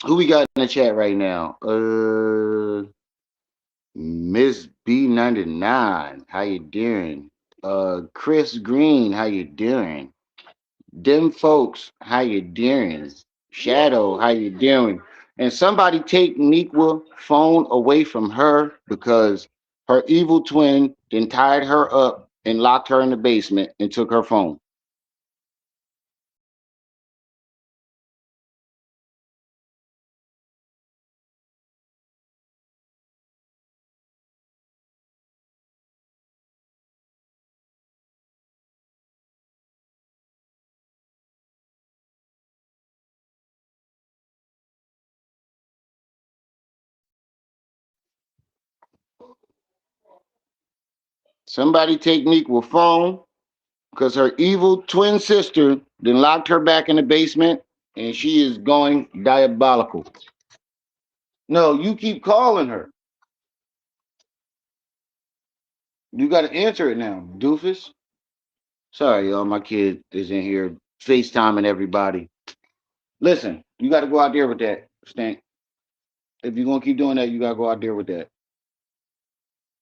Who we got in the chat right now? Miss B99, how you doing? Chris Green, how you doing? Them folks, how you doing? Shadow, how you doing? And somebody take Nequa phone away from her because her evil twin then tied her up and locked her in the basement and took her phone. Somebody take Nequa phone because her evil twin sister then locked her back in the basement and she is going diabolical. No, you keep calling her. You got to answer it now, doofus. Sorry, y'all. My kid is in here FaceTiming everybody. Listen, you got to go out there with that, Stank. If you're going to keep doing that, you got to go out there with that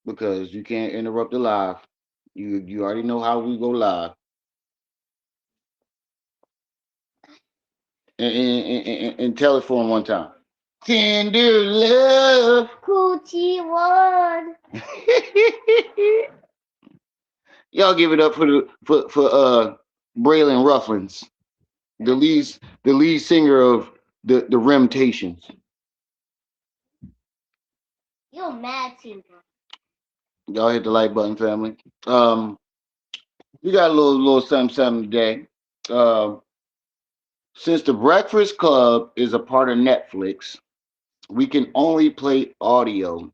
because you can't interrupt the live. You already know how we go live. And tell it for him one time. Tender love. Coochie one. Y'all give it up for Braylon Ruffins, the lead singer of the Remtations. You're mad too. Y'all hit the like button, family. We got a little something today. Um, since the Breakfast Club is a part of Netflix, we can only play audio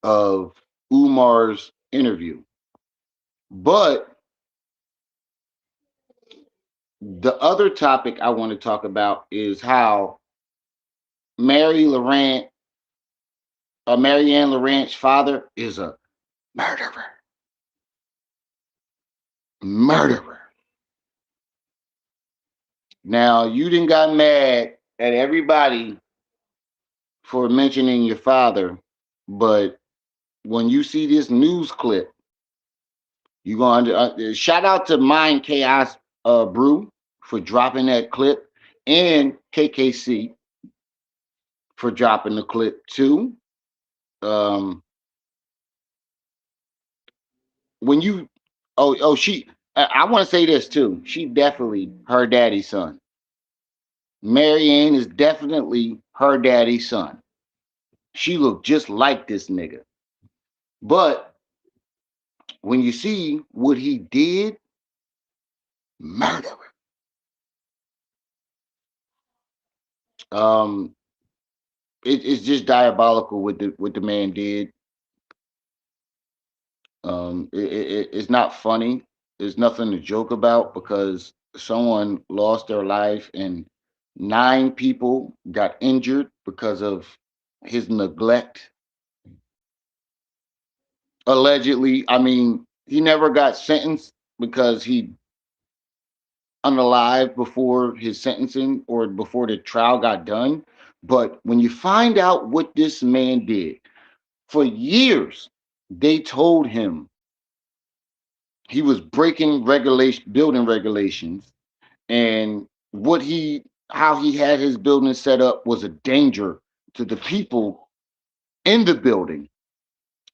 of Umar's interview. But the other topic I want to talk about is how Mary Laurent, Maryanne Laurent's father is a murderer. Murderer. Now, you didn't got mad at everybody for mentioning your father, but when you see this news clip, you going to shout out to Mind Chaos Brew for dropping that clip and KKC for dropping the clip too. Um, when you she I want to say this too. She definitely her daddy's son. Maryanne is definitely her daddy's son. She looked just like this nigga. But when you see what he did, murder. Um, it's just diabolical what the man did. It's not funny. There's nothing to joke about because someone lost their life and 9 people got injured because of his neglect. Allegedly, I mean, he never got sentenced because he unalive before his sentencing or before the trial got done. But when you find out what this man did, for years, they told him he was breaking building regulations, and how he had his building set up was a danger to the people in the building.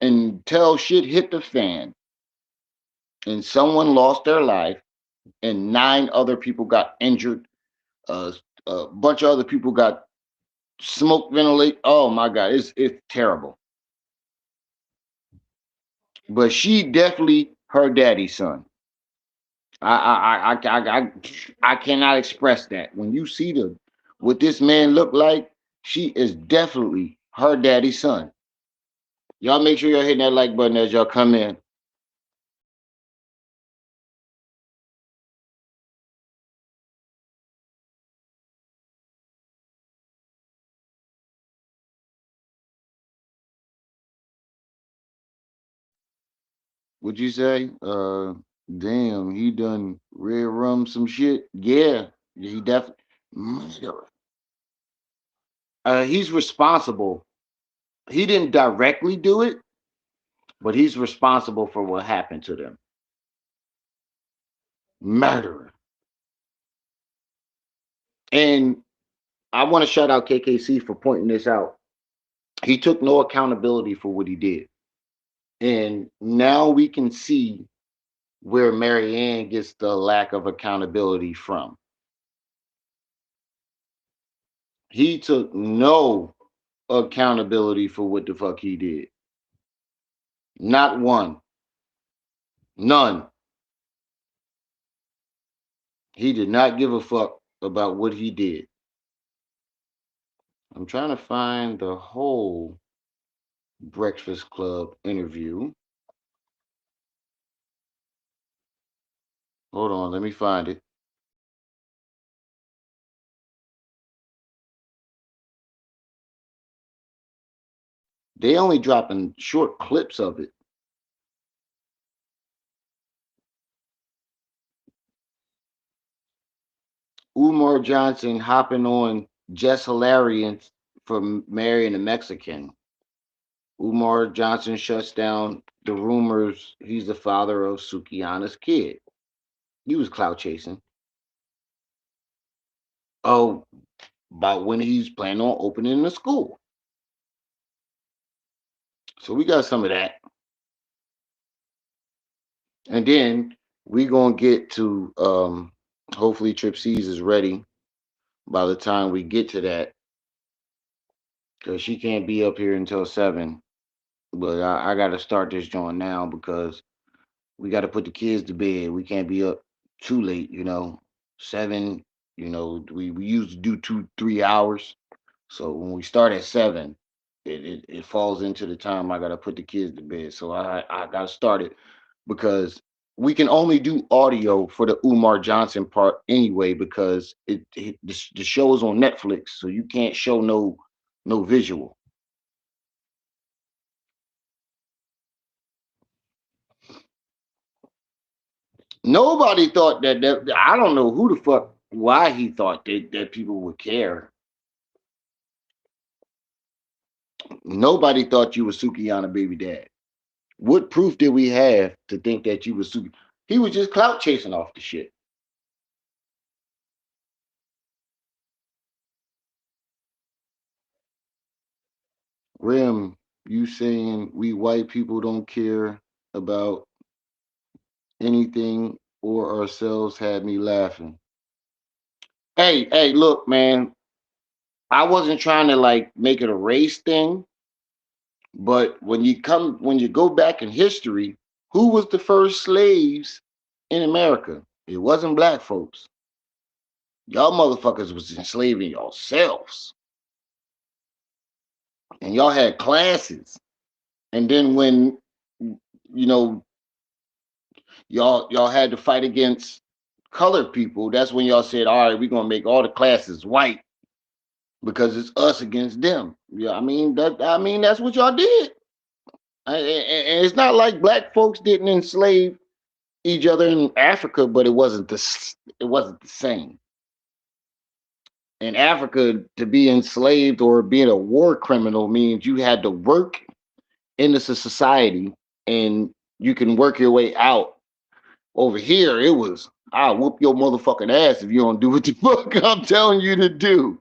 Until shit hit the fan, and someone lost their life, and 9 other people got injured. Uh, a bunch of other people got smoke ventilate. Oh my god, it's terrible. But she definitely her daddy's son. I cannot express that. When you see the what this man look like, she is definitely her daddy's son. Y'all make sure y'all hitting that like button as y'all come in. Would you say? Damn, he done red rum some shit. Yeah, he definitely. He's responsible. He didn't directly do it, but he's responsible for what happened to them. Murderer. And I want to shout out KKC for pointing this out. He took no accountability for what he did. And now we can see where Maryanne gets the lack of accountability from. He took no accountability for what the fuck he did. Not one. None. He did not give a fuck about what he did. I'm trying to find the whole Breakfast Club interview. Hold on, let me find it. They only dropping short clips of it. Umar Johnson hopping on Jess Hilarious for marrying a Mexican. Umar Johnson shuts down the rumors he's the father of Sukihana's kid. He was clout chasing. Oh, about when he's planning on opening the school. So we got some of that. And then we gonna get to hopefully Trip C's is ready by the time we get to that. Cause she can't be up here until 7. But I gotta start this joint now because we gotta put the kids to bed. We can't be up too late, 7, we used to do 2, 3 hours. So when we start at 7, it falls into the time I gotta put the kids to bed. So I gotta start it because we can only do audio for the Umar Johnson part anyway because the show is on Netflix, so you can't show no visual. Nobody thought that I don't know who the fuck why he thought that people would care. Nobody thought you were Sukihana baby dad. What proof did we have to think that you were Suki? He was just clout chasing off the shit. Rim, you saying we white people don't care about anything or ourselves had me laughing. Hey, look, man. I wasn't trying to like make it a race thing, but when you go back in history, who was the first slaves in America? It wasn't black folks. Y'all motherfuckers was enslaving yourselves. And y'all had classes. And then when you know y'all had to fight against colored people, that's when y'all said, all right, we're gonna make all the classes white because it's us against them. Yeah, I mean that's what y'all did. And it's not like black folks didn't enslave each other in Africa, but it wasn't the same. In Africa, to be enslaved or being a war criminal means you had to work in this society and you can work your way out. Over here, it was I'll whoop your motherfucking ass if you don't do what the fuck I'm telling you to do.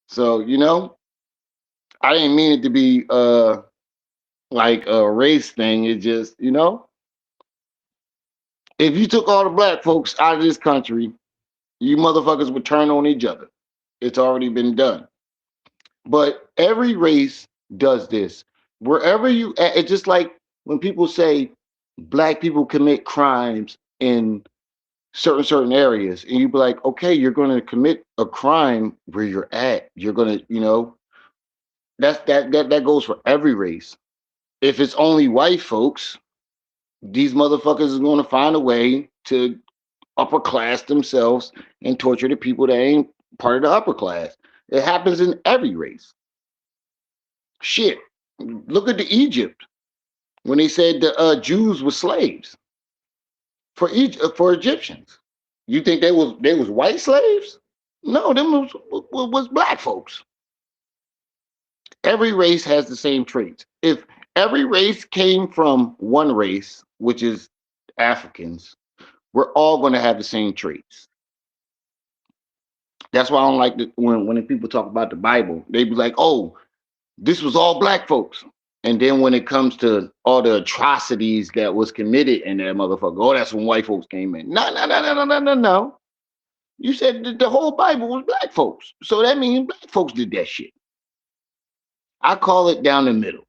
So, I didn't mean it to be like a race thing. It just, if you took all the black folks out of this country, you motherfuckers would turn on each other. It's already been done. But every race does this. Wherever it's just like when people say black people commit crimes in certain areas, and you be like, okay, you're going to commit a crime where you're at. You're going to, that goes for every race. If it's only white folks, these motherfuckers is going to find a way to upper class themselves and torture the people that ain't part of the upper class. It happens in every race. Shit. Look at the Egypt when they said the Jews were slaves for Egyptians. You think they was white slaves? No, them was black folks. Every race has the same traits. If every race came from one race, which is Africans, we're all going to have the same traits. That's why I don't like when people talk about the Bible, they be like, "Oh, this was all black folks." And then when it comes to all the atrocities that was committed in that motherfucker, oh, that's when white folks came in. No, no, no, no, no, no, no, no. You said that the whole Bible was black folks. So that means black folks did that shit. I call it down the middle.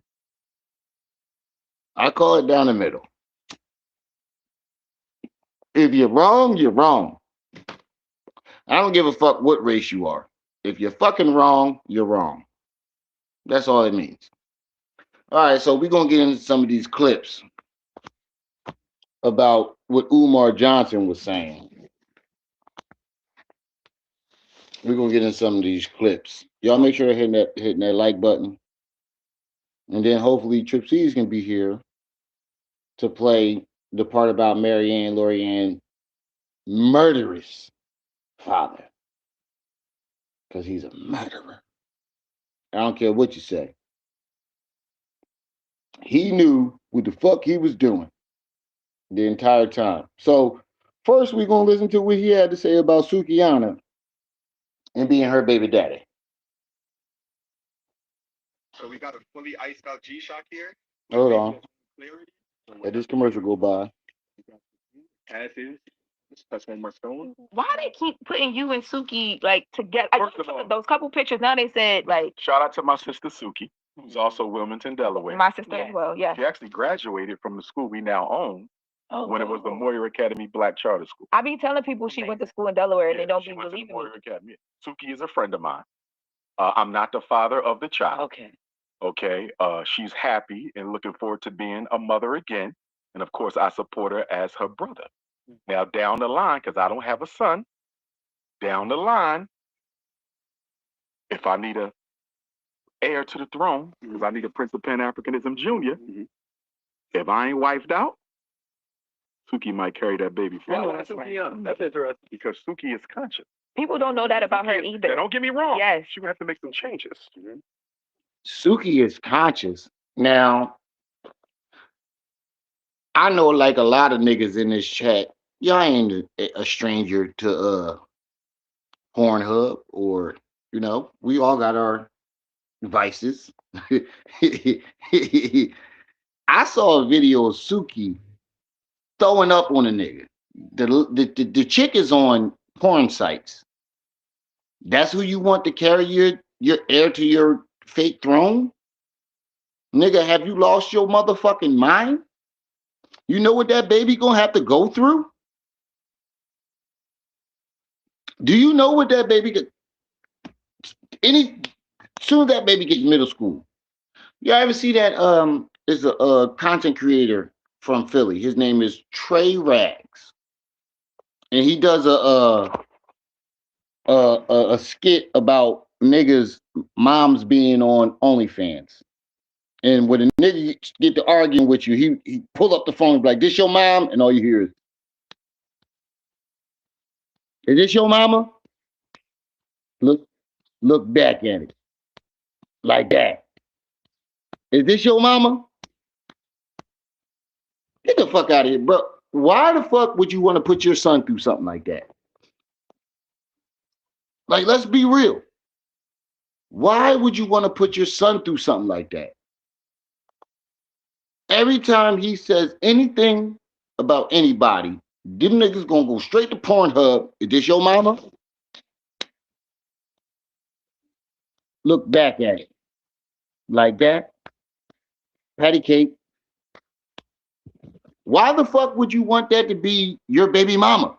I call it down the middle. If you're wrong, you're wrong. I don't give a fuck what race you are. If you're fucking wrong, you're wrong. That's all it means. All right, so we're gonna get into some of these clips about what Umar Johnson was saying. We're gonna get into some of these clips. Y'all make sure you're hitting that like button. And then hopefully Trip C's can be here to play the part about Maryanne Lorient murderous father. Because he's a murderer. I don't care what you say. He knew what the fuck he was doing the entire time. So first we're gonna listen to what he had to say about Sukihana and being her baby daddy. So we got a fully iced out G-Shock here. Hold on. Let this commercial go by. As is. That's one more stone. Why they keep putting you and Suki like together? First of all, those couple pictures. Now they said like. Shout out to my sister Suki, who's also Wilmington, Delaware. My sister as well. Yeah. She actually graduated from the school we now own. When it was the Moyer Academy Black Charter School. I be telling people she went to school in Delaware and they don't be believing me. Moyer Academy. Suki is a friend of mine. I'm not the father of the child. Okay. Okay. She's happy and looking forward to being a mother again. And of course, I support her as her brother. Now, down the line, because I don't have a son, down the line, if I need a heir to the throne, because I need a Prince of Pan-Africanism Jr., if I ain't wifed out, Suki might carry that baby forward. That's right. That's interesting. Because Suki is conscious. People don't know that about her either. Don't get me wrong. Yes. She would have to make some changes. Suki is conscious. Now, I know like a lot of niggas in this chat, y'all ain't a stranger to Pornhub or, we all got our vices. I saw a video of Suki throwing up on a nigga. The chick is on porn sites. That's who you want to carry your heir to your fake throne? Nigga, have you lost your motherfucking mind? You know what that baby gonna have to go through? Do you know what that baby get? Soon as that baby gets middle school, you ever see that? Is a content creator from Philly. His name is Trey, and he does a skit about niggas moms being on OnlyFans. And when a nigga get to arguing with you, he pull up the phone and be like, "This your mom?" And all you hear is this your mama? Look back at it. Like that. Is this your mama? Get the fuck out of here, bro. Why the fuck would you want to put your son through something like that? Like, let's be real. Why would you want to put your son through something like that? Every time he says anything about anybody, them niggas gonna go straight to Pornhub. Is this your mama? Look back at it. Like that. Patty cake. Why the fuck would you want that to be your baby mama?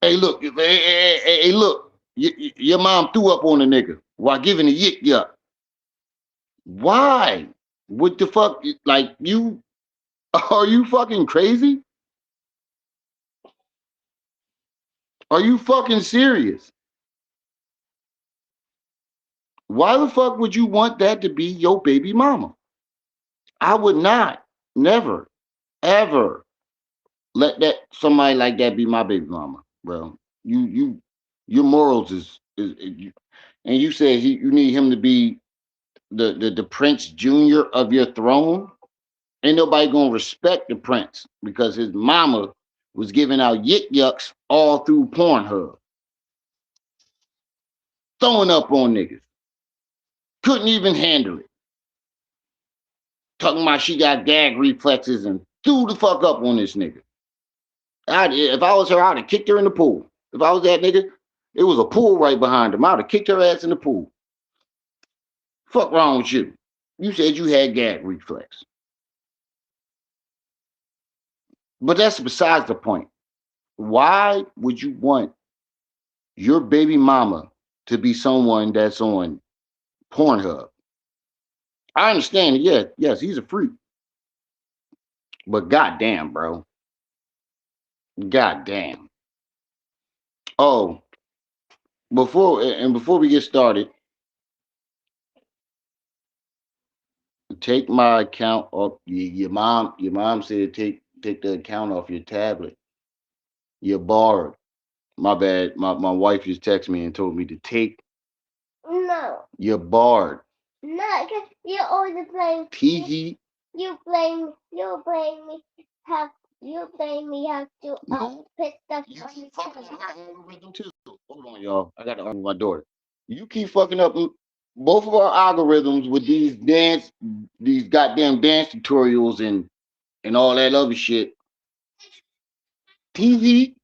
Hey, look. Hey, look. Your mom threw up on a nigga while giving a yik yuck. Why? What the fuck? Like, are you fucking crazy? Are you fucking serious? Why the fuck would you want that to be your baby mama? I would not, never, ever let somebody like that be my baby mama, bro. You your morals and you said you need him to be the Prince Junior of your throne. Ain't nobody gonna respect the Prince because his mama was giving out yik yucks all through Pornhub, throwing up on niggas. Couldn't even handle it. Talking about she got gag reflexes and threw the fuck up on this nigga. If I was her, I'd have kicked her in the pool. If I was that nigga, it was a pool right behind him. I'd have kicked her ass in the pool. Fuck wrong with you? You said you had gag reflex. But that's besides the point. Why would you want your baby mama to be someone that's on Pornhub? I understand, yeah, yes, he's a freak. But goddamn, bro. Goddamn. Oh, before we get started, take my account off your mom said take the account off your tablet. You're borrowed. My bad. My wife just texted me and told me to take. No. You're barred. No, because you always blame. Tee. You blame me. Have you blame me? Have to put stuff you on your fucking my algorithm too. Hold on, y'all. I got to argue with my daughter. You keep fucking up both of our algorithms with these goddamn dance tutorials and all that other shit. TV.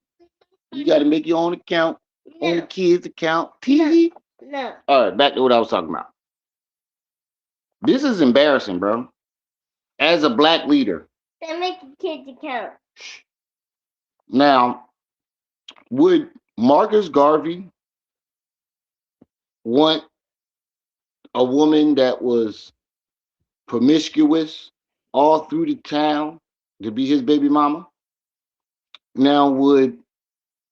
You got to make your own account, own kids account. TV. No. All right, back to what I was talking about. This is embarrassing, bro. As a black leader. Then make a kids account. Now, would Marcus Garvey want a woman that was promiscuous all through the town to be his baby mama? Now, would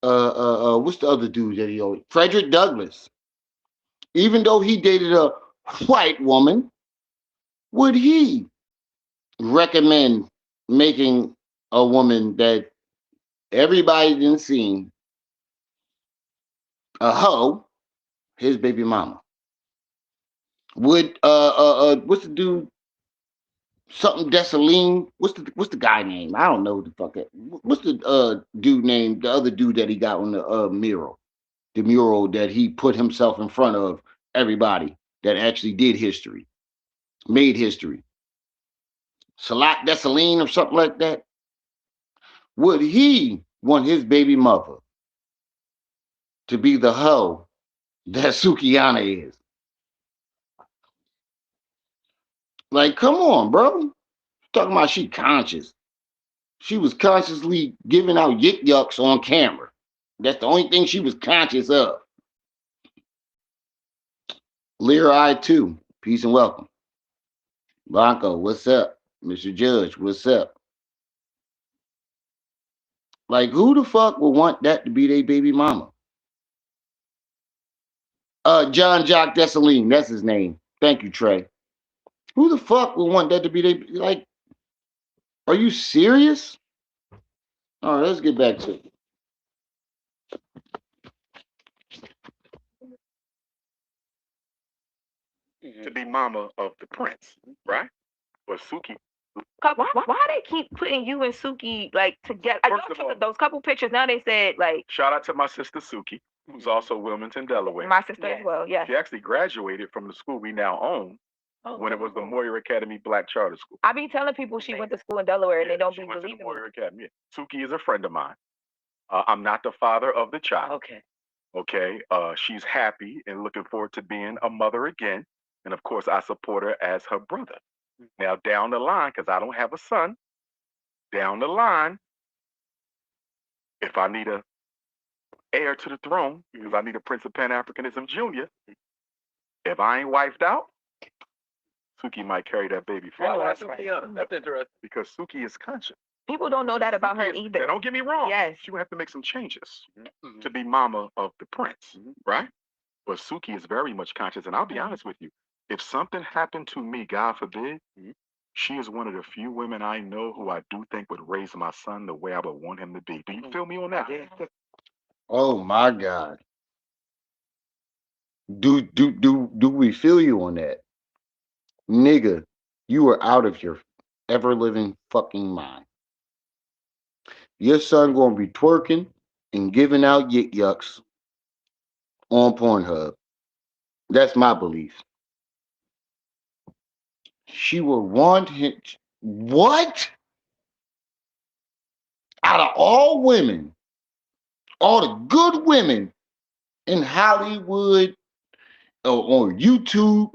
what's the other dude that he always Frederick Douglass? Even though he dated a white woman, would he recommend making a woman that everybody didn't see a hoe his baby mama? Would what's the dude something Desaline? What's the guy name? I don't know the fuck it. What's the dude name? The other dude that he got on the mural, the mural that he put himself in front of everybody that actually did history, made history. Salat Desaline or something like that. Would he want his baby mother to be the hoe that Sukihana is? Like, come on, bro. Talking about she conscious. She was consciously giving out yik yucks on camera. That's the only thing she was conscious of. Lear I too. Peace and welcome. Blanco, what's up? Mr. Judge, what's up? Like, who the fuck would want that to be their baby mama? John Jock Desaline, that's his name. Thank you, Trey. Who the fuck would want that to be their like? Are you serious? All right, let's get back to it. To be mama of the prince, right? Or Suki. Why they keep putting you and Suki like together? I First of all, those couple pictures. Now they said like shout out to my sister Suki, who's also Wilmington, Delaware. my sister as well. Yeah. She actually graduated from the school we now own when it was the Moyer Academy Black Charter School. I be telling people she went to school in Delaware and they don't she be went to the believing Moyer Academy. Yeah. Suki is a friend of mine. I'm not the father of the child. Okay. Okay. She's happy and looking forward to being a mother again. And of course, I support her as her brother. Now, down the line, because I don't have a son, down the line, if I need a heir to the throne, because I need a Prince of Pan Africanism Jr., if I ain't wifed out, Suki might carry that baby for Oh, life. that's right. That's interesting. Because Suki is conscious. People don't know that about her either. Now, don't get me wrong. Yes. She will have to make some changes to be mama of the prince, right? But Suki is very much conscious. And I'll be honest with you. If something happened to me, God forbid, she is one of the few women I know who I do think would raise my son the way I would want him to be. Do you feel me on that? Oh my God. Do we feel you on that? Nigga, you are out of your ever living fucking mind. Your son gonna be twerking and giving out yik yucks on Pornhub. That's my belief. She would want him. What? Out of all women, all the good women in Hollywood or on YouTube,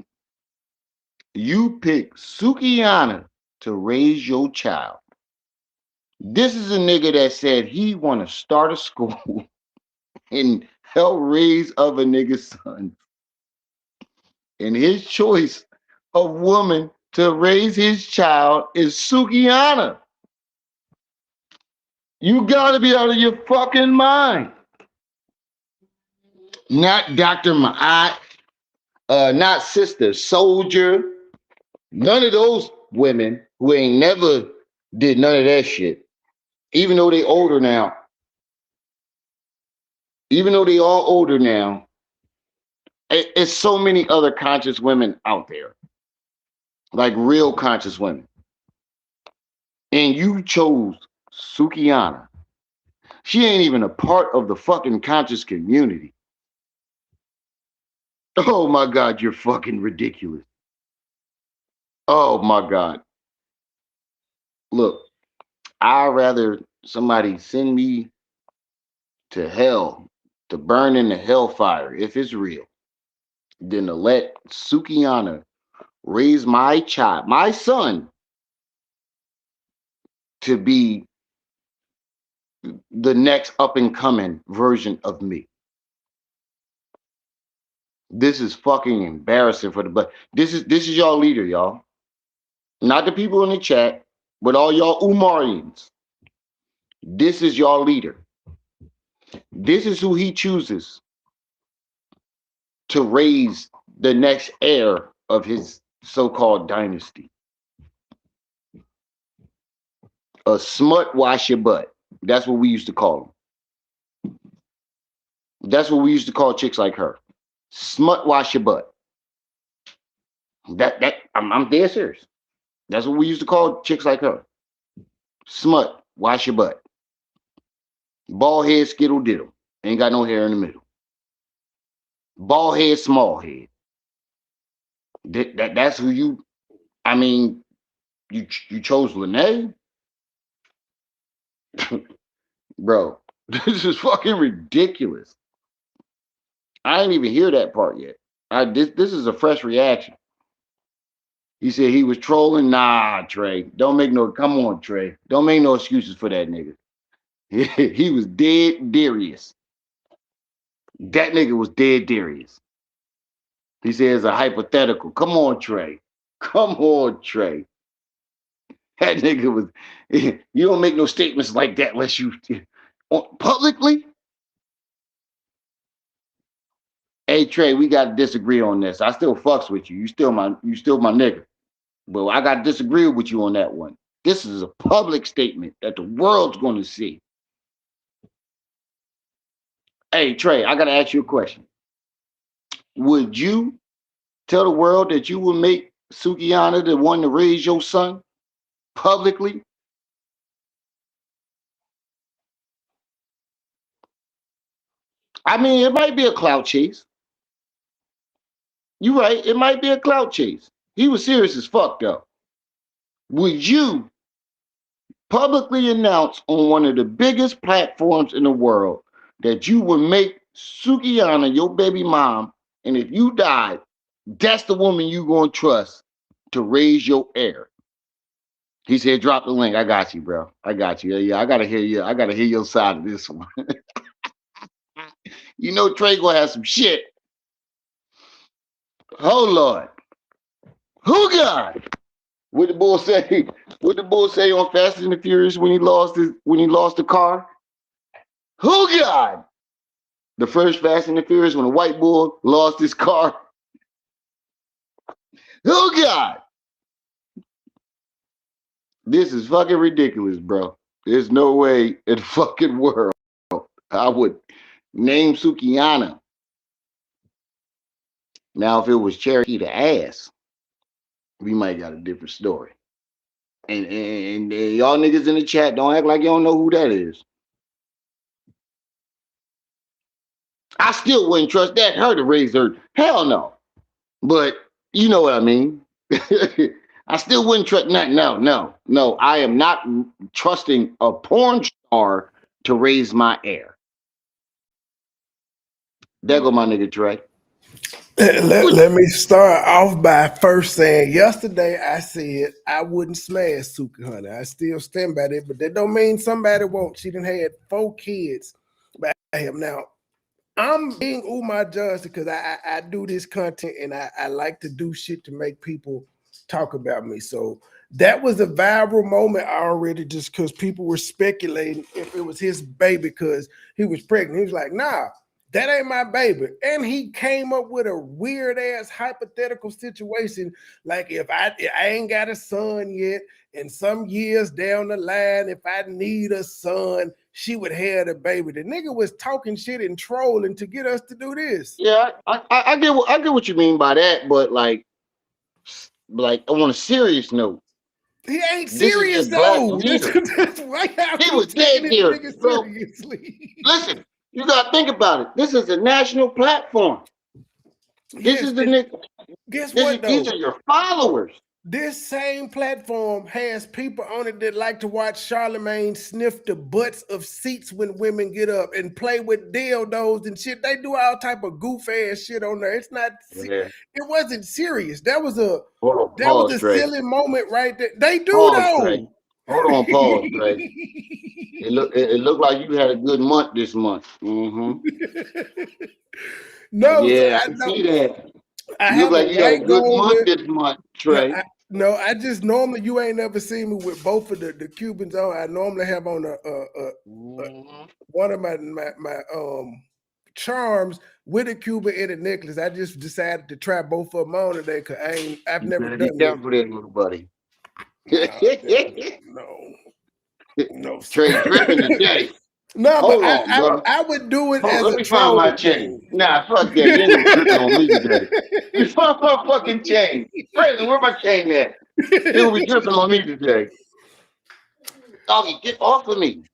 you pick Sukihana to raise your child. This is a nigga that said he want to start a school and help raise other niggas' sons. And his choice of woman to raise his child is Sukihana. You gotta be out of your fucking mind. Not Dr. Ma'at, not Sister Soldier. None of those women who ain't never did none of that shit. Even though they older now, even though they all older now, it's so many other conscious women out there, like real conscious women. And you chose Sukihana. She ain't even a part of the fucking conscious community. Oh my God, you're fucking ridiculous. Oh my God. Look, I'd rather somebody send me to hell to burn in the hellfire if it's real than to let Sukihana raise my child, my son, to be the next up and coming version of me. This is fucking embarrassing for the but this is y'all leader, y'all. Not the people in the chat, but all y'all Umarians. This is y'all leader. This is who he chooses to raise the next heir of his so-called dynasty. A smut wash your butt. That's what we used to call them. That's what we used to call chicks like her. Smut wash your butt. I'm dead serious. That's what we used to call chicks like her. Smut wash your butt. Bald head skittle diddle. Ain't got no hair in the middle. Bald head, small head. That's who you. I mean, you chose Lene, bro. This is fucking ridiculous. I didn't even hear that part yet. This is a fresh reaction. He said he was trolling. Nah, Trey. Don't make no. Come on, Trey. Don't make no excuses for that nigga. He was dead Darius. That nigga was dead Darius. He says a hypothetical. Come on, Trey. Come on, Trey. That nigga was. You don't make no statements like that unless you publicly. Hey Trey, we got to disagree on this. I still fucks with you. You still my nigga. But I got to disagree with you on that one. This is a public statement that the world's going to see. Hey Trey, I got to ask you a question. Would you tell the world that you would make Sukihana the one to raise your son publicly? I mean, it might be a clout chase. You right, it might be a clout chase. He was serious as fuck though. Would you publicly announce on one of the biggest platforms in the world that you would make Sukihana your baby mom, and if you died, that's the woman you gonna trust to raise your heir? He said, "Drop the link." I got you, bro. I got you. Yeah, I gotta hear you. I gotta hear your side of this one. You know, Trey gonna have some shit. Oh Lord, who God? What the bull say? What the bull say on Fast and the Furious when he lost the car? Who God? The first Fast and the Furious when a white bull lost his car. Who God? This is fucking ridiculous, bro. There's no way in the fucking world I would named Sukihana. Now, if it was Cherokee the ass, we might got a different story. And y'all niggas in the chat, don't act like you don't know who that is. I still wouldn't trust her to raise her. Hell no. But you know what I mean. I still wouldn't trust. No. I am not trusting a porn star to raise my heir. There go my nigga Trey. Let me start off by first saying yesterday I said I wouldn't smash Sukihana. I still stand by that, but that don't mean somebody won't. She done had 4 kids by him. Now, I'm being Umar judge because I do this content and I like to do shit to make people talk about me. So that was a viral moment already just because people were speculating if it was his baby because he was pregnant. He was like, nah, that ain't my baby. And he came up with a weird ass hypothetical situation. Like if I ain't got a son yet, and some years down the line, if I need a son, she would have the baby. The nigga was talking shit and trolling to get us to do this. Yeah, I get what you mean by that, but like on a serious note, He ain't this is serious just black though. leader. That's why y'all He was keep taking dead this here, nigga bro. seriously. Listen, you gotta think about it. This is a national platform. This is the nigga. Guess what though? These are your followers. This same platform has people on it that like to watch Charlemagne sniff the butts of seats when women get up and play with dildos and shit. They do all type of goof ass shit on there. It's not. Yeah. It wasn't serious. That was a Trey. silly moment right there. They do Pause, though. Trey. Hold on, pause, Trey. It looked like you had a good month this month. Mm-hmm. No, yeah, I see that. You look like you had a good month this month, Trey. No, I just normally you ain't never seen me with both of the Cubans on. I normally have on one of my charms with a Cuban and a necklace. I just decided to try both of them on today because I've never done that. Careful there, little buddy. No, Trey dripping today. No, Hold but on, I would do it as let a me find my thing. chain. Nah, fuck that. You ain't no dripping on me today. You find my fucking chain. Preston, where my chain at? You'll be dripping on me today. Doggy, get off of me.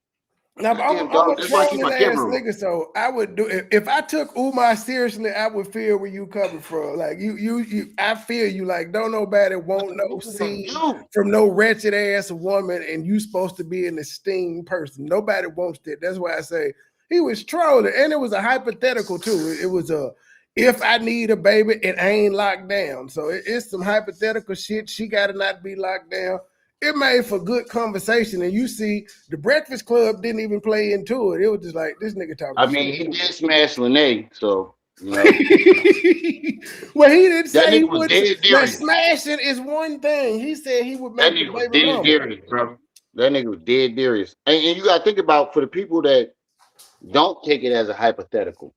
Now, I'm a trolling ass nigga, so I would do if I took Umar seriously, I would feel where you coming from. Like you I feel you like don't nobody want no seed from no wretched ass woman, and you supposed to be an esteemed person. Nobody wants that. That's why I say he was trolling, and it was a hypothetical too. It was a if I need a baby and I ain't locked down. So it's some hypothetical shit. She gotta not be locked down. It made for good conversation, and you see, the Breakfast Club didn't even play into it. It was just like this nigga talking. I mean, he did smash Lene, so you know. Well, he didn't that say he was would. Now, smashing is one thing. He said he would make the baby mama. Serious, bro. That nigga was dead serious, and you got to think about for the people that don't take it as a hypothetical.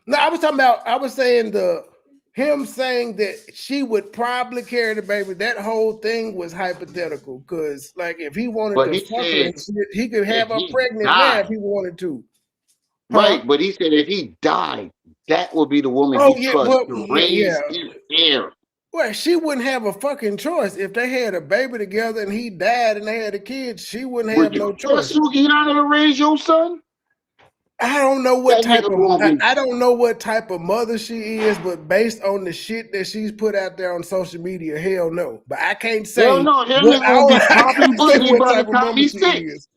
No, I was saying him saying that she would probably carry the baby. That whole thing was hypothetical because, like, if he wanted to fuck her and shit, he could have her pregnant now if he wanted to. Right, but he said if he died, that would be the woman he trusts to raise his heir. Well, she wouldn't have a fucking choice if they had a baby together and he died and they had a kid. She wouldn't have no choice. Would you trust Sukihana to raise your son? I don't know what type of I don't know what type of mother she is, but based on the shit that she's put out there on social media, hell no. But I can't say what type of mama she is.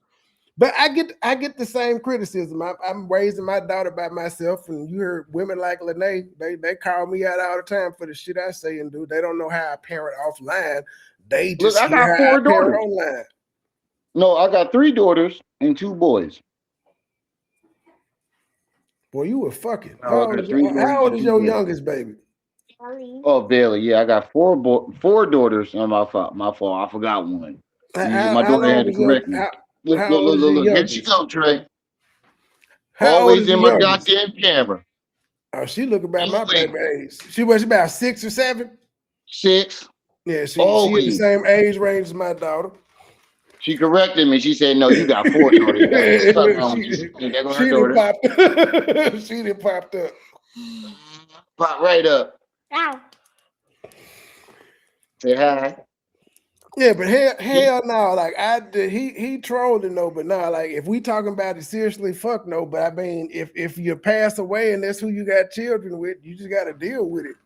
But I get the same criticism. I'm raising my daughter by myself, and you heard women like Lene, they call me out all the time for the shit I say and do. They don't know how I parent offline. They just I got 4 daughters online. No, I got 3 daughters and 2 boys. Boy, you were fucking. How old is your youngest baby? Oh, Bailey, yeah, I got 4 daughters. On my fault. I forgot one. My daughter had to correct me. Look. Here she comes, Trey. Always in my goddamn camera. Oh, she look about my baby age. She was about 6 or 7. 6. Yeah, she in the same age range as my daughter. She corrected me. She said, "No, you got 4 daughters. Something wrong with you. Ain't that gonna her she done daughter? popped. She done popped up. Pop right up. Say hi." Yeah, but hell no. Like he trolling though, but nah. Like if we talking about it seriously, fuck no. But I mean, if you pass away and that's who you got children with, you just got to deal with it.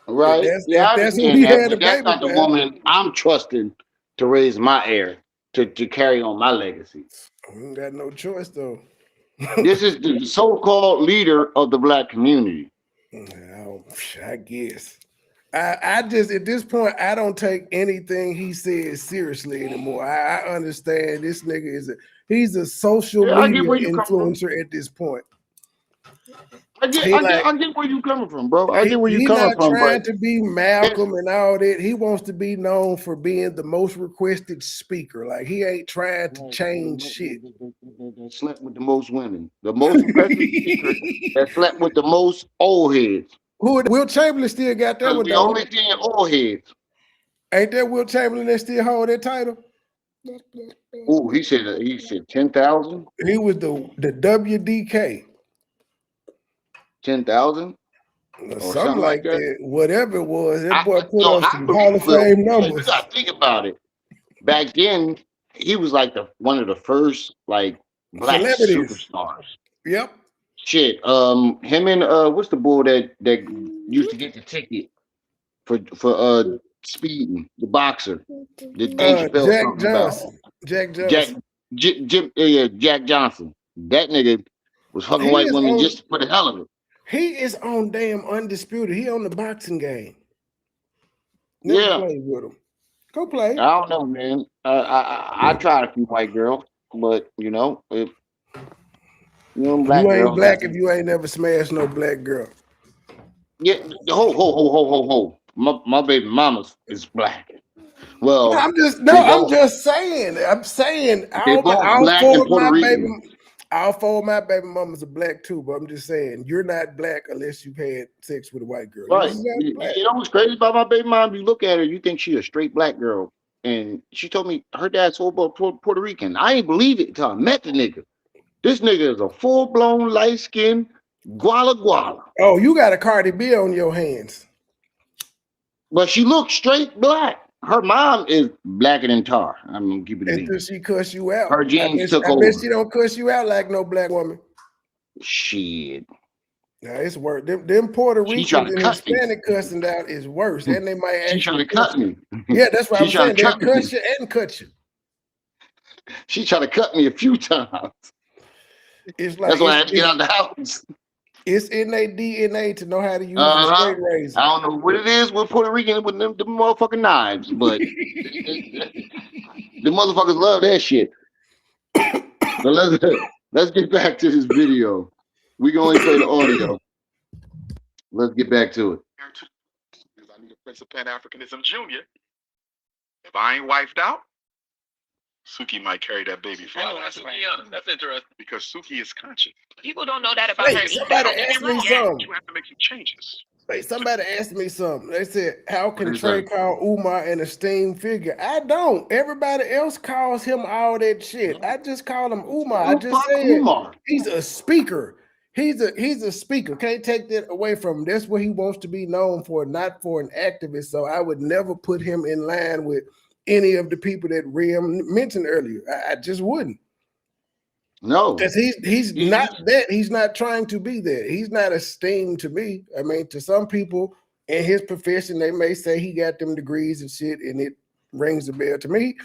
Right? Yeah, If I that's who understand he that, had a but that's baby not the by, woman I'm trusting to raise my heir to carry on my legacy. we ain't got no choice though. This is the so-called leader of the black community. I guess. I just at this point I don't take anything he says seriously anymore. I understand this nigga he's a social Yeah, I get media where you come from. influencer at this point. I get, He I get, like I get where you coming from, bro. I get where you he coming not from, but trying to be it's, Malcolm and all that. He wants to be known for being the most requested speaker. Like he ain't trying to change shit. that slept with the most women, the most requested speaker that slept with the most old heads. Who Will Chamberlain still got that Because one we though? only seeing old heads. Ain't that Will Chamberlain that still hold that title? Oh, he said 10,000, He was the WDK. 10,000 or or something something like like that. that. Whatever it was, that I boy put no, up I some Hall believe of Will. Fame Yeah, you numbers. gotta think about it. Back then, he was like the one of the first like black Celebrities. superstars. Yep. Shit. Him and what's the boy that used to get the ticket for speeding, the boxer that Dave Chappelle Jack talking about. Johnson. Jack Jack Johnson. Jim yeah, Jack Johnson. That nigga was fucking He white is women on just for the hell of it. he is on damn undisputed. He on the boxing game. Never Yeah. played with him. Go play. I don't know, man. I tried a few white girls, but if black You ain't girls got black if some. you ain't never smashed no black girl. Yeah, ho. My baby mama's is black. No, Well, they I'm both just saying. I'm saying they both black and Puerto Rican. all four of my baby mamas are black too, but I'm just saying you're not black unless you've had sex with a white girl. You're Right. just not black. You know what's crazy about my baby mom? You look at her, you think she a straight black girl. And she told me her dad's full blown Puerto Rican. I ain't believe it until I met the nigga. This nigga is a full blown light skinned guala guala. Oh, you got a Cardi B on your hands. But she looks straight black. Her mom is blacker than tar. I'm gonna keep it a Until bean. she cuss you out. Her genes took I bet over. she don't cuss you out like no black woman. Shit. Now it's worse. Them Puerto She trying Ricans to and cut me. Hispanic cussing out is worse. And they might She trying actually to cuss cut you. me. Yeah, that's what She I'm trying saying. to They'll cut cuss me. you and cut you. She trying to cut me a few times. It's like That's why I had to get out the house. it's in their DNA to know how to use a Uh-huh. straight razor. I don't know what it is with Puerto Rican with them motherfucking knives, but the motherfuckers love that shit. But let's get back to this video. We can only play the audio. Let's get back to it. Because I need a Prince of Pan Africanism Junior. If I ain't wifed out, Suki might carry that baby for Sukihana. That's interesting. Because Suki is conscious. People don't know that about Wait, her. somebody Either. asked me something. You have to make some changes. Wait, somebody asked me something. They said, "How What can is Trey that? call Umar an esteemed figure?" I don't. Everybody else calls him all that shit. I just call him Umar. I Who just fuck said Umar? he's a speaker. He's a speaker. Can't take that away from him. That's what he wants to be known for, not for an activist. So I would never put him in line with any of the people that Rim mentioned earlier. I just wouldn't. No. Because he's He- not that. He's not trying to be that. He's not esteemed to me. I mean, to some people in his profession, they may say he got them degrees and shit, and it rings a bell. To me,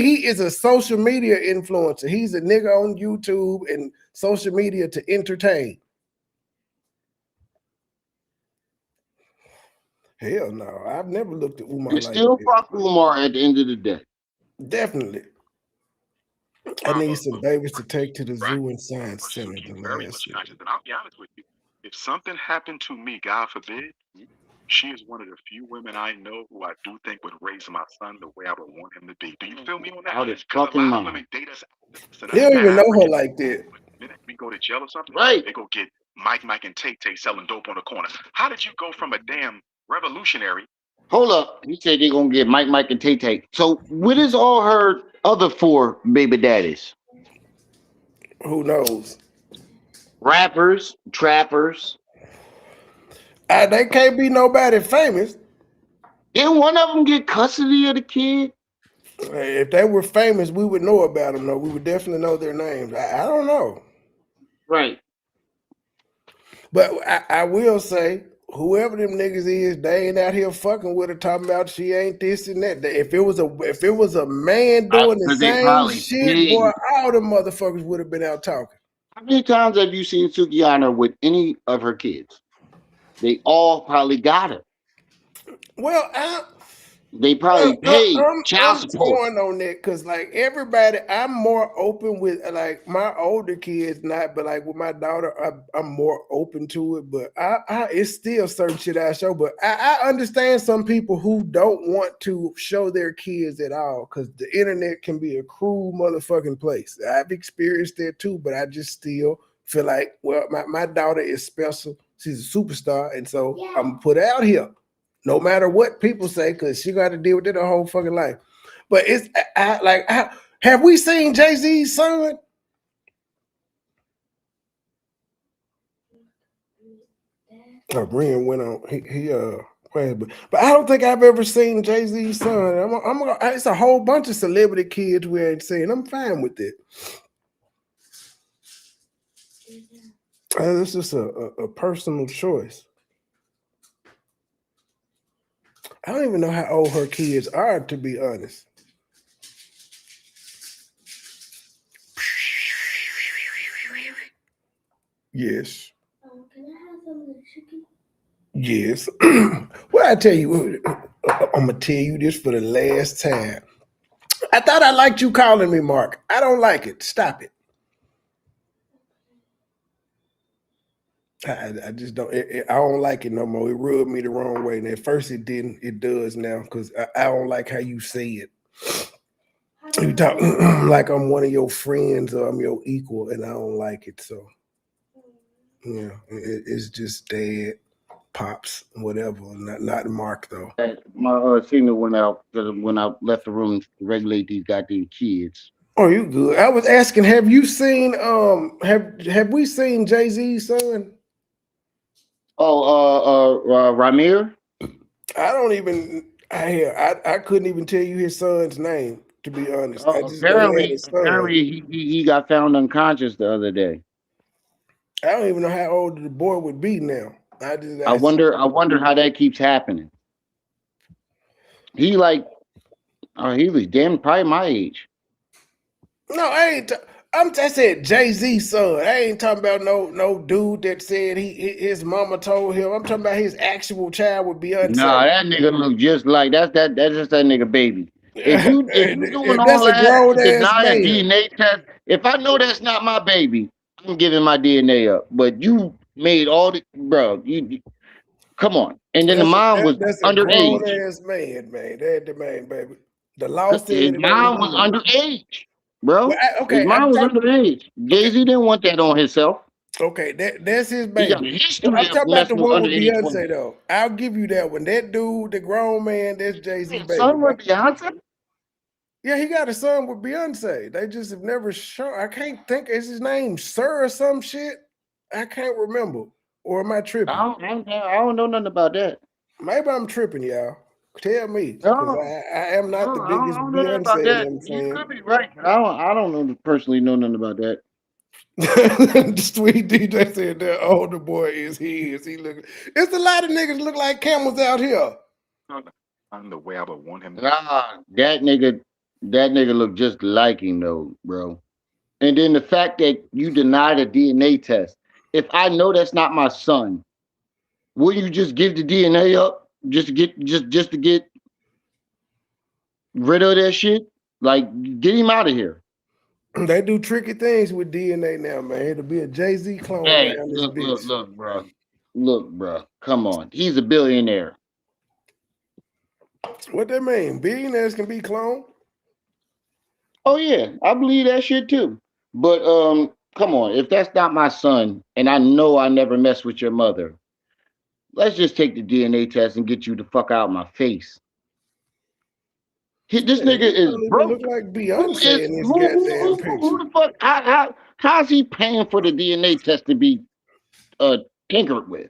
he is a social media influencer. He's a nigga on YouTube and social media to entertain. Hell no, I've never looked at Umar And like still that. fuck Umar at the end of the day. Definitely. I need some babies to take to the zoo and science center. Suki very much conscious. And I'll be honest with you. If something happened to me, God forbid, she is one of the few women I know who I do think would raise my son the way I would want him to be. Do you feel me on that? Out his Because a fucking lot of mind. women date us. They don't even know her like that. The minute we go to jail or something, Right. they go get Mike, and Tay selling dope on the corner. How did you go from a damn revolutionary? Hold up. He said they're gonna get Mike, and Tay. So what is all her other four baby daddies? Who knows? Rappers, trappers. They can't be nobody famous. Didn't one of them get custody of the kid? If they were famous, we would know about them. Though we would definitely know their names. I don't know, Right. but I will say, whoever them niggas is, they ain't out here fucking with her, talking about she ain't this and that. If it was a man doing the Because they same probably shit, boy, paid. all the motherfuckers would have been out talking. How many times have you seen Sukihana with any of her kids? They all probably got her. Well, They probably paid child I'm support. torn on that because like everybody, I'm more open with like my older kids, not, but like with my daughter, I'm more open to it. But it's still certain shit I show. But I understand some people who don't want to show their kids at all because the internet can be a cruel motherfucking place. I've experienced that too, but I just still feel like, well, my daughter is special. She's a superstar, and so I'm gonna put her out here no matter what people say, because she got to deal with it her whole fucking life. But it's have we seen Jay-Z's son? Brian went on. But I don't think I've ever seen Jay-Z's son. It's a whole bunch of celebrity kids we ain't seen. I'm fine with it. It's just a personal choice. I don't even know how old her kids are, to be honest. Yes. Can I have some of the chicken? Yes. Well, I tell you, I'm gonna tell you this for the last time. I thought I liked you calling me Mark. I don't like it. Stop it. I just don't. I don't like it no more. It rubbed me the wrong way. And at first it didn't. It does now because I don't like how you say it. You talk like I'm one of your friends or I'm your equal, and I don't like it. So yeah, it's just dad, pops, whatever. Not Mark though. My signal went out because when I left the room to regulate these goddamn kids. Oh, you good? I was asking, have you seen have we seen Jay-Z's son? Oh, Ramir. I don't even. I couldn't even tell you his son's name. To be honest, I just know he had a son. Apparently he got found unconscious the other day. I don't even know how old the boy would be now. I wonder how that keeps happening. He like, he was damn probably my age. No, I ain't. I said Jay-Z's son. I ain't talking about no dude that said his mama told him. I'm talking about his actual child with Nah, Beyonce. that nigga look just like that's just that nigga baby. If you doing That's all a that grown to ass deny a man. DNA test, if I know that's not my baby, I'm giving my DNA up. But you made all the bro, you come on. And then the mom was That's a grown underage. ass man, man. That the man, baby. The law His said it ain't mom was his. underage, Well, bro. His okay, mom was underage. okay, Jay-Z didn't want that on himself. okay. That's his He got baby. a But history I'm of talking about the messing with one with underage Beyonce women. though. I'll give you that one. That dude, the grown man, that's Jay Z baby. Son with Beyonce? Yeah, he got a son with Beyonce. They just have never shown. I can't think. Is his name Sir or some shit? I can't remember. Or am I tripping? I don't know nothing about that. Maybe I'm tripping, y'all. Tell me, because No, I am not the I biggest don't know nothing about Beyonce and that. them You fan. could be right. But I don't know personally know nothing about that. Sweet DJ said that older boy is his. He look. It's a lot of niggas look like camels out here. I'm the way I would want him. Nah, that nigga look just like him though, bro. And then the fact that you denied a DNA test. If I know that's not my son, will you just give the DNA up just to get rid of that shit? Like get him out of here. They do tricky things with DNA now, man. It'll be a Jay Z clone Hey, around this look, bitch. bro. Look, bro. Come on. He's a billionaire. What that mean? Billionaires can be cloned? Oh yeah, I believe that shit too. But come on. If that's not my son, and I know I never messed with your mother, let's just take the DNA test and get you the fuck out of my face. This Yeah, nigga he is don't even broke. look like Who Beyonce is in this goddamn who picture. the fuck? How's he paying for the DNA test to be tinkered with?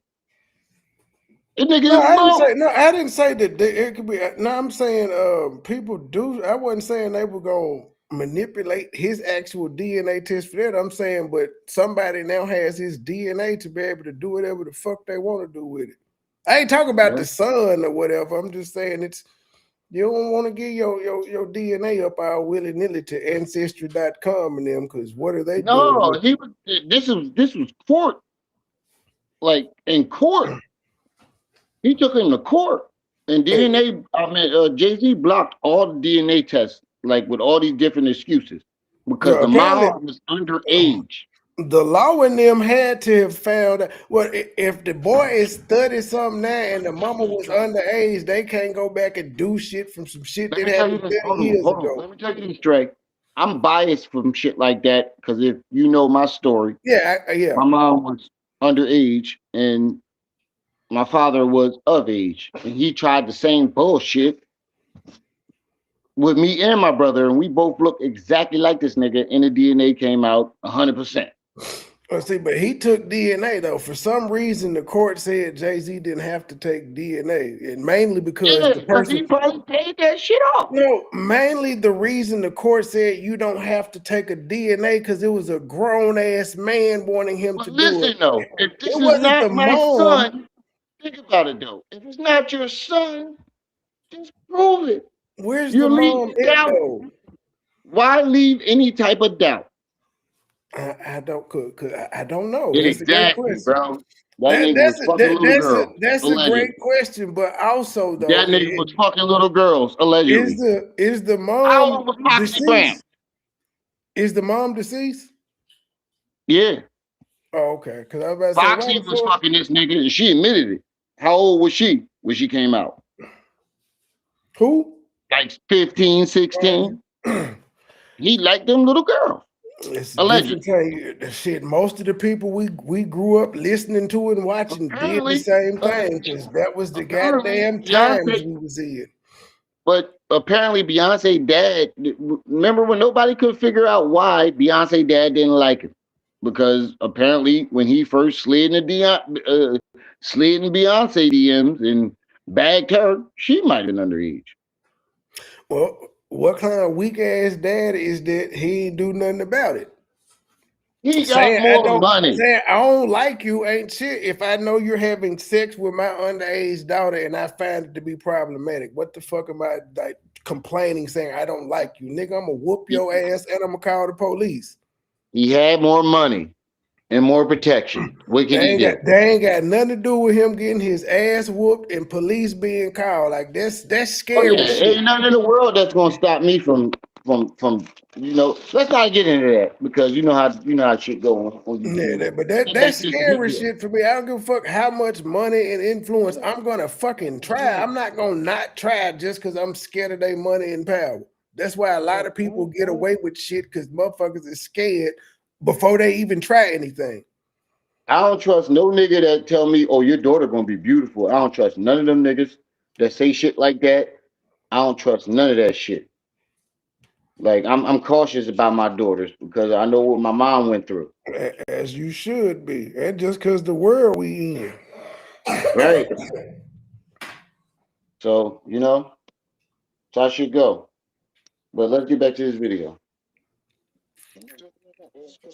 This nigga No, is I didn't broke. say no. I didn't say that it could be. No, I'm saying people do. I wasn't saying they were gonna manipulate his actual DNA test for that. I'm saying, but somebody now has his DNA to be able to do whatever the fuck they want to do with it. I ain't talking about Yeah. the son or whatever. I'm just saying it's you don't want to give your DNA up all willy nilly to ancestry.com and them because what are they doing No, with he was. This was court. Like in court, he took him to court, and it? DNA. I mean, Jay-Z blocked all the DNA tests, like with all these different excuses, because No, the apparently mom was underage. the law in them had to have found out. Well, if the boy is 30 something now and the mama was underage, they can't go back and do shit from some shit Let that me tell you happened this. 30 Hold on, years hold on. ago. Let me tell you this, Trey. I'm biased from shit like that because if you know my story, Yeah, yeah. my mom was underage and my father was of age, and he tried the same bullshit with me and my brother, and we both look exactly like this nigga, and the DNA came out 100%. Let's see, but he took DNA though. For some reason, the court said Jay-Z didn't have to take DNA, and mainly because Yeah, the because person. he probably paid that shit off. No, mainly the reason the court said you don't have to take a DNA because it was a grown ass man wanting him But to do it. listen though, if It this is wasn't the not my mom. son, think about it though. If it's not your son, just prove it. Where's the You're mom leaving at doubt. though? Why leave any type of doubt? I don't I don't know. That's a great Exactly, question. bro. That nigga was fucking little girls, That's a great allegedly. question. But also though, That nigga was fucking little girls, allegedly. is the How mom old was Foxy Brown? deceased? Is the mom deceased? Yeah. Oh, okay. Because I was about to say, why Foxy the was fuck? fucking this nigga and she admitted it. How old was she when she came out? Who? Like 15, 16. He liked them little girls, It's a different allegedly. thing. Shit, most of the people we grew up listening to and watching did the Apparently, same thing because allegedly. that was the Apparently, goddamn times Beyonce, we was in. but apparently Beyonce dad, remember when nobody could figure out why Beyonce dad didn't like him? Because apparently when he first slid in Beyonce DMs and bagged her, she might have been underage. Well, what kind of weak ass dad is that he ain't do nothing about it? He got more money. Saying I don't like you ain't shit. If I know you're having sex with my underage daughter and I find it to be problematic, what the fuck am I like complaining saying I don't like you? Nigga, I'm gonna whoop He, your ass and I'm gonna call the police. he had more money and more protection. What can he do? They ain't got nothing to do with him getting his ass whooped and police being called. Like that's Oh yeah, scary shit. ain't nothing in the world that's gonna stop me from Let's not get into that because you know how shit go when you Yeah, do but shit that's like this. scary shit for me. I don't give a fuck how much money and influence I'm gonna fucking try. I'm not gonna not try just because I'm scared of their money and power. That's why a lot of people get away with shit because motherfuckers is scared before they even try anything. I don't trust no nigga that tell me, "Oh, your daughter gonna be beautiful." I don't trust none of them niggas that say shit like that. I don't trust none of that shit. Like I'm cautious about my daughters because I know what my mom went through. As you should be. And just because the world we in. Right. So so I should go. But let's get back to this video. Because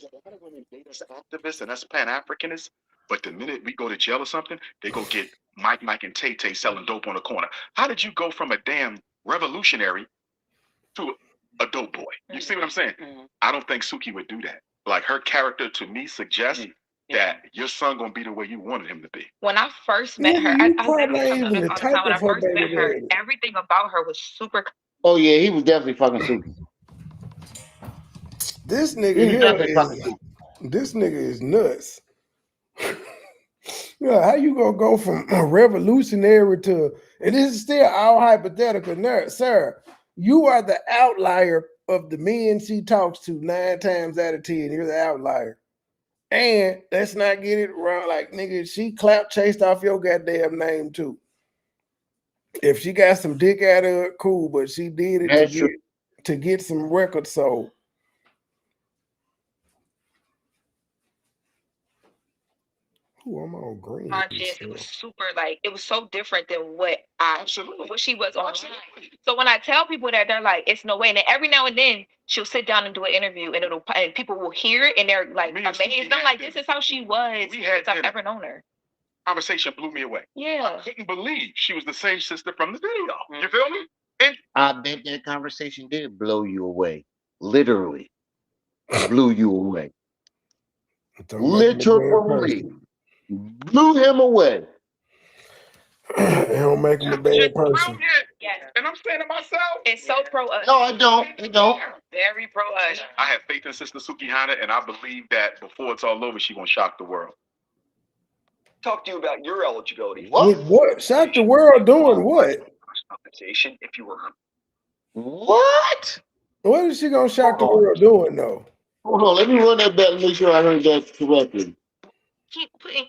a lot of women date us activists and us Pan Africanists, but the minute we go to jail or something, they go get Mike, and Tay Tay selling dope on the corner. How did you go from a damn revolutionary to a dope boy? You see what I'm saying? I don't think Suki would do that. Like her character to me suggests that your son gonna be the way you wanted him to be. When I first met her, Nigga, you I probably literally tell ain't her even this the all the type time. When of I her first met baby her, daddy. everything about her was super. Oh yeah, he was definitely fucking Suki. This He nigga was here definitely fucking Suki. this nigga is nuts. Yeah, how you gonna go from a revolutionary to and this is still all hypothetical, sir? You are the outlier of the men she talks to 9 times out of 10. You're the outlier. And let's not get it wrong. Like nigga, she clap chased off your goddamn name too. If she got some dick out of it, cool. But she did it That's true. to get some records sold. Ooh, I'm on green. Conscious. It was super like it was so different than what she was online. So when I tell people that, they're like, it's no way. And then every now and then she'll sit down and do an interview, and and people will hear it, and they're like amazed. I'm like, this is how she was since I've ever known her. Conversation blew me away. Yeah. I couldn't believe she was the same sister from the video. You feel me? And I bet that conversation did blow you away. Literally blew you away. Literally blew him away. It don't make him a bad person. Yes. And I'm saying to myself, It's so pro us. No, I don't. It don't. Very pro us. I have faith in Sister Sukihana, and I believe that before it's all over, she's gonna shock the world. Talk to you about your eligibility. What? Shock the world doing what? Compensation if you were. What? What is she gonna shock the world doing though? Hold on, let me run that back and make sure I heard that correctly. Keep putting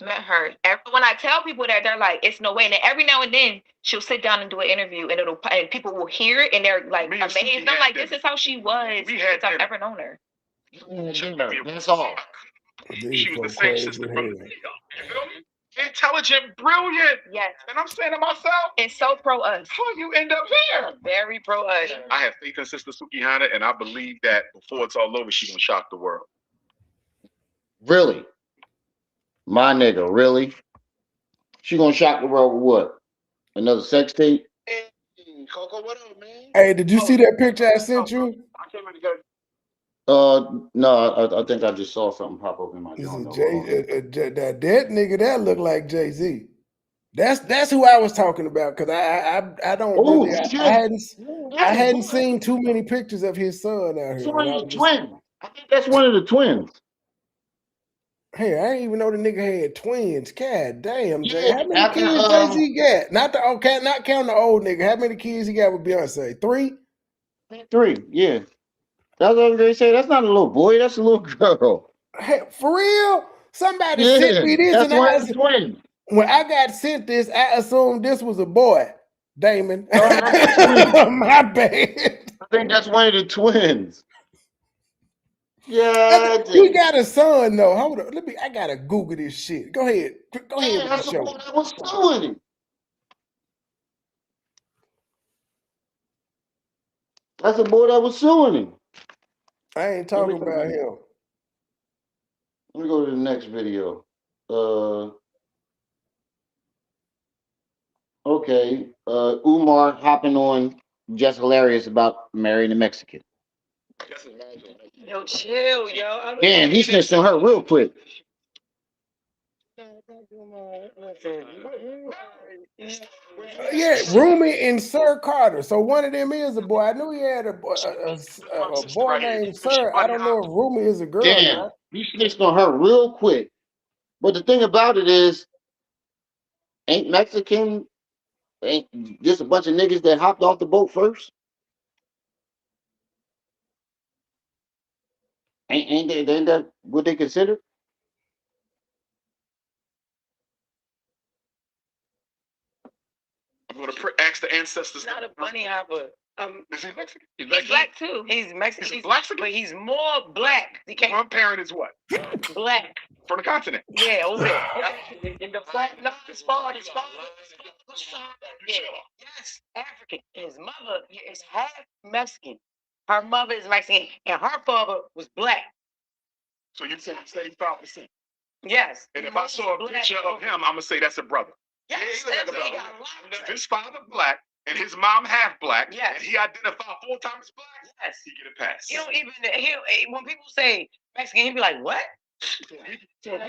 met her. When I tell people that, they're like, it's no way. And then every now and then she'll sit down and do an interview, and and people will hear it, and they're like amazed. I'm like, this is how she was since I've ever known her. That's all. She was the same sister from the video. You feel me? Intelligent, brilliant. Yes. And I'm saying to myself, it's so pro us. How you end up here? Very pro us. I have faith in Sister Sukihana, and I believe that before it's all over, she's gonna shock the world. Really? My nigga, really? She gonna shock the world with what? Another sex tape? Hey, Coco, what up, man? Hey, did you see that picture I sent you? I came in to get. No, I think I just saw something pop up in my phone. That nigga that looked like Jay-Z. That's who I was talking about, because I don't really, I hadn't seen too many pictures of his son out here. One of the twins. I think that's one of the twins. Hey, I didn't even know the nigga had twins. God damn, Jay. Yeah, How many kids Jay-Z got? Not counting the old nigga. How many kids he got with Beyonce? 3? 3, yeah. That's what they say. That's not a little boy. That's a little girl. Hey, for real? Somebody sent me this, that's one of the twins. When I got sent this, I assumed this was a boy, Damon. My bad. I think that's one of the twins. Yeah, he got a son though. Hold on, I gotta Google this shit. Go ahead. That's the boy that was suing him. That's the boy that was suing him. I ain't talking about him. Let me go to the next video. Okay. Umar hopping on Just Hilarious about marrying a Mexican. Yo, chill, yo. Damn, he snitched on her real quick. Yeah, Rumi and Sir Carter. So one of them is a boy. I knew he had a boy named Sir. I don't know if Rumi is a girl. Damn, he snitched on her real quick. But the thing about it is, ain't just a bunch of niggas that hopped off the boat first? Ain't that what they consider? I'm gonna ask the ancestors. He's not a bunny hopper. Is he Mexican? He's black too. He's Mexican. He's black, but he's more black. One parent is what? Black. From the continent. Yeah, over there. In the black, no, his father. Yeah. Yes, African. His mother is half Mexican. Her mother is Mexican, and her father was black. So you said 75%. Yes. And if I saw a picture of him, I'm gonna say that's a brother. Yes, yeah, his father black and his mom half black. Yes. And he identified 4 times black. Yes. He get a pass. You don't even when people say Mexican, he'd be like, what? So he came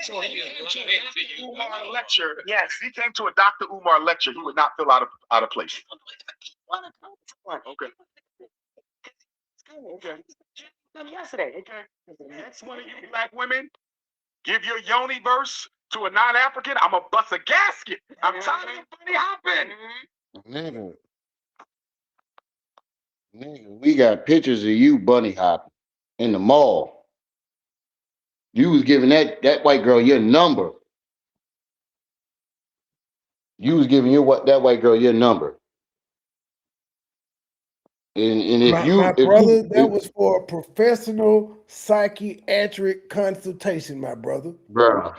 to Umar lecture. Yes. If he came to a Dr. Umar lecture, he would not feel out of place. Okay. Okay. Yesterday. Okay. Next one of you black women, give your yoni verse to a non-African, I'm gonna bust a gasket. I'm tired of bunny hopping. Nigga, we got pictures of you bunny hopping in the mall. You was giving that white girl your number. You was giving that white girl your number, and if My you brother, that was for a professional psychiatric consultation, my brother. bro,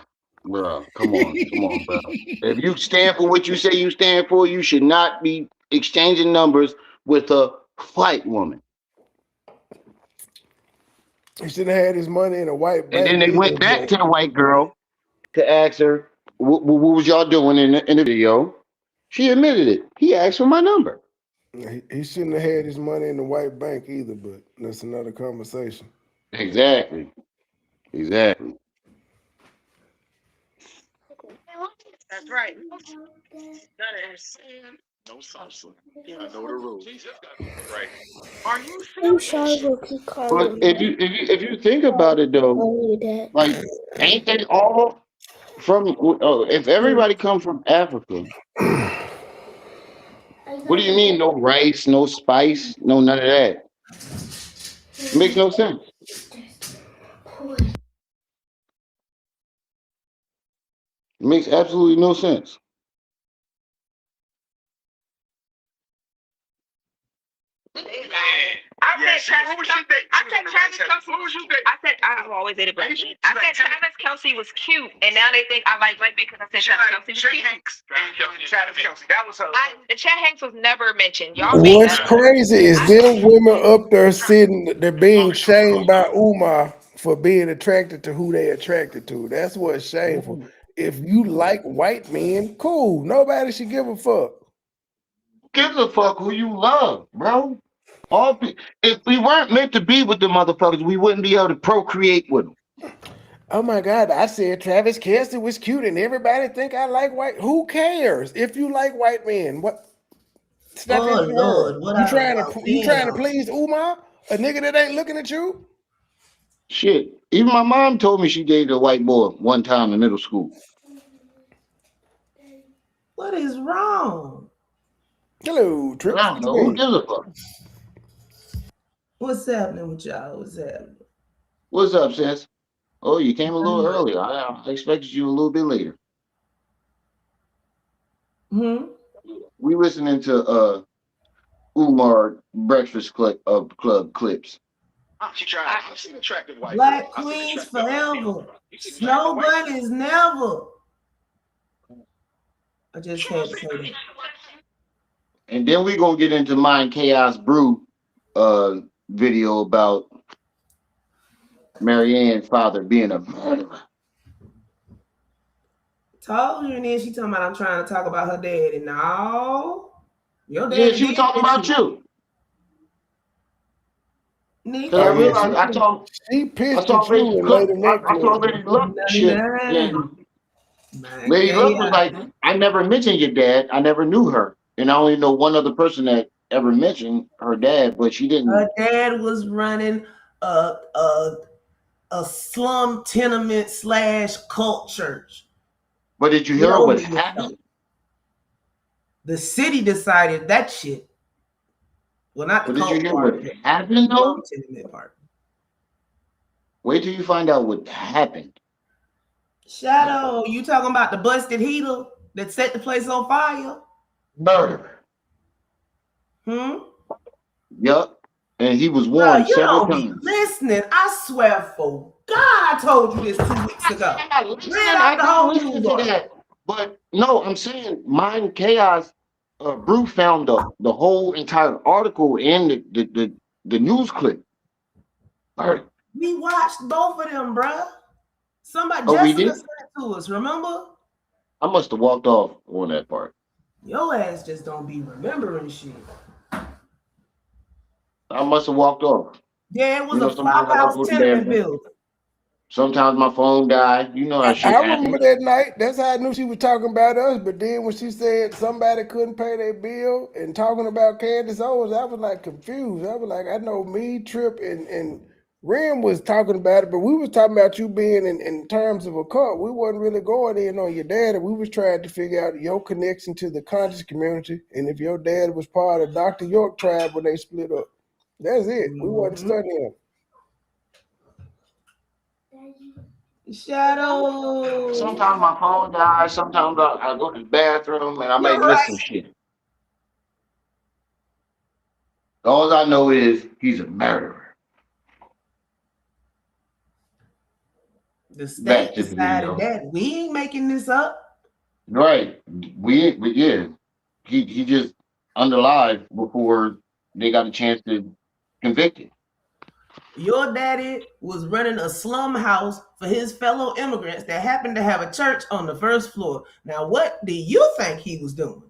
come on, bro. If you stand for what you say you stand for, you should not be exchanging numbers with a white woman. He shouldn't have had his money in a white And then bank they either. went back to the white girl to ask her, what was y'all doing in the video? She admitted it. He asked for my number. He shouldn't have had his money in the white bank either, but that's another conversation. Exactly. Exactly. That's right. No salsa. I know the rules. Right. Are you I'm serious? sorry for keep But calling if you think about it though, you that. like ain't they all from? If everybody come from Africa, what do you mean no rice, no spice, no none of that? Makes no sense. It makes absolutely no sense. I said Travis Kelsey. I said I've always dated black men. I said Travis Kelsey was cute, and now they think I like white because I said Travis Kelsey was cute. Travis Kelsey. That was her. Chet Hanks was never mentioned. Y'all made What's that. crazy is them women up there sitting, they're being shamed by Umar for being attracted to who they attracted to. That's what's shameful. If you like white men, cool. Nobody should give a fuck. Gives a fuck who you love, bro. If we weren't meant to be with the motherfuckers, we wouldn't be able to procreate with them. Oh my God, I said Travis Kelsey was cute and everybody think I like white. Who cares if you like white men? What? It's not the end of the world. What You I trying to walked you in trying to on. please Umar, a nigga that ain't looking at you? Shit. Even my mom told me she dated a white boy one time in middle school. What is wrong? Hello, I Trips. don't What you know. Who mean? gives a fuck? What's happening with y'all? What's happening? What's up, sis? Oh, you came a little Hmm. early. I expected you a little bit later. We listening to Umar Breakfast Club clips. She tried. I've seen attractive white Black girls. I've seen queens attractive white forever. people. You see Snow attractive white people. bunnies never. I just had to say that. And then we gonna get into Mind Chaos Brew video about Maryanne's father being a murderer. Told you, and then she talking about I'm trying to talk about her daddy. No, your Yeah, daddy she was did talking this about shit. you. Nigga, Cause I Oh yeah, realized she I pissed saw at you Lady and Luck. made a I saw necklace. Lady Luck shit. 99. And Lady Luck was like, Man, I never mentioned your dad. I never knew her. And I only know one other person that ever mentioned her dad, but she her didn't. dad was running a slum tenement / cult church. But did you Get hear over what yourself. happened? The city decided that shit. Well, not the But did you cult hear part, what the happened slum though? tenement part. Wait till you find out what happened. Shadow, you talking about the busted heater that set the place on fire? Murder. Yup. And he was Bro, warned you several don't be times. listening. I swear for God, I told you this 2 weeks ago. I'm not listening. Read I out the keep whole listening news to article. that. But no, I'm saying Mind Chaos Brew found the whole entire article and the news clip. All right. We watched both of them, bruh. Somebody, Oh, we Jessica did? sent it to us, remember? I must have walked off on that part. Your ass just don't be remembering shit. I must have walked off. Yeah, it was You a know, sometimes I flophouse go to tenement bed. building. Sometimes my phone died. You know how shit I remember happens. that night. That's how I knew she was talking about us. But then when she said somebody couldn't pay their bill and talking about Candace Owens, I was like confused. I was like, I know me, Trip, and Ren was talking about it, but we was talking about you being in terms of a cult. We wasn't really going in on your dad. We was trying to figure out your connection to the conscious community and if your dad was part of Dr. York tribe when they split up. That's it. We wasn't studying him. Shadow. Sometimes my phone dies. Sometimes I go to the bathroom and I You're might miss some right. shit. All I know is he's a murderer. The state Back to the decided video. that. We ain't making this up. Right. Yeah. He just underlied before they got a chance to convict him. Your daddy was running a slum house for his fellow immigrants that happened to have a church on the first floor. Now, what do you think he was doing?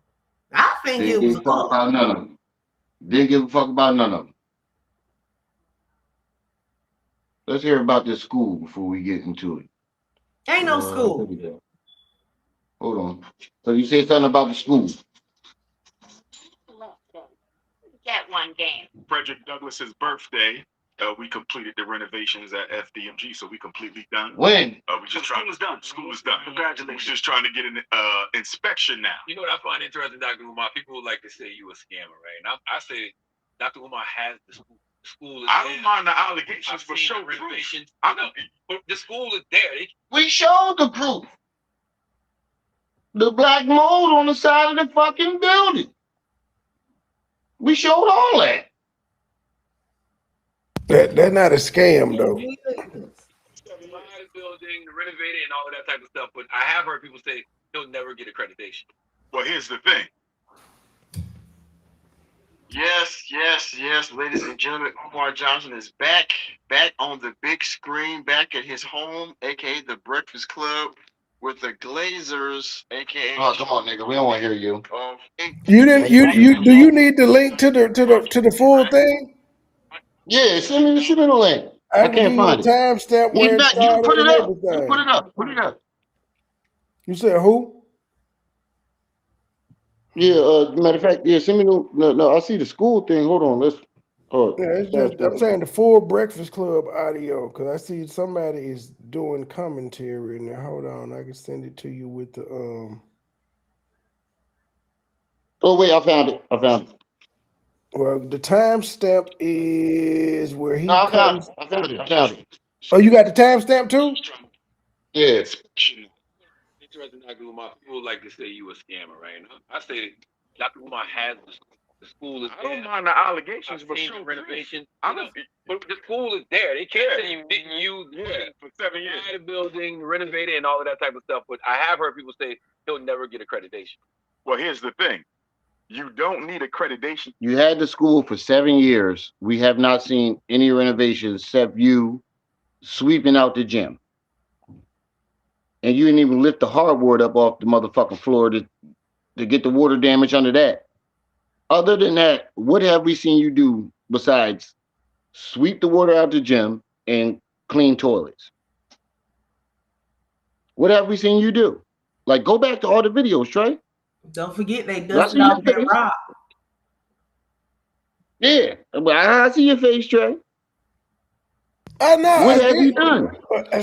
I think Didn't it was give a a fuck club. about none of them. Didn't give a fuck about none of them. Let's hear about this school before we get into it. Ain't no Here school. we go. Hold on. So you said something about the school. Get one game. Frederick Douglass's birthday. We completed the renovations at FDMG, so we completely done. When? We just trying. School is done. School is done. Congratulations. We're just trying to get an inspection now. You know what I find interesting, Dr. Umar? People would like to say you a scammer, right? And I say Dr. Umar has the school. The school is I there. don't mind the allegations I've for seen show the proof. renovations. I You know, but the school is there. We showed the proof. The black mold on the side of the fucking building. We showed all that. That's not a scam though. The building, the renovated, and all of that type of stuff. But I have heard people say he'll never get accreditation. Well, here's the thing. Yes, ladies and gentlemen, Umar Johnson is back on the big screen, back at his home, aka the Breakfast Club, with the Glazers, aka. Oh, come on, nigga. We don't want to hear you. You didn't. You do you need the link to the full thing? Yeah, send me the link. I I can give can't you a find it. timestamp You where it started put it and up. You everything. put it up. Put it up. You said who? Yeah. Matter of fact, yeah. Send me no. I see the school thing. Hold on. Let's. Yeah, it's just I'm Fast. saying the full Breakfast Club audio because I see somebody is doing commentary in there. Hold on, I can send it to you with the Oh wait, I found it. Well, the timestamp is where No, he comes. I found it. Oh, you got the timestamp too? Yeah. Interesting, Dr. Umar. People would like to say you a scammer, right? And I say Dr. Umar has the school. The school is I there. don't mind the allegations I've for seen show the proof. renovations. I'm You know, but the school is there. They can't say you didn't use for 7 years. the building, renovated, and all of that type of stuff. But I have heard people say he'll never get accreditation. Well, here's the thing. You don't need accreditation. You had the school for 7 years. We have not seen any renovations except you sweeping out the gym. And you didn't even lift the hardwood up off the motherfucking floor to get the water damage under that. Other than that, what have we seen you do besides sweep the water out the gym and clean toilets? What have we seen you do? Like, go back to all the videos, Trey. Don't forget they I see dusted your off that face. rock. Yeah, but I see your face, Trey. Oh no, What have you done?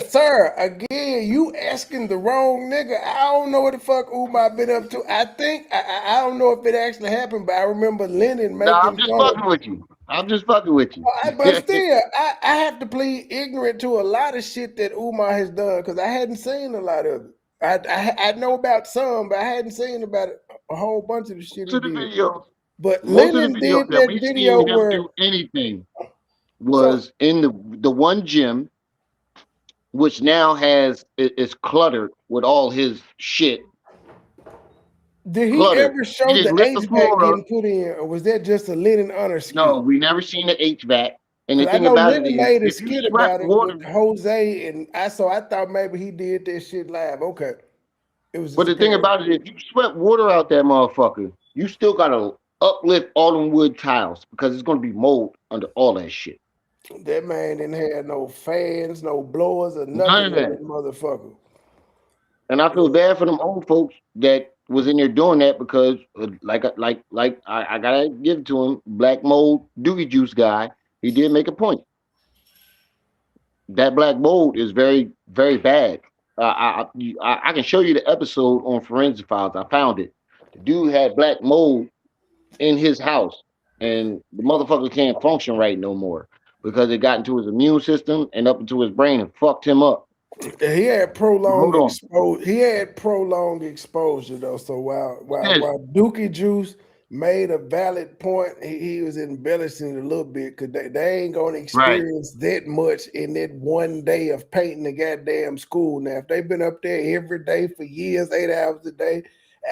sir? Again, you asking the wrong nigga. I don't know what the fuck Umar been up to. I think I don't know if it actually happened, but I remember Lennon No, I'm making just fun. fucking with you. I'm just fucking with you. But still, I have to plead ignorant to a lot of shit that Umar has done because I hadn't seen a lot of it. I know about some, but I hadn't seen about a whole bunch of the shit he To the did. video, But most of the Lennon videos did that that we've video seen him where do anything was in the one gym, which now is cluttered with all his shit. did he Cluttered. ever He show the didn't lift the HVAC floor up. getting put in, or was that just a Lennon honor skit? No, we never seen the HVAC. And the 'Cause I thing know about it Lennon is, made a if you skit swept about it water, with Jose, and I thought maybe he did that shit live. Okay, it was but just the thing about it is, if you swept water out that motherfucker, you still gotta uplift all them wood tiles because it's gonna be mold under all that shit. that man didn't have no fans, no blowers, or None nothing of in that. that motherfucker. And I feel bad for them old folks that was in there doing that because, I gotta give it to him, Black Mold Doogie Juice guy. He did make a point. That black mold is very, very bad. I can show you the episode on Forensic Files. I found it. The dude had black mold in his house, and the motherfucker can't function right no more because it got into his immune system and up into his brain and fucked him up. He had prolonged Hold on. exposure. He had prolonged exposure though. So Sis, while Dookie Juice made a valid point, he was embellishing it a little bit because they ain't gonna right, experience that much in that one day of painting the goddamn school. Now, if they've been up there every day for years, 8 hours a day,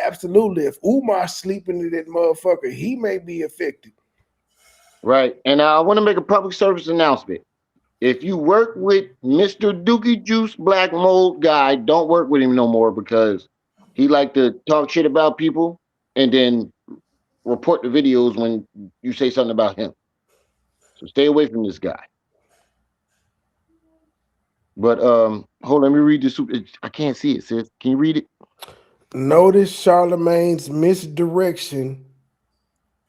absolutely. If Umar's sleeping in that motherfucker, he may be affected. right. And I want to make a public service announcement. If you work with Mr. Dookie Juice Black Mold guy, don't work with him no more because he like to talk shit about people and then report the videos when you say something about him. So stay away from this guy. But hold on, let me read this. I can't see it, sis. Can you read it? Notice Charlemagne's misdirection.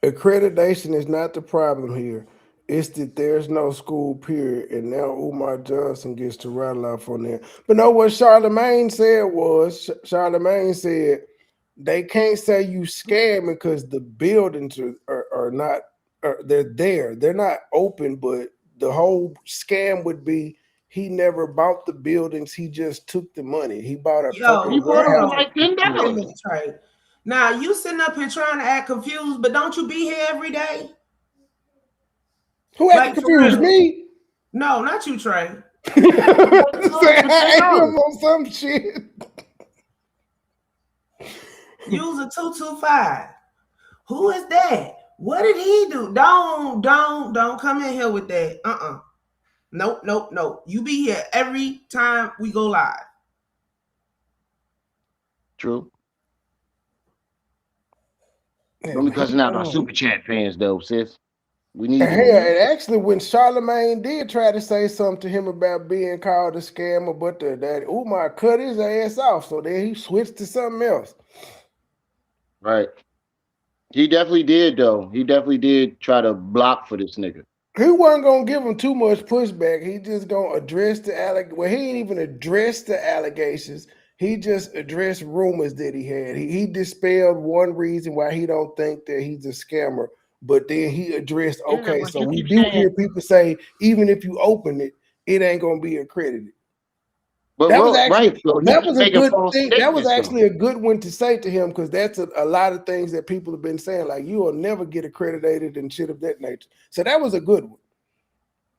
Accreditation is not the problem here. It's that there's no school period, and now Umar Johnson gets to rattle off on there. But no, what Charlemagne said was Charlemagne said they can't say you scamming because the buildings are not they're there. They're not open, but the whole scam would be he never bought the buildings. He just took the money. He bought a Yo, He fucking bought them for yo, warehouse. like wait a $10. minute, Trey. Now you sitting up here trying to act confused, but don't you be here every day? Who acting Like for confused? real? Me? No, not you, Trey. Say I am on some shit. User 225. Who is that? What did he do? Don't come in here with that. Nope. You be here every time we go live. True. Yeah, Don't be cussing out our um, super chat fans though, sis. We need and them. hell, and actually, when Charlemagne did try to say something to him about being called a scammer, but that Umar cut his ass off, so then he switched to something else. Right. He definitely did though. He definitely did try to block for this nigga. He wasn't gonna give him too much pushback. He just gonna address the Well, he ain't even addressed the allegations. He just addressed rumors that he had. He dispelled one reason why he don't think that he's a scammer. But then he addressed, Yeah, okay, but so you we keep do saying, hear people say even if you open it, it ain't gonna be accredited. but That was actually right, so he that keep was a making good false thing. That was statements though. actually a good one to say to him because that's a lot of things that people have been saying, like you will never get accredited and shit of that nature. So that was a good one.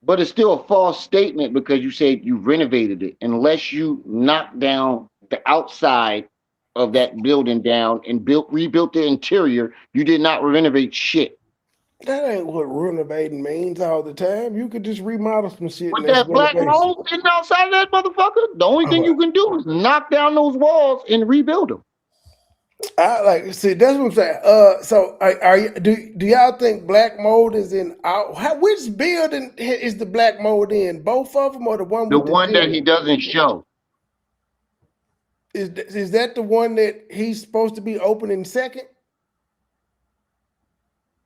But it's still a false statement because you said you renovated it. Unless you knock down the outside of that building down and rebuilt the interior, you did not renovate shit. That ain't what renovating means all the time. You could just remodel some shit and With that's that black renovation. mold sitting outside of that motherfucker, the only thing Oh, you can do is knock down those walls and rebuild them. I like see that's what I'm saying. So are you do y'all think black mold is in which building is the black mold in? Both of them or the one The with the one that he gym? doesn't show. Is that the one that he's supposed to be opening second?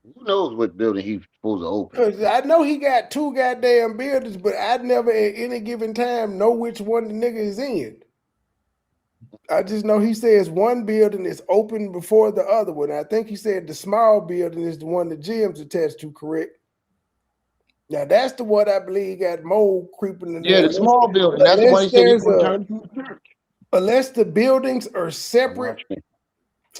Who knows what building he's supposed to open? Cause I know he got two goddamn buildings, but I'd never at any given time know which one the nigga is in. I just know he says one building is open before the other one. I think he said the small building is the one the gym's attached to, correct? Now that's the one I believe got mold creeping in Yeah, there. the small building. That's the one he Unless said he's there's going to a turn into a church. unless the buildings are separate. Watch me.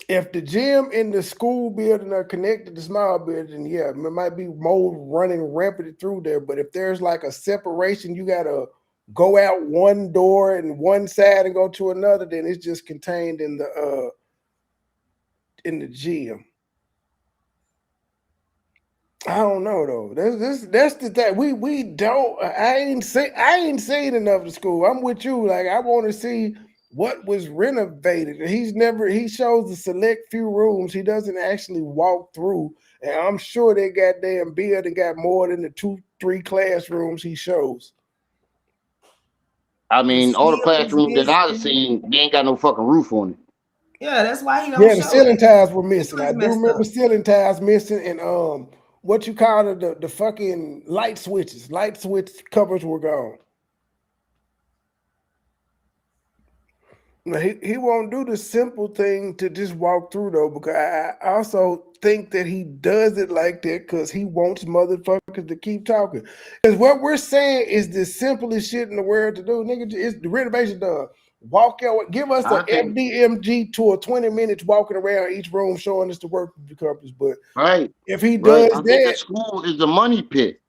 If the gym and the school building are connected to small building, yeah, it might be mold running rampant through there. But if there's like a separation, you gotta go out one door and one side and go to another, then it's just contained in the gym. I don't know though. That's the thing. We don't. I ain't seen enough of the school. I'm with you. Like I want to see what was renovated. He shows the select few rooms. He doesn't actually walk through. And I'm sure that goddamn building got more than the 2-3 classrooms he shows. I The mean, all the ceilings classrooms that I've missing. seen, they ain't got no fucking roof on it. Yeah, that's why he don't Yeah, the show ceiling it. tiles were missing. I Ceilings do messed remember up. ceiling tiles missing, and what you call it, the fucking light switches. Light switch covers were gone. He won't do the simple thing to just walk through though, because I also think that he does it like that because he wants motherfuckers to keep talking. Because what we're saying is the simplest shit in the world to do, nigga. It's the renovation done. Walk out, give us I an think FDMG tour, 20 minutes walking around each room, showing us the work accomplished. But right, if he right. does I think the that, school is the money pit.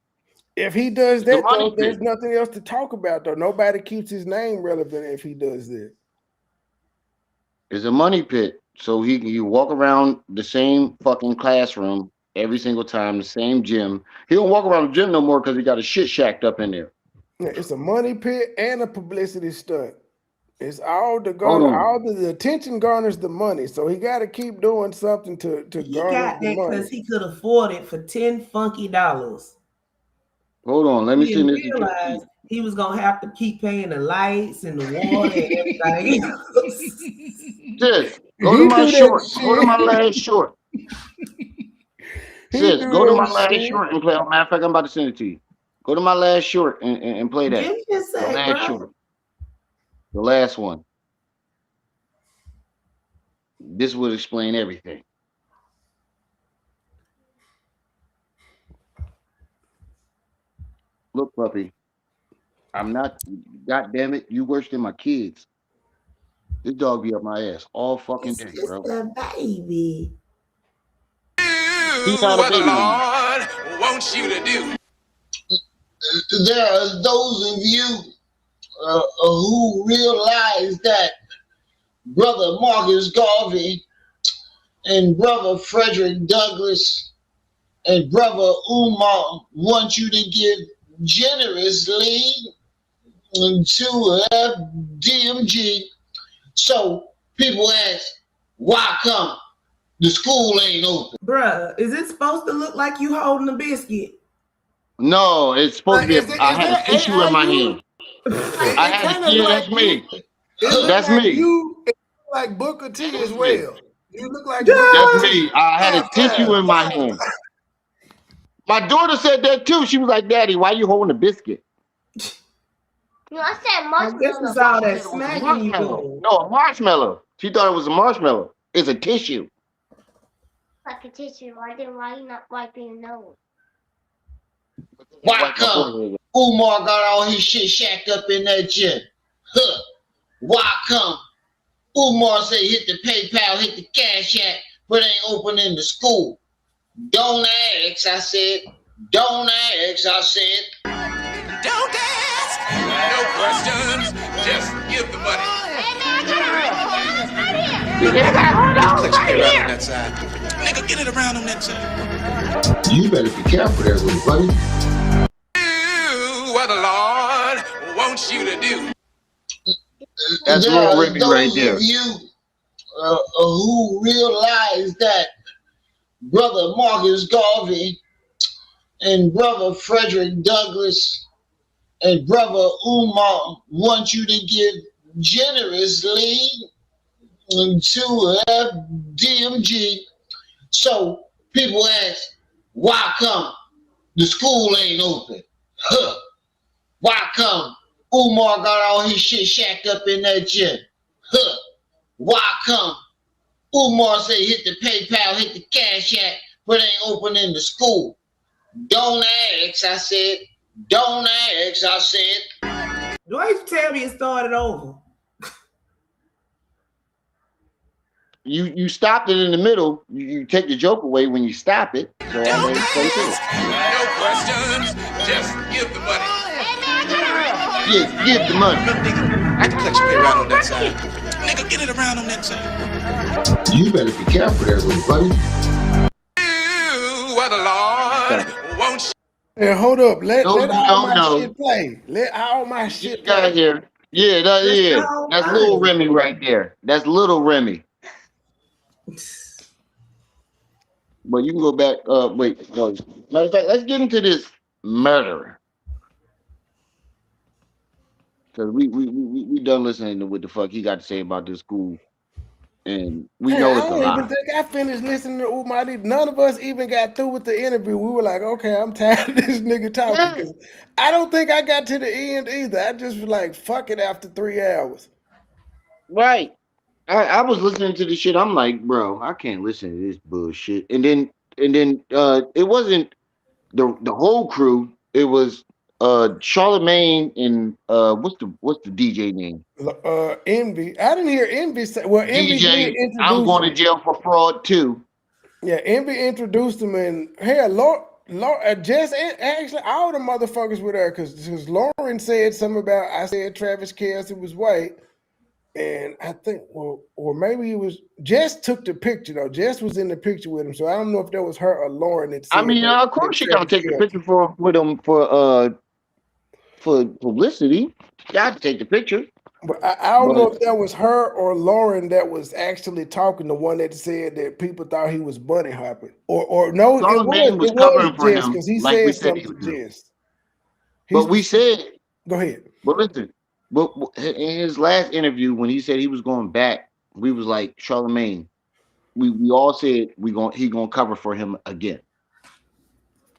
if he does It's the that money though, there's pit. nothing else to talk about though. Nobody keeps his name relevant if he does that. It's a money pit. So he walk around the same fucking classroom every single time, the same gym. He don't walk around the gym no more because he got a shit shacked up in there. Yeah, it's a money pit and a publicity stunt. It's all the Hold garner, on. all the attention garners the money. So he got to keep doing something to He garner got the that money. because he could afford it for $10 funky. Hold on. Let me He send didn't this to realize JT. he was gonna have to keep paying the lights and the water and everything else. Sis, go to He my do that short. Go to my shit. last short. He Sis, do go to my that last shit. short and play. Matter of fact, I'm about to send it to you. Go to my last short and play Give that. me a The sec, last bro. short. The last one. This would explain everything. Look, puppy, I'm not, god damn it, you worse than my kids. This dog be up my ass all fucking It's day, just bro. a baby. He's not a What the baby no more. Lord wants you to do. There are those of you who realize that Brother Marcus Garvey and Brother Frederick Douglass and Brother Umar want you to give generously to DMG. So people ask, why come the school ain't open? Bruh, is it supposed to look like you holding a biscuit? No, it's supposed to be. Is I had a that tissue in my AIU? hand. I It had kind a of yeah, look that's like you. me. It look That's like me. you. It look like Booker T as That's me. well. You look like Booker That's T. me. I had a Five tissue times, in my five hand. times. My daughter said that too. She was like, "Daddy, why you holding a biscuit?" No, I said I guess it's marshmallow. No, all she that said it was a smacking you marshmallow. doing. No, a marshmallow. She thought it was a marshmallow. It's a tissue. Like a tissue. Why you not wiping your nose? Why Wipe my come forehead. Umar got all his shit shacked up in that gym? Huh. Why come Umar say hit the PayPal, hit the Cash App, but ain't opening the school? Don't ask, I said. Don't ask, I said. Don't ask no questions. Just give the money. Clutch play around on that side. Nigga, get it around on that side. You better be careful there with it, buddy. Do what the Lord wants you to do. That's There little are Remy right those there. of you who realize that Brother Marcus Garvey and Brother Frederick Douglass and Brother Umar want you to give generously to DMG. So people ask, why come the school ain't open? Huh. Why come Umar got all his shit shacked up in that gym? Huh. Why come Umar say hit the PayPal, hit the Cash App, but ain't opening the school? Don't ask, I said. Don't ask, I said. Why you tell me it started over? You stopped it in the middle. You take the joke away when you stop it. So I let Don't it play through. ask no questions. Just give the money. Yeah, give the money. Clutch play around on that side. Nigga, get it around on that side. You better be careful there with it, buddy. Do what the Lord wants. And hold up, let Those all who don't my know, shit play. Let all my this shit guy play. here. Yeah, That's the yeah. whole That's little thing. Remy right there. That's little Remy. But you can go back. Wait, no. Matter of fact, let's get into this murder. Because we done listening to what the fuck he got to say about this school. And we Hey, know I it's a don't even lie. think I finished listening to Umar. None of us even got through with the interview. We were like, okay, I'm tired of this nigga talking. Yeah. 'Cause I don't think I got to the end either. I just was like, fuck it after 3 hours. Right. I was listening to this shit. I'm like, bro, I can't listen to this bullshit. And then it wasn't the whole crew. It was Charlemagne and what's the DJ name? Envy. I didn't hear Envy say. Well, Envy did DJ. I'm introduce going to him. jail for fraud too. Yeah, Envy introduced him, and hell, Lord, Jess, actually, all the motherfuckers were there because Lauren said something about. I said Travis Kelce was white, and I think, well, or maybe it was Jess took the picture though. Jess was in the picture with him, so I don't know if that was her or Lauren that I said mean, that, of that course you gotta Travis take the Kelce. picture for with them for publicity. Got to take the picture, But I don't know but if that was her or Lauren that was actually talking. The one that said that people thought he was bunny hopping, or no, Charlemagne was it was covering for Jess him because he like we said said he something would to do. Jess. He But we said, go ahead. but listen, but in his last interview when he said he was going back, we was like Charlemagne. We all said he gonna cover for him again,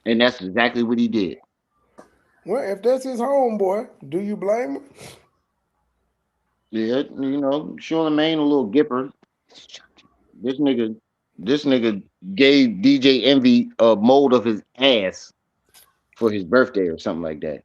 and that's exactly what he did. Well, if that's his homeboy, do you blame him? Yeah, Charlemagne a little gipper. This nigga, this nigga gave DJ Envy a mold of his ass for his birthday or something like that.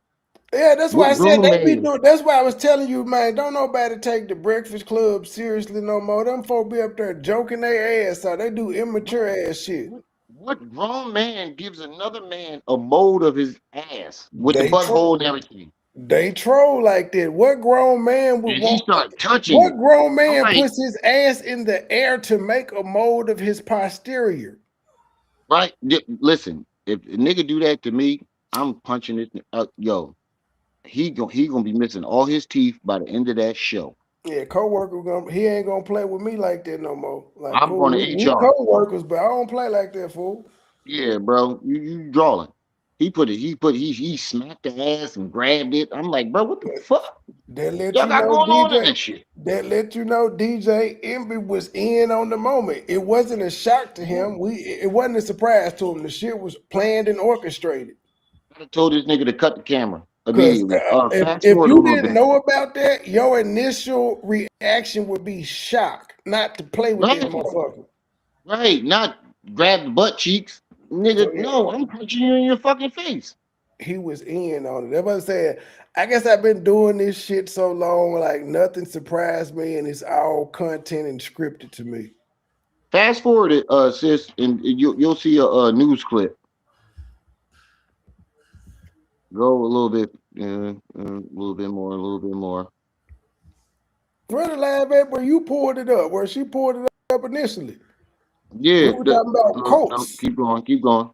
Yeah, that's why I What said grown they be man? doing. That's why I was telling you, man. Don't nobody take the Breakfast Club seriously no more. Them folk be up there joking their ass out. They do immature ass shit. What grown man gives another man a mold of his ass with the They tro- butthole and everything? they troll like that. What grown man would And he want? started touching What it. grown I'm man like, puts his ass in the air to make a mold of his posterior? right? Listen, if a nigga do that to me, I'm punching it. Yo, he gonna be missing all his teeth by the end of that show. Yeah, coworker he ain't gonna play with me like that no more. Like, I'm fool, going to we HR. co-workers, but I don't play like that, fool. Yeah, bro, you drawing. He smacked the ass and grabbed it. I'm like, bro, what the fuck That let y'all you got know, going on in DJ. that shit? That let you know, DJ Envy was in on the moment. It wasn't a shock to him. It wasn't a surprise to him. The shit was planned and orchestrated. I told this nigga to cut the camera Because immediately. Fast if forward a you little didn't bit. know about that, your initial reaction would be shock, not to play with this Right, motherfucker. right. Not grab the butt cheeks. So Nigga, yeah, no, I'm punching you in your fucking face. he was in on it. That's what I'm saying. I guess I've been doing this shit so long, like nothing surprised me, and it's all content and scripted to me. Fast forward it, sis, and you'll see a news clip. Go a little bit, a little bit more, a little bit more. Where the live at where you pulled it up, where she pulled it up initially. We Yeah, were talking about no, Colts. keep going, keep going,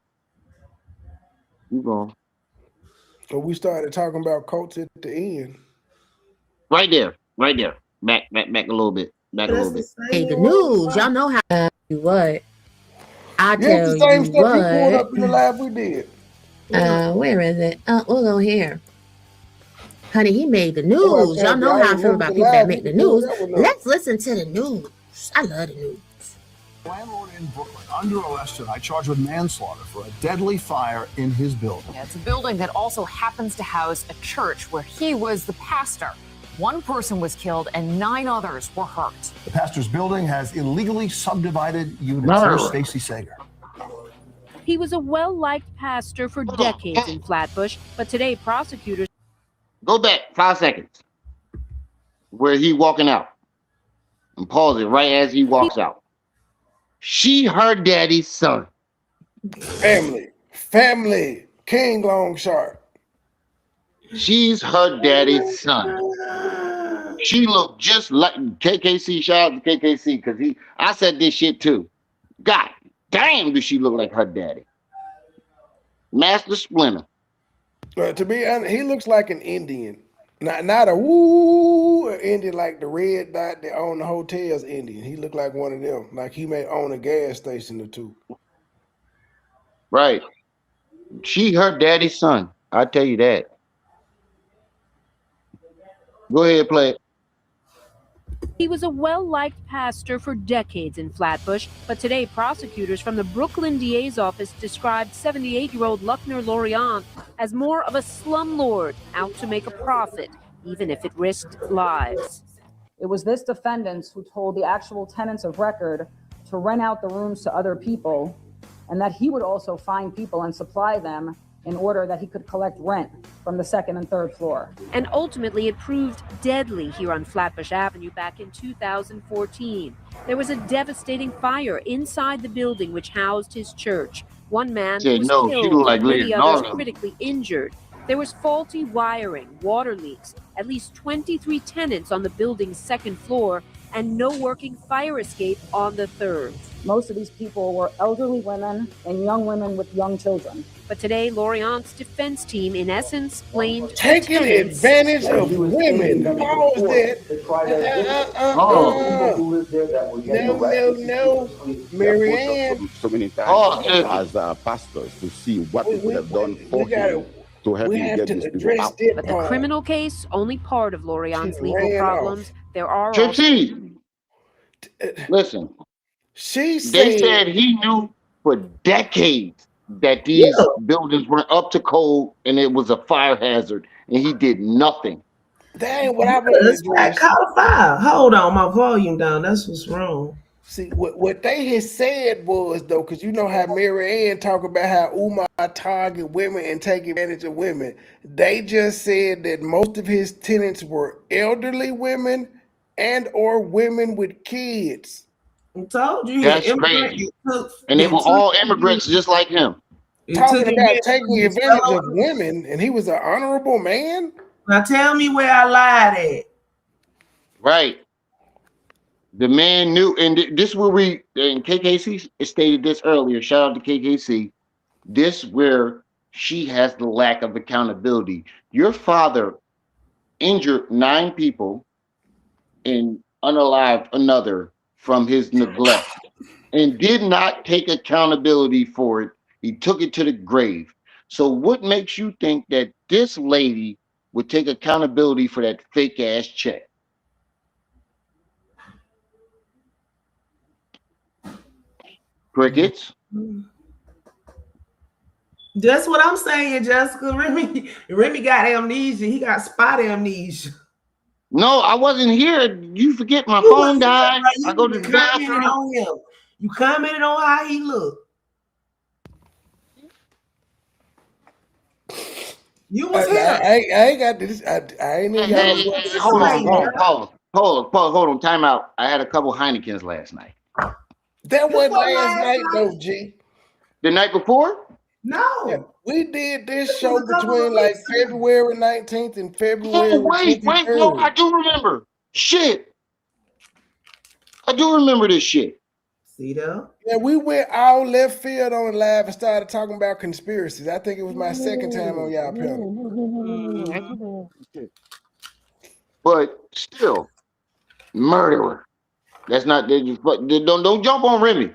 keep going. So we started talking about Colts at the end. Right there, right there. Back a little bit, back a little That's the bit. same the news. Y'all know how what. I Yeah, it's tell the same you stuff you pulled what. up in the live we did. Where is it? We'll go here. Honey, he made the That's what I news. Y'all told you. know I how I feel remember about the people that live make we the pulled news. that one up. Let's listen to the news. I love the news. Landlord in Brooklyn under arrest tonight, charged with manslaughter for a deadly fire in his building. Yeah, it's a building that also happens to house a church where he was the pastor. One person was killed and 9 others were hurt. The pastor's building has illegally subdivided units. No. Here's Stacey Sager. He was a well-liked pastor for decades in Flatbush, but today prosecutors... Go back 5 seconds. Where he walking out. And pause it right as he walks out. She her daddy's son. Family. King Long Shark. She's her daddy's son. She looked just like KKC. Shout out to KKC because I said this shit too. God damn, does she look like her daddy? Master Splinter. To be honest, he looks like an Indian. Not a woo Indian like the red dot that own the hotels Indian. He looked like one of them. Like he may own a gas station or two. Right. She her daddy's son. I tell you that. Go ahead, play it. He was a well-liked pastor for decades in Flatbush, but today prosecutors from the Brooklyn DA's office described 78-year-old Lorient as more of a slumlord out to make a profit, even if it risked lives. It was this defendant who told the actual tenants of record to rent out the rooms to other people, and that he would also find people and supply them in order that he could collect rent from the second and third floor. And ultimately, it proved deadly here on Flatbush Avenue back in 2014. There was a devastating fire inside the building which housed his church. One man Said, was no, she killed look like and many others Leonardo. critically injured. There was faulty wiring, water leaks, at least 23 tenants on the building's second floor, and no working fire escape on the third. Most of these people were elderly women and young women with young children. But today, Lorient's defense team, in essence, blamed taking advantage of women. Pause that. No, Maryanne. So many times as pastors to see what we could have done for him to help him get these people out. But the criminal case, only part of Lorient's legal problems. There are Tripsy, listen. They said he knew for decades that these buildings weren't up to code and it was a fire hazard, and he did nothing. That ain't what I believe. I caught fire. Hold on, my volume down. That's what's wrong. See, what they had said was, though, because you know how Maryanne talk about how Umar target women and take advantage of women. They just said that most of his tenants were elderly women and or women with kids. I told you. That's crazy. And they were all immigrants just like him. Talking about taking advantage of women, and he was an honorable man? Now tell me where I lied at. Right. The man knew, and this where we, and KKC stated this earlier, shout out to KKC, this where she has the lack of accountability. Your father injured 9 people and unalived another from his neglect and did not take accountability for it. He took it to the grave. So what makes you think that this lady would take accountability for that fake ass check? Crickets. That's what I'm saying, Jessica. Remy got amnesia. He got spot amnesia. No, I wasn't here. You forget my phone died. I go to the bathroom. On him. You commented on how he looked. You was here. I ain't got this. I ain't even Hold on. Time out. I had a couple Heinekens last night. That wasn't last night, though, G. The night before? No. Yeah, we did this show between like February 19th and February. Oh, wait, no, I do remember. Shit. I do remember this shit. See though? Yeah, we went all left field on live and started talking about conspiracies. I think it was my second time on y'all panel. But still, murderer. That's not, don't jump on Remy.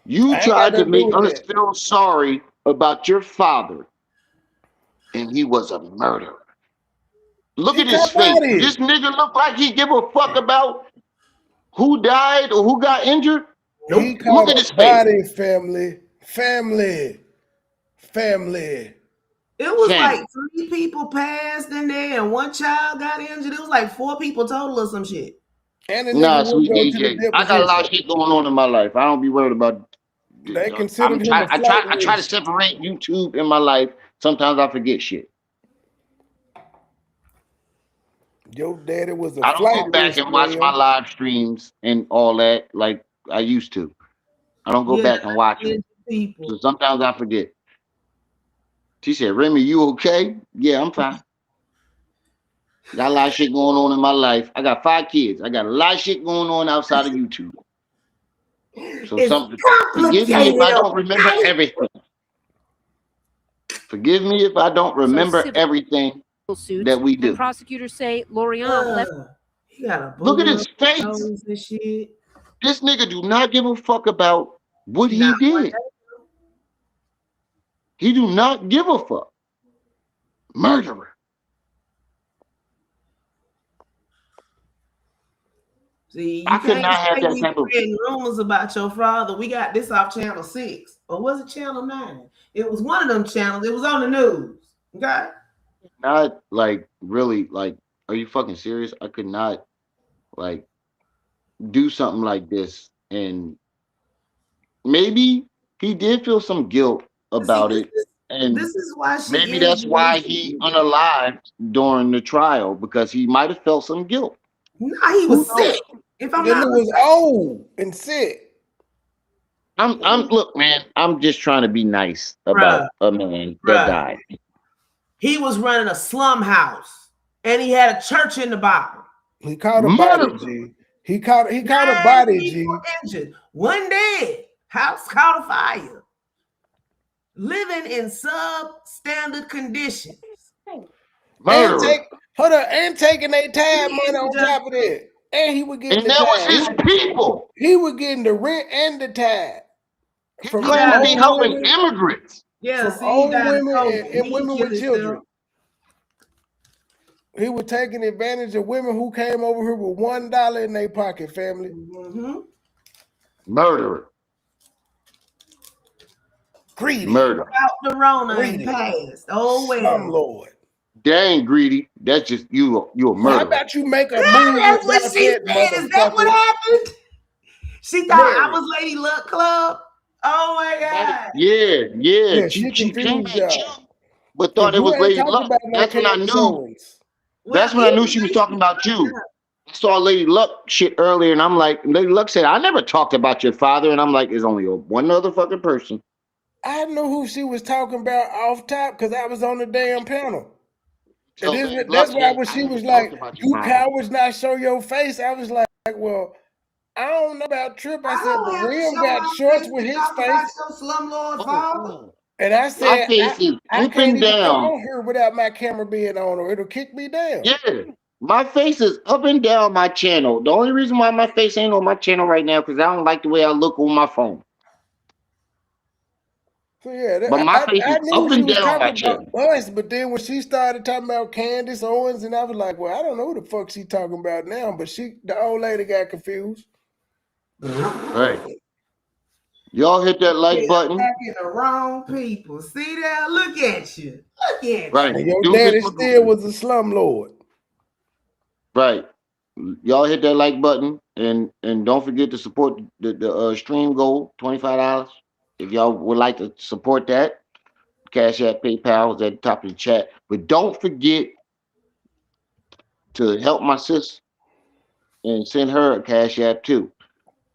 You tried to make us feel sorry about your father, and he was a murderer. Look at his face. This nigga look like he give a fuck about who died or who got injured. He called his body family. It was like 3 people passed in there and 1 child got injured. It was like 4 people total or some shit. Nah, sweet AJ. I got a lot of shit going on in my life. I don't be worried about. They considered him I try to separate YouTube in my life. Sometimes I forget shit. Your daddy was a I don't go back and watch my live streams and all that like I used to. I don't go back and watch it. So sometimes I forget. She said, Remy, you okay? Yeah, I'm fine. Got a lot of shit going on in my life. I got 5 kids. I got a lot of shit going on outside of YouTube. So forgive me if I don't remember everything. Forgive me if I don't remember everything that we do. Prosecutors say Lorient left. Look at his face. This nigga do not give a fuck about what he did. He do not give a fuck. Murderer. See, you I could not have that type of rumors about your father. We got this off channel 6, or was it channel 9? It was one of them channels. It was on the news. Okay. Not like really like are you fucking serious? I could not like do something like this. And maybe he did feel some guilt See, about it. And this is why she maybe is that's the way why she he is. unalived during the trial, because he might have felt some guilt. Nah, he Who was knows? sick. If I'm Then not it was mistaken. old and sick. I'm look, man, I'm just trying to be nice Bruh. about a man that Bruh. died. He was running a slum house and he had a church in the bottom. He caught a Murder. body, G. He caught a 9 body, people G. injured, one dead, house caught a fire, living in substandard conditions. And Murder. taking their time money on top of that. And he was getting And the that was time. his people. He was getting the rent and the time. He From claimed to be old helping women, immigrants. Yeah, from see, he old died of women COVID. and He women killed with himself. children. He was taking advantage of women who came over here with $1 in their pocket, family. Mm-hmm. Murderer. Greedy. Murder. Out the Rona Greedy. and passed. Oh well. Slumlord. That ain't greedy. That's just you a Well, how murderer. about you make a Yeah, movie that's what about she that, said. Is that what motherfucker? happened? She thought Mary. I was Lady Luck Club. Oh my God. Yeah. She She came confused at you, y'all. but Cause thought it you was ain't Lady talking Luck. about no That's when I Candace knew. Owens. That's when I knew she was talking about you. I saw Lady Luck shit earlier, and I'm like, Lady Luck said, I never talked about your father. And I'm like, there's only one other fucking person. I knew who she was talking about off top because I was on the damn panel. So And Lady Luck that's why said, when I she never was talked like, about your "You father." cowards not show your face," I was like, "Well, I don't know about Trip." I said, "But don't have to Rim show got my shorts face with to his talk about face." your slumlord father. And I My said, face is I up can't and even come down. on here without my camera being on, or it'll kick me down. Yeah. My face is up and down my channel. The only reason why my face ain't on my channel right now because I don't like the way I look on my phone. So yeah, But my face I is knew up she and was down my talking channel. about us, but then when she started talking about Candace Owens, and I was like, "Well, I don't know who the fuck she talking about now," but the old lady got confused. Right. Y'all hit that like button. Attacking the wrong people. See that? Look at you. Look at Right. And your Stupid daddy mother- still was a slumlord. Right. Y'all hit that like button and don't forget to support the stream goal, $25. If y'all would like to support that, Cash App, PayPal is at the top of the chat. But don't forget to help my sis and send her a Cash App too.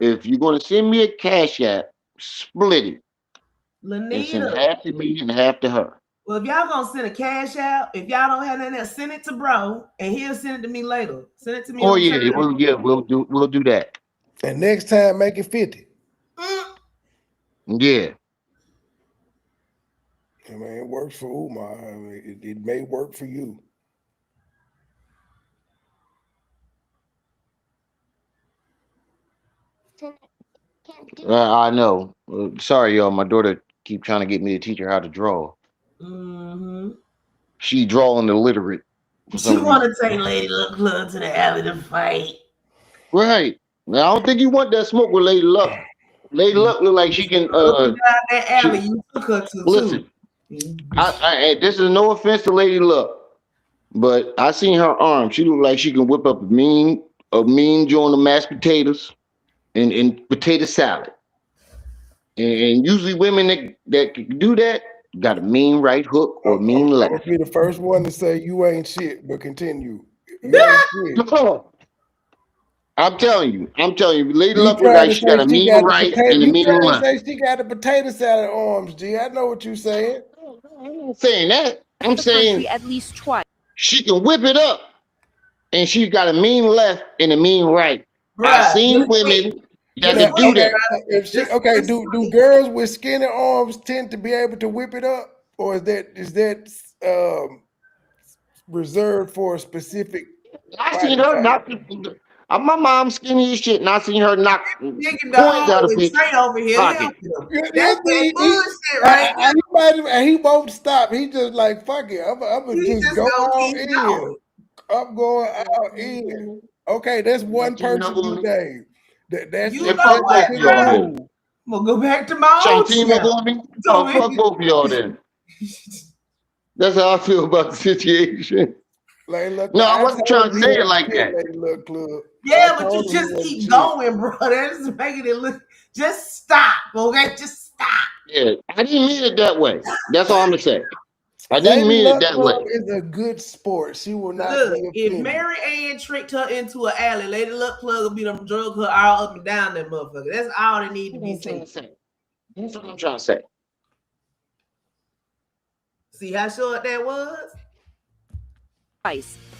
If you're gonna send me a Cash App, split it and send Lanita. half to me and half to her. Well, if y'all gonna send a cash out, if y'all don't have nothing else, send it to bro, and he'll send it to me later. Send it to me Oh on yeah, time. we'll do that. And next time, make it 50. Yeah. I mean, it works for Umar. I mean, it may work for you. I know. Sorry, y'all. My daughter keep trying to get me to teach her how to draw. Mm-hmm. She drawing illiterate. She want to take Lady Luck Club to the alley to fight. Right. Now, I don't think you want that smoke with Lady Luck. Lady Luck look like she can. That alley you took her to Listen, too. this is no offense to Lady Luck, but I seen her arm. She look like she can whip up a mean joint of mashed potatoes and potato salad. And usually women that can do that got a mean right hook or mean I'm left. gonna be the first one to say you ain't shit, but continue. You ain't shit. I'm telling you, Lady You Luck look trying like to she got say a she mean got the right potato? and a You mean trying to left. say she got the potato salad arms, G? I know what you saying. I'm not saying that. I'm saying at least twice. She can whip it up, and she's got a mean left and a mean right. I've seen women that can do that. If she, do girls with skinny arms tend to be able to whip it up, or is that reserved for a specific? I seen her knock. My mom's skinny as shit, and I seen her knock coins out of with people's Trey over here pocket. helping him. That's that bullshit right He won't stop. He just like, fuck it. I'm gonna just go gonna all keep in. going. I'm going all in. Okay, that's one person you name. That's You know fuck what, both of y'all bruh? then. I'm gonna go back to my Y'all old team up self. on me? Oh, fuck both of y'all then. That's how I feel about the situation. No, I wasn't trying to say it like that. Yeah, but you just keep going, bro. That's making it look. Just stop, okay? Just stop. Yeah, I didn't mean it that way. That's all I'm gonna say. I didn't Lady mean it Luck that way. Club is a good sport. She will not Look, be if offended. Maryanne tricked her into an alley, Lady Luck Plug will be them drug her all up and down that motherfucker. That's all they need to be saying. That's what I'm trying to say. See how short that was?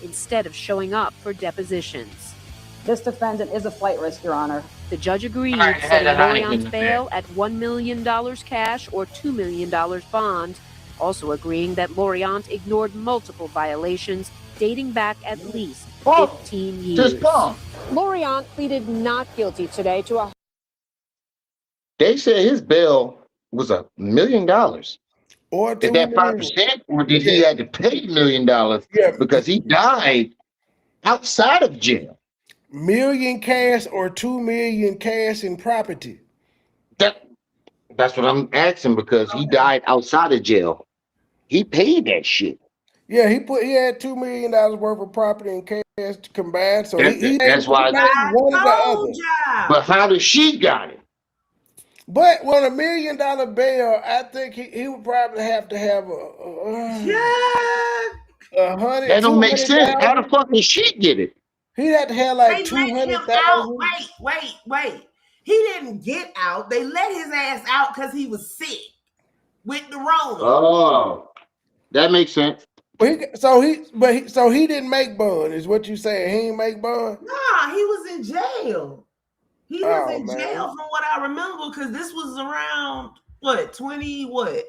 Instead of showing up for depositions. This defendant is a flight risk, Your Honor. The judge agreed, All right, setting I ain't Lorient's gonna bail at $1 million cash or $2 million bond, also agreeing that Lorient ignored multiple violations dating back at least 15 years. Lorient pleaded not guilty today to a. They said his bail was $1 million. Or Is that 5%, or did he have to pay $1 million because he died outside of jail? $1 million cash or $2 million cash in property? That's what I'm asking, because he died outside of jail. He paid that shit. Yeah, he had $2 million worth of property and cash combined. So That's why. One or the other. But how did she got it? But on $1 million bail, I think he would probably have to have $100. That don't make sense. How the fuck did she get it? He'd have to have like They let him out. 200,000. Wait. He didn't get out. They let his ass out because he was sick with the Rona. Oh, that makes sense. So he didn't make bond, is what you saying? He didn't make bond? Nah, he was in jail. He was in jail from what I remember, because this was around 20 what?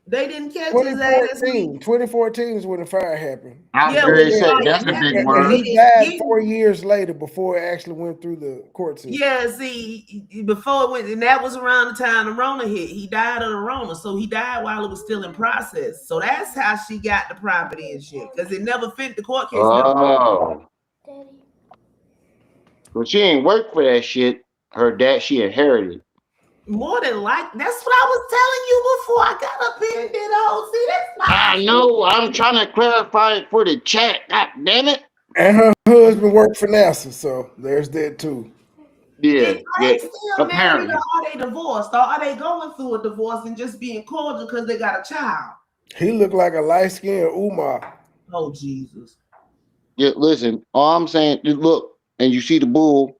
They didn't catch his ass. 2014 is when the fire happened. That's a big word. He died 4 years later before it actually went through the court system. Yeah, see, before it went, and that was around the time the Rona hit. He died of the Rona, so he died while it was still in process. So that's how she got the property and shit, because it never fit the court case. Oh. Well, she ain't worked for that shit. Her dad, she inherited. More than like, that's what I was telling you before I got up here and did all. See, that's not. I know. I'm trying to clarify it for the chat. God damn it. And her husband worked for NASA, so there's that too. Yeah. They still married, or are they divorced? Or are they going through a divorce and just being cordial because they got a child? He looked like a light-skinned Umar. Oh, Jesus. Yeah, listen, all I'm saying is look, and you see the bull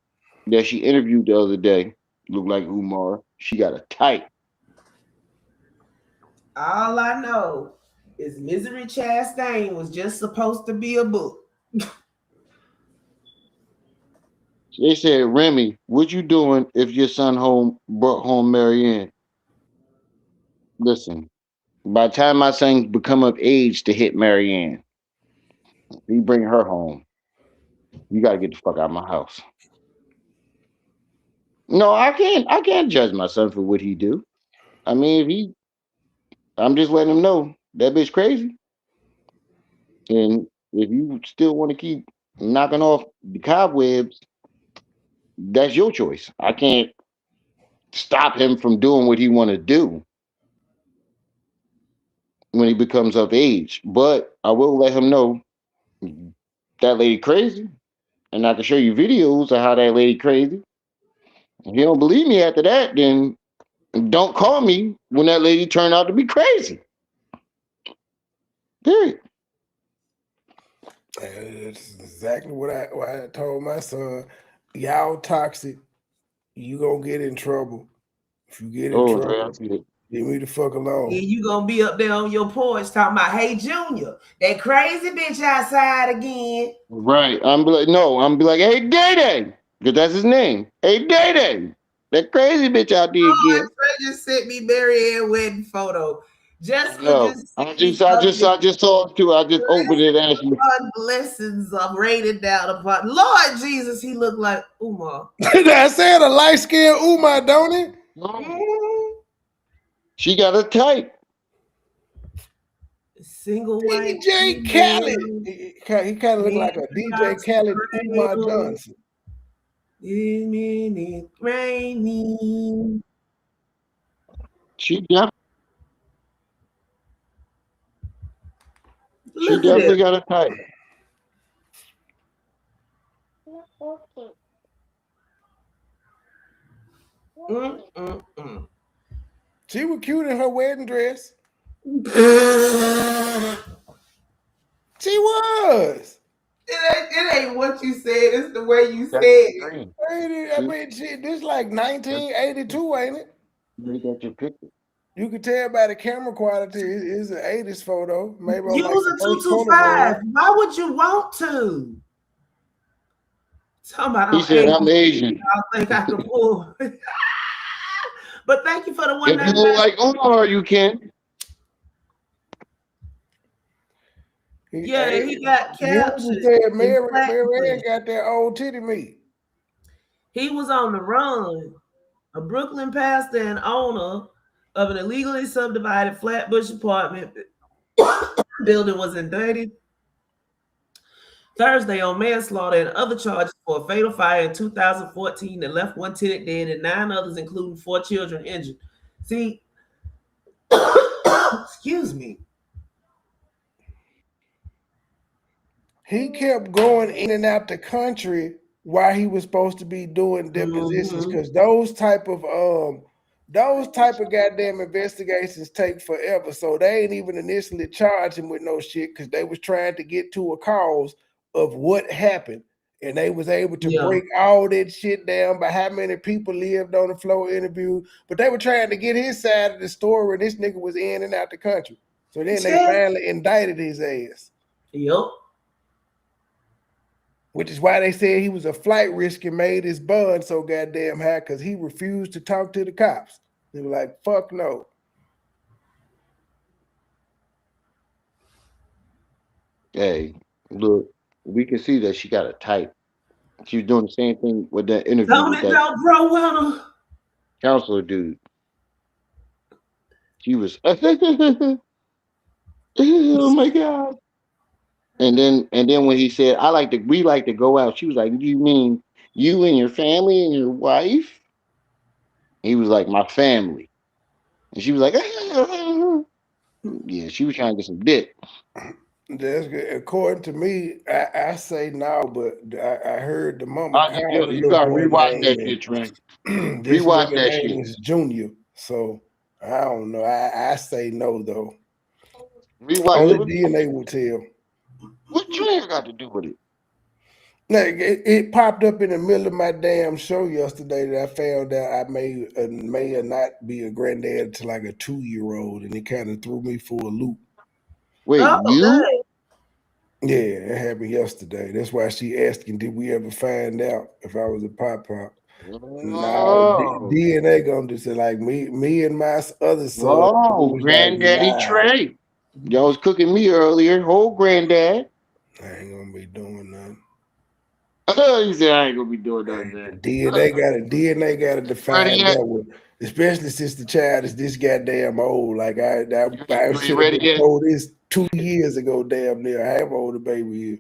that she interviewed the other day, looked like Umar. She got a type. All I know is Misery Chastain was just supposed to be a book. They said, Remy, what you doing if your son brought home Maryanne? Listen, by the time my son become of age to hit Maryanne, you bring her home, you got to get the fuck out of my house. No, I can't judge my son for what he do. I mean, I'm just letting him know that bitch crazy. And if you still want to keep knocking off the cobwebs, that's your choice. I can't stop him from doing what he want to do when he becomes of age. But I will let him know that lady crazy, and I can show you videos of how that lady crazy. If you don't believe me after that, then don't call me when that lady turned out to be crazy. Period. That's exactly what I told my son. Y'all toxic. You gonna get in trouble. If you get in trouble, leave me the fuck alone. Yeah, you gonna be up there on your porch talking about, hey, Junior, that crazy bitch outside again. Right. I'm be like, hey, Day-Day, because that's his name. Hey, Day-Day, that crazy bitch out there again. Trey just sent me Maryanne wedding photo. I just talked to. I just opened it and you. Blessings are rated down upon Lord Jesus. He looked like Umar. I said a light skinned Umar, don't he? She got a type. Single white DJ Khaled. He kind of looked like a DJ Khaled Umar Johnson. Raining. She definitely. She definitely got a type. She was cute in her wedding dress. She was. It ain't what you said. It's the way you said it. I mean, this like 1982, ain't it? You got your picture. You can tell by the camera quality. It's an 80s photo. Maybe on Use like a 225. Why would you want to? Talking about He said, I'm Asian. I think I can pull. But thank you for the one. If you look like Umar, you can. Yeah, he got captured. Maryanne got that old titty meat. He was on the run. A Brooklyn pastor and owner of an illegally subdivided Flatbush apartment building was indicted Thursday on manslaughter and other charges for a fatal fire in 2014 that left one tenant dead and 9 others, including 4 children, injured. See, excuse me. He kept going in and out the country while he was supposed to be doing depositions because those type of goddamn investigations take forever. So they ain't even initially charged him with no shit because they was trying to get to a cause of what happened. And they was able to break all that shit down by how many people lived on the floor interview. But they were trying to get his side of the story, and this nigga was in and out the country. So then they finally indicted his ass. Yep. Which is why they said he was a flight risk and made his bond so goddamn high because he refused to talk to the cops. They were like, fuck no. Hey, look, we can see that she got a type. She was doing the same thing with that interview with that counselor dude. She was, oh my God. And then when he said, we like to go out, she was like, you mean you and your family and your wife? He was like, my family. And she was like, yeah, she was trying to get some dick. That's good. According to me, I say no, but I heard the mama call you gotta rewatch that shit, Trey. Rewatch that shit. Name is Junior, so I don't know. I say no though. Rewatch Only DNA will tell. What Junior got to do with it? Like it popped up in the middle of my damn show yesterday that I found out I may or not be a granddad to like a 2-year-old, and it kind of threw me for a loop. Wait, you? Yeah, it happened yesterday. That's why she asking, did we ever find out if I was a pop? No, DNA gonna just say like me and my other son. Oh, Granddaddy Trey. Y'all was cooking me earlier. Whole granddad. I ain't gonna be doing nothing. He said I ain't gonna be doing nothing. DNA got to define that one, especially since the child is this goddamn old. Like I should have been told this 2 years ago. Damn near, how old the baby is.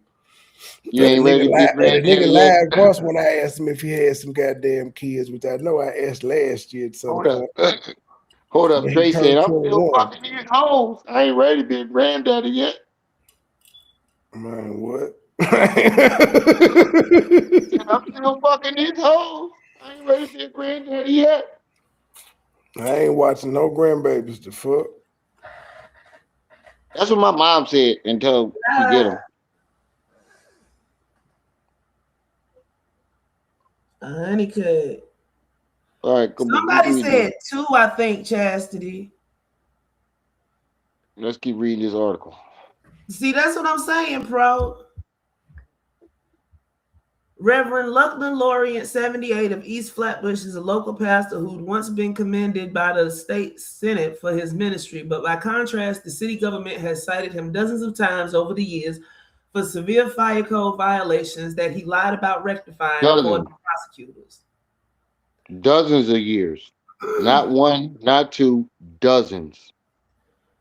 You ain't ready to be granddaddy yet. Once when I asked him if he had some goddamn kids, which I know I asked last year at some point. Hold up. Trey said, I'm still fucking these hoes. I ain't ready to be a granddaddy yet. Man, what? I'm still fucking these hoes. I ain't ready to be a granddaddy yet. I ain't watching no grandbabies. The fuck? That's what my mom said until she get them. Honeycut. All right, somebody said 2, I think, Chastity. Let's keep reading this article. See, that's what I'm saying, bro. Reverend Lorient, 78 of East Flatbush, is a local pastor who'd once been commended by the state senate for his ministry. But by contrast, the city government has cited him dozens of times over the years for severe fire code violations that he lied about rectifying according to prosecutors. Dozens of years. Not one, not 2, dozens.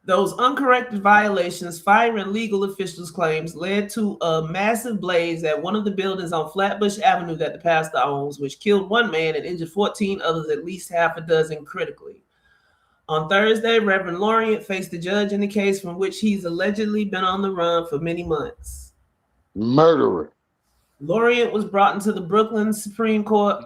Those uncorrected violations, fire and legal officials' claims, led to a massive blaze at one of the buildings on Flatbush Avenue that the pastor owns, which killed 1 man and injured 14 others, at least half a dozen critically. On Thursday, Reverend Lorient faced the judge in the case from which he's allegedly been on the run for many months. Murderer. Lorient was brought into the Brooklyn Supreme Court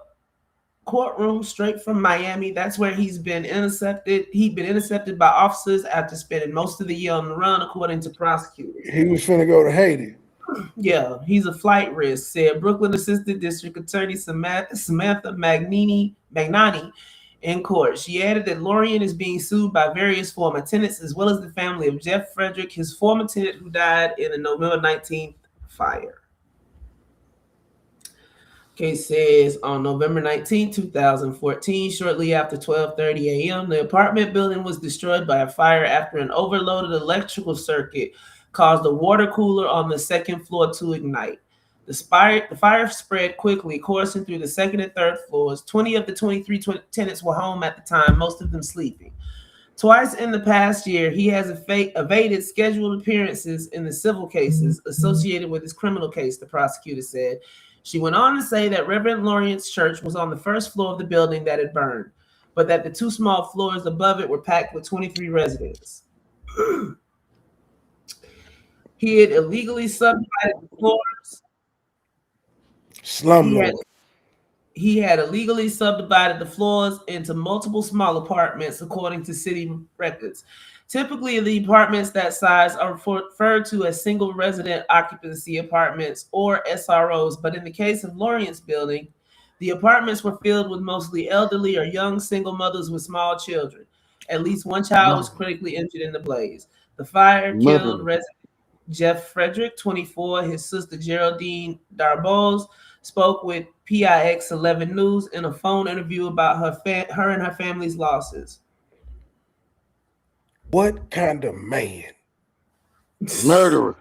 courtroom straight from Miami. That's where he'd been intercepted by officers after spending most of the year on the run, according to prosecutors. He was finna go to Haiti. Yeah, he's a flight risk, said Brooklyn Assistant District Attorney Samantha Magnani in court. She added that Lorient is being sued by various former tenants as well as the family of Jeff Frederick, his former tenant who died in the November 19th fire. Case says on November 19, 2014, shortly after 12:30 a.m., the apartment building was destroyed by a fire after an overloaded electrical circuit caused a water cooler on the second floor to ignite. The fire spread quickly, coursing through the second and third floors. 20 of the 23 tenants were home at the time, most of them sleeping. Twice in the past year, he has evaded scheduled appearances in the civil cases associated with his criminal case, the prosecutor said. She went on to say that Reverend Lorient's church was on the first floor of the building that had burned, but that the two small floors above it were packed with 23 residents. He had illegally subdivided the floors. He had illegally subdivided the floors into multiple small apartments, according to city records. Typically, the apartments that size are referred to as single resident occupancy apartments or SROs, but in the case of Lorient's building, the apartments were filled with mostly elderly or young single mothers with small children. At least one child was critically injured in the blaze. The fire killed resident Jeff Frederick, 24. His sister Geraldine Darboz spoke with PIX 11 News in a phone interview about her and her family's losses. What kind of man? Murderer.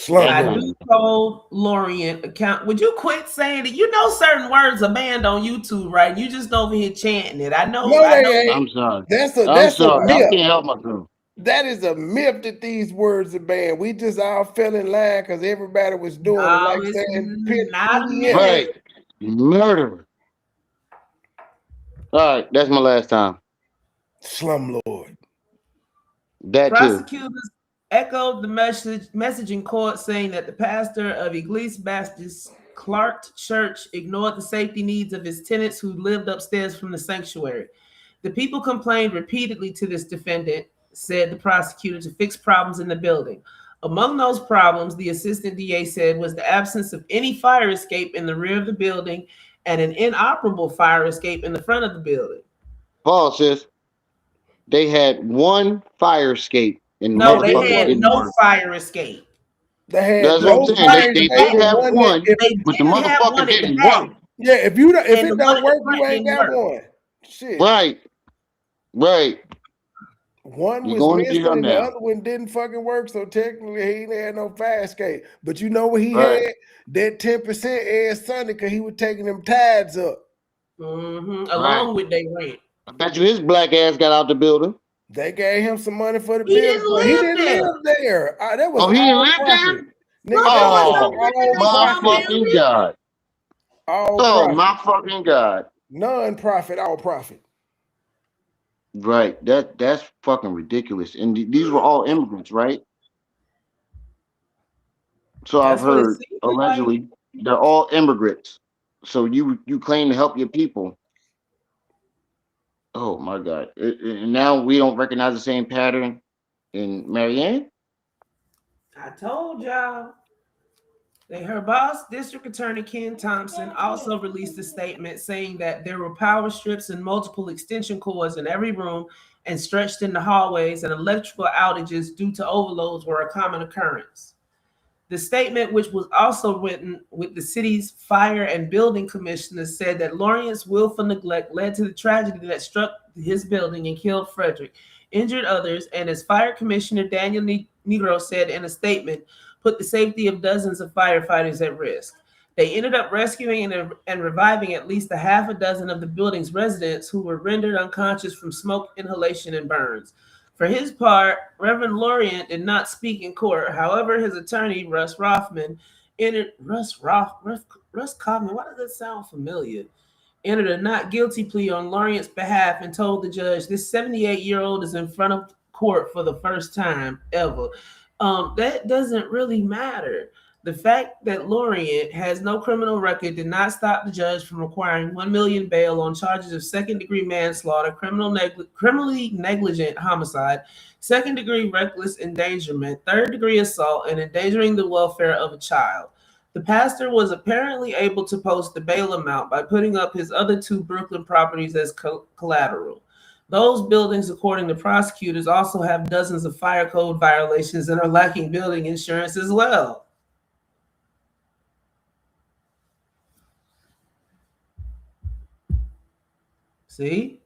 I do told Lorient account. Would you quit saying it? You know certain words are banned on YouTube, right? You just over here chanting it. I know. No, they ain't. I'm sorry. That's sorry. a myth. I can't help myself. That is a myth that these words are banned. We just all fell in line because everybody was doing it. Like saying, right. Murderer. All right, that's my last time. Slumlord. That Prosecutors echoed the message in court saying that the pastor of Eglise Baptist Clark Church ignored the safety needs of his tenants who lived upstairs from the sanctuary. The people complained repeatedly to this defendant, said the prosecutor, to fix problems in the building. Among those problems, the assistant DA said, was the absence of any fire escape in the rear of the building and an inoperable fire escape in the front of the building. Paul says they had one fire escape. No, they had no fire escape. They had That's what I'm saying. They did have one, but the motherfucker didn't work. Yeah, if it don't work, you ain't got one. Shit. Right. One was missing and the other one didn't fucking work, so technically he ain't had no fire escape. But you know what he had? That 10% every Sunday because he was taking them tithes up. Along with their rent. I bet you his black ass got out the building. They gave him some money for the building. He didn't live there. That was he didn't live there? My fucking God. My fucking God. Non-profit, all profit. Right. That's fucking ridiculous. And these were all immigrants, right? So I've heard allegedly they're all immigrants. So you claim to help your people. Oh my God. And now we don't recognize the same pattern in Maryanne? I told y'all. Her boss, District Attorney Ken Thompson, also released a statement saying that there were power strips and multiple extension cords in every room and stretched in the hallways, and electrical outages due to overloads were a common occurrence. The statement, which was also written with the city's fire and building commissioners, said that Lorient's willful neglect led to the tragedy that struck his building and killed Frederick, injured others, and as Fire Commissioner Daniel Negro said in a statement, put the safety of dozens of firefighters at risk. They ended up rescuing and reviving at least a half a dozen of the building's residents who were rendered unconscious from smoke inhalation and burns. For his part, Reverend Lorient did not speak in court. However, his attorney, Russ Kaufman, why does that sound familiar? entered a not guilty plea on Lorient's behalf and told the judge this 78-year-old is in front of court for the first time ever. That doesn't really matter. The fact that Lorient has no criminal record did not stop the judge from requiring $1 million bail on charges of second-degree manslaughter, criminally negligent homicide, second-degree reckless endangerment, third-degree assault, and endangering the welfare of a child. The pastor was apparently able to post the bail amount by putting up his other two Brooklyn properties as collateral. Those buildings, according to prosecutors, also have dozens of fire code violations and are lacking building insurance as well. See?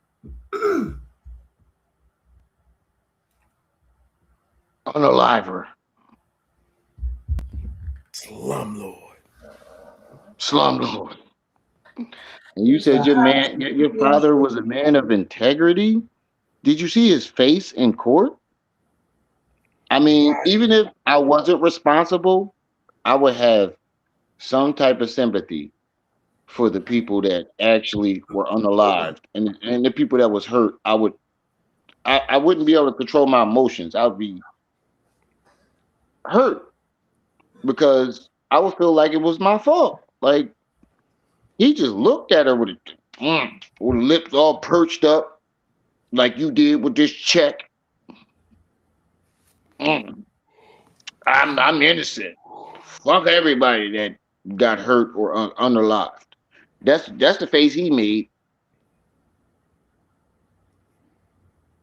Unaliver. Slumlord. Slumlord. And you said your father was a man of integrity? Did you see his face in court? I mean, even if I wasn't responsible, I would have some type of sympathy for the people that actually were unalived and the people that was hurt. I wouldn't be able to control my emotions. I would be hurt because I would feel like it was my fault. Like he just looked at her with lips all perched up, like you did with this check. I'm innocent. Fuck everybody that got hurt or unalived. That's the face he made.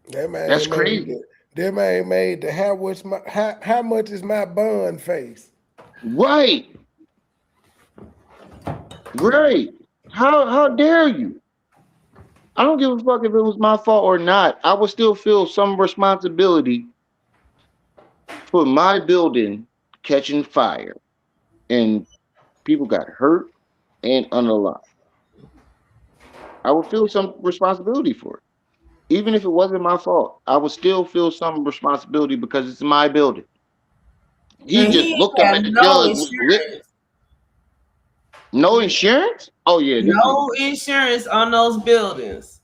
That's crazy. That man made the how much is my bun face? Right. How dare you? I don't give a fuck if it was my fault or not. I would still feel some responsibility for my building catching fire and people got hurt and unalived. I would feel some responsibility for it. Even if it wasn't my fault, I would still feel some responsibility because it's my building. He just looked up at the judge with lips. No insurance? Oh yeah. No insurance on those buildings.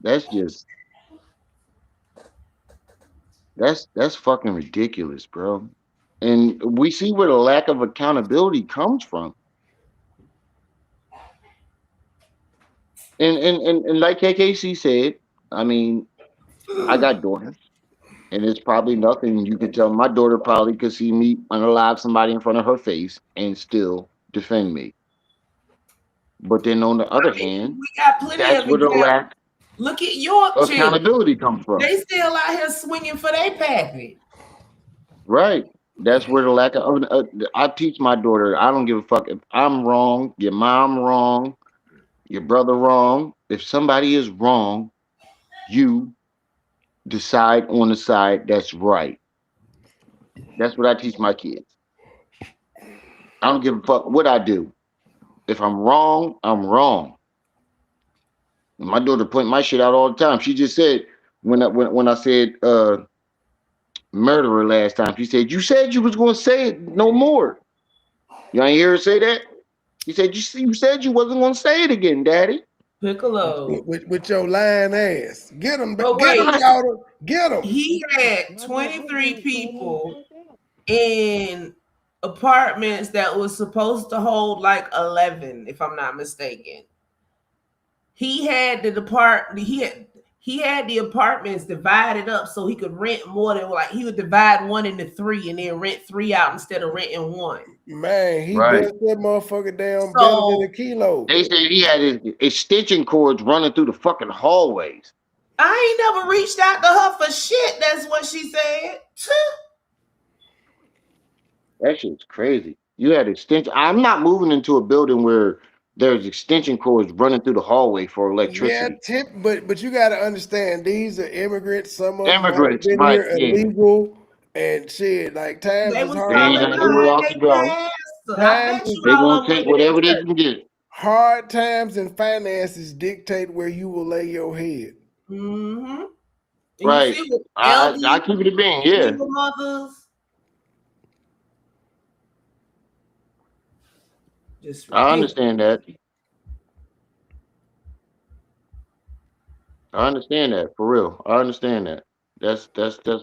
That's fucking ridiculous, bro. And we see where the lack of accountability comes from. And like KKC said, I mean, I got daughters, and it's probably nothing you can tell. My daughter probably could see me unalive somebody in front of her face and still defend me. But then on the other hand, we got plenty that's of where the lack Look at York of accountability comes from. They still out here swinging for their pappy. Right. That's where the lack of. I teach my daughter. I don't give a fuck if I'm wrong, your mom wrong, your brother wrong. If somebody is wrong, you decide on the side that's right. That's what I teach my kids. I don't give a fuck what I do. If I'm wrong, I'm wrong. And my daughter point my shit out all the time. She just said when I said murderer last time, she said, "You said you was gonna say it no more." You ain't hear her say that? He said, "You said you wasn't gonna say it again, Daddy." Piccolo with your lying ass. Get him, but get wait, him, daughter. Get him. He had 23 people in apartments that was supposed to hold like 11, if I'm not mistaken. He had he had the apartments divided up so he could rent more than like he would divide one into three and then rent three out instead of renting one. Man, he built that motherfucker down better than a kilo. They said he had his extension cords running through the fucking hallways. I ain't never reached out to her for shit. That's what she said. That shit's crazy. You had extension. I'm not moving into a building where there's extension cords running through the hallway for electricity. Yeah, but you got to understand these are immigrants. Some of them have Immigrants, been right, here illegal and shit. Like times is hard. They ain't nowhere else to go. They gonna take whatever they can get. Hard times and finances dictate where you will lay your head. Mm-hmm. And you Right. see with I keep it a being. Yeah. single mothers. Just I ridiculous. understand that. I understand that for real. I understand that. That's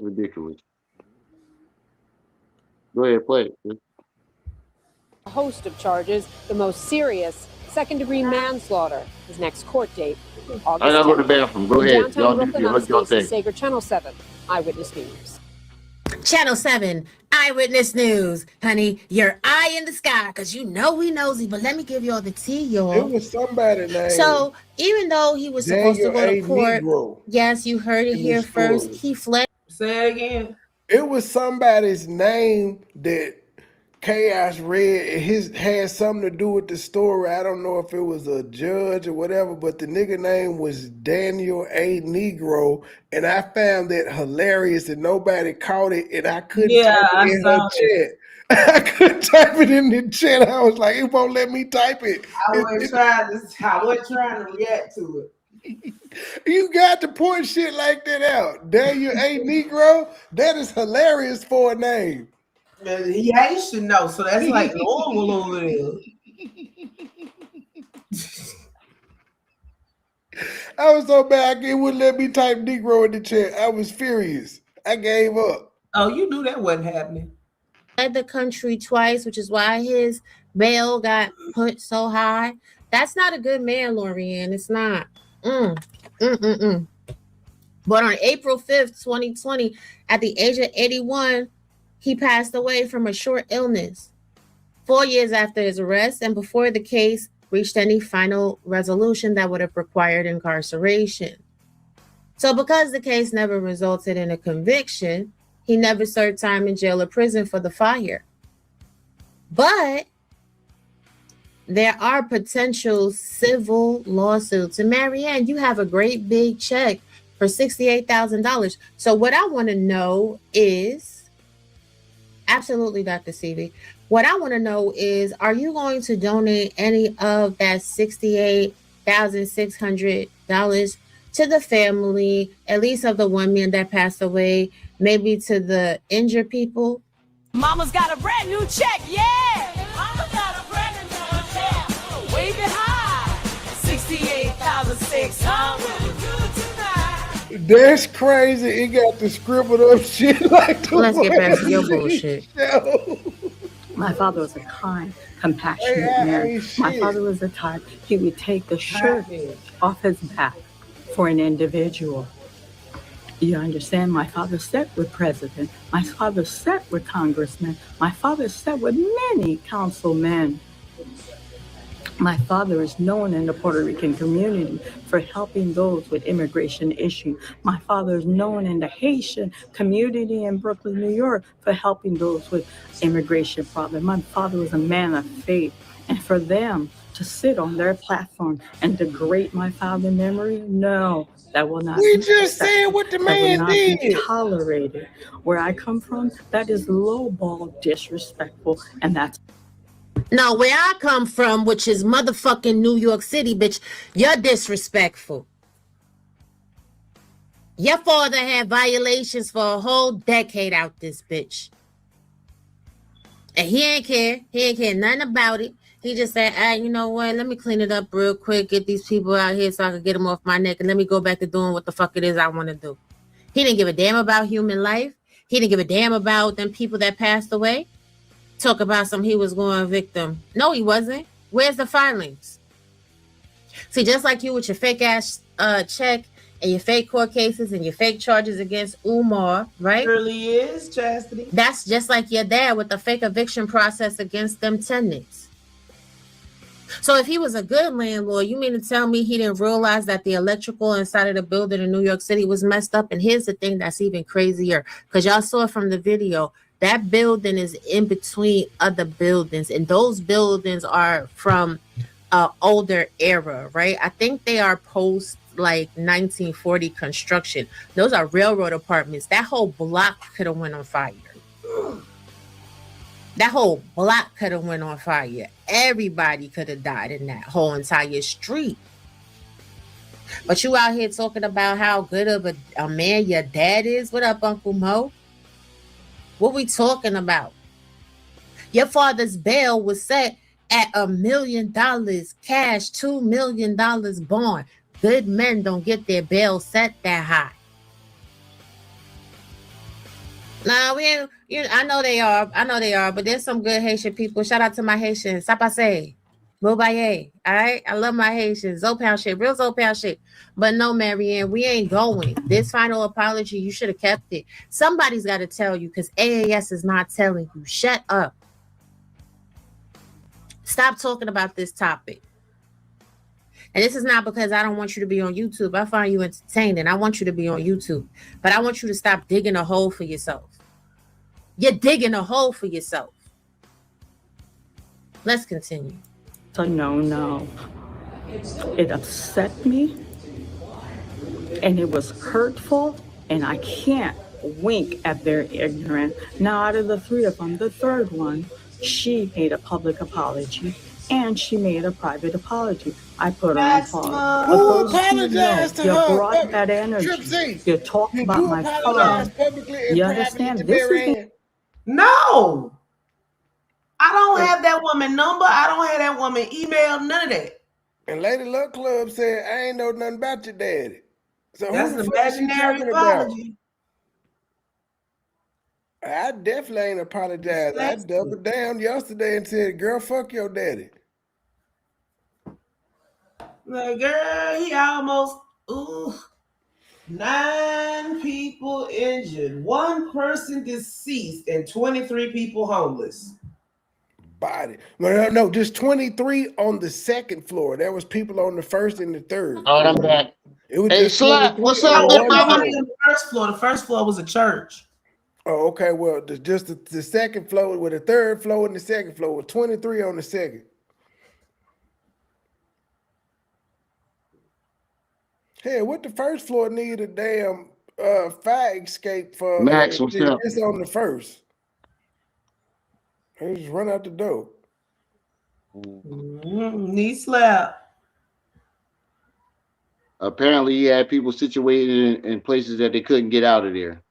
ridiculous. Go ahead, play it. A host of charges, the most serious, second-degree manslaughter. His next court date, August I gotta go to 10th. the bathroom. Go In ahead. downtown Y'all do Brooklyn, your I'm what y'all Stacey think. Sager, Channel 7, Eyewitness News. Channel 7, Eyewitness News. Honey, your eye in the sky, because you know we nosy, but let me give y'all the tea, y'all. It was somebody named So, even though he was supposed to Daniel go to A. court, Negro yes, you heard it in here the first. story. He fled. Say it again. It was somebody's name that Chaos read. It had something to do with the story. I don't know if it was a judge or whatever, but the nigga name was Daniel A. Negro, and I found that hilarious, and nobody caught it, and I couldn't type I it in saw her chat. I couldn't type it in the chat. I was like, it won't let me type it. I wasn't trying to react to it. You got to point shit like that out. Daniel A. Negro, that is hilarious for a name. He Haitian though, so that's like normal over there. I was so mad it wouldn't let me type Negro in the chat. I was furious. I gave up. Oh, you knew that wasn't happening. Fled the country twice, which is why his bail got put so high. That's not a good man, Lorient. It's not. But on April 5th, 2020, at the age of 81, he passed away from a short illness. 4 years after his arrest and before the case reached any final resolution that would have required incarceration. So because the case never resulted in a conviction, he never served time in jail or prison for the fire. But there are potential civil lawsuits. And Maryanne, you have a great big check for $68,000. So what I want to know is, absolutely, Dr. Seavey, what I want to know is, are you going to donate any of that $68,600 to the family, at least of the one man that passed away, maybe to the injured people? Mama's got a brand new check, yeah! Mama's got a brand new check. Wave it high. 68,600. That's crazy. It got the scribbled up shit like the Let's get back to your bullshit. My father was a kind, compassionate man. My father was the type, he would take the shirt off his back for an individual. You understand? My father sat with president. My father sat with congressmen. My father sat with many councilmen. My father is known in the Puerto Rican community for helping those with immigration issues. My father is known in the Haitian community in Brooklyn, New York, for helping those with immigration problems. My father was a man of faith. And for them to sit on their platform and degrade my father's memory, no, that will not We be just accepted. said what the That man will not be did. tolerated. Where I come from, that is lowball, disrespectful, and that's No, where I come from, which is motherfucking New York City, bitch, you're disrespectful. Your father had violations for a whole decade out this bitch. And he ain't care. He ain't care nothing about it. He just said, you know what? Let me clean it up real quick, get these people out here so I can get them off my neck, and let me go back to doing what the fuck it is I want to do. He didn't give a damn about human life. He didn't give a damn about them people that passed away. Talk about some he was going victim. No, he wasn't. Where's the filings? See, just like you with your fake ass check and your fake court cases and your fake charges against Umar, right? Really is, Chastity. That's just like your dad with the fake eviction process against them tenants. So if he was a good landlord, you mean to tell me he didn't realize that the electrical inside of the building in New York City was messed up? And here's the thing that's even crazier, because y'all saw from the video, that building is in between other buildings, and those buildings are from older era, right? I think they are post like 1940 construction. Those are railroad apartments. That whole block could have went on fire. That whole block could have went on fire. Everybody could have died in that whole entire street. But you out here talking about how good of a man your dad is. What up, Uncle Mo? What we talking about? Your father's bail was set at $1 million cash, $2 million bond. Good men don't get their bail set that high. Nah, we ain't. I know they are. But there's some good Haitian people. Shout out to my Haitians. Sapase, Mobaye. All right, I love my Haitians. Zopound shit, real Zopound shit. But no, Maryanne, we ain't going. This final apology, you should have kept it. Somebody's got to tell you because AAS is not telling you. Shut up. Stop talking about this topic. And this is not because I don't want you to be on YouTube. I find you entertaining. I want you to be on YouTube. But I want you to stop digging a hole for yourself. You're digging a hole for yourself. Let's continue. So no. It upset me. And it was hurtful. And I can't wink at their ignorance. Now, out of the three of them, the third one, she made a public apology. And she made a private apology. I put her on pause. Who apologized to you her? brought that energy. You talked about my father. Publicly and You privately understand? to This is Maryanne? No. I don't have that woman number. I don't have that woman email. None of that. And Lady Luck Club said, I ain't know nothing about your daddy. So That's who an the fuck is she imaginary talking about? apology. I definitely ain't apologized. I doubled down yesterday and said, girl, fuck your daddy. Like, girl, he almost, 9 people injured, 1 person deceased, and 23 people homeless. Body. No, just 23 on the second floor. There was people on the first and the third. All right, I'm back. It was Hey, just Slap, 23 what's on up, big one brother? floor. The first floor. The first floor was a church. Oh, okay. Well, the second floor with the third floor and the second floor with 23 on the second. Hey, what the first floor need a damn fire escape for? Max, what's up? It's on the first. They just run out the door. Knee slap. Apparently, he had people situated in places that they couldn't get out of there.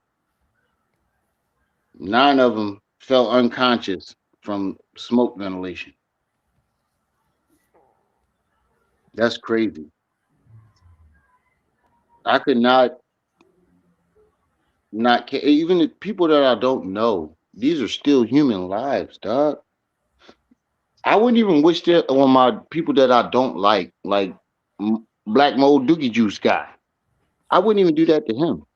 9 of them fell unconscious from smoke ventilation. That's crazy. I could not care. Even the people that I don't know, these are still human lives, dog. I wouldn't even wish that on my people that I don't like Black Mold Dookie Juice guy. I wouldn't even do that to him.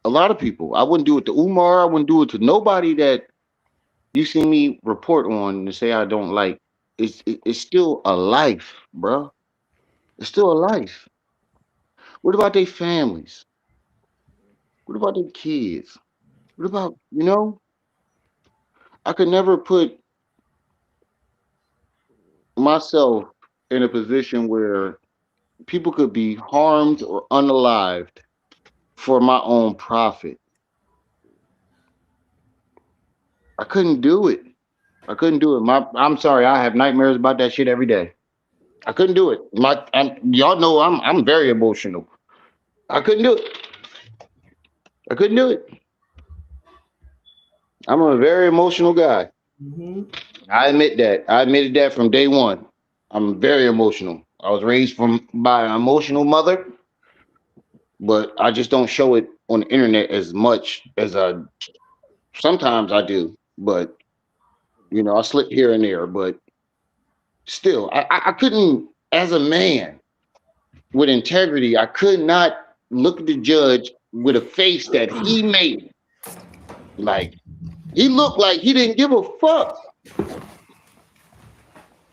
A lot of people. I wouldn't do it to Umar. I wouldn't do it to nobody that you see me report on and say I don't like. It's still a life, bro. It's still a life. What about their families? What about their kids? What about, I could never put myself in a position where people could be harmed or unalived for my own profit. I couldn't do it. I'm sorry. I have nightmares about that shit every day. I couldn't do it. Y'all know I'm very emotional. I couldn't do it. I'm a very emotional guy. Mm-hmm. I admit that. I admitted that from day one. I'm very emotional. I was raised by an emotional mother, but I just don't show it on the internet as much as sometimes I do. But I slip here and there. But still, I couldn't, as a man with integrity, I could not look at the judge with a face that he made. Like, he looked like he didn't give a fuck.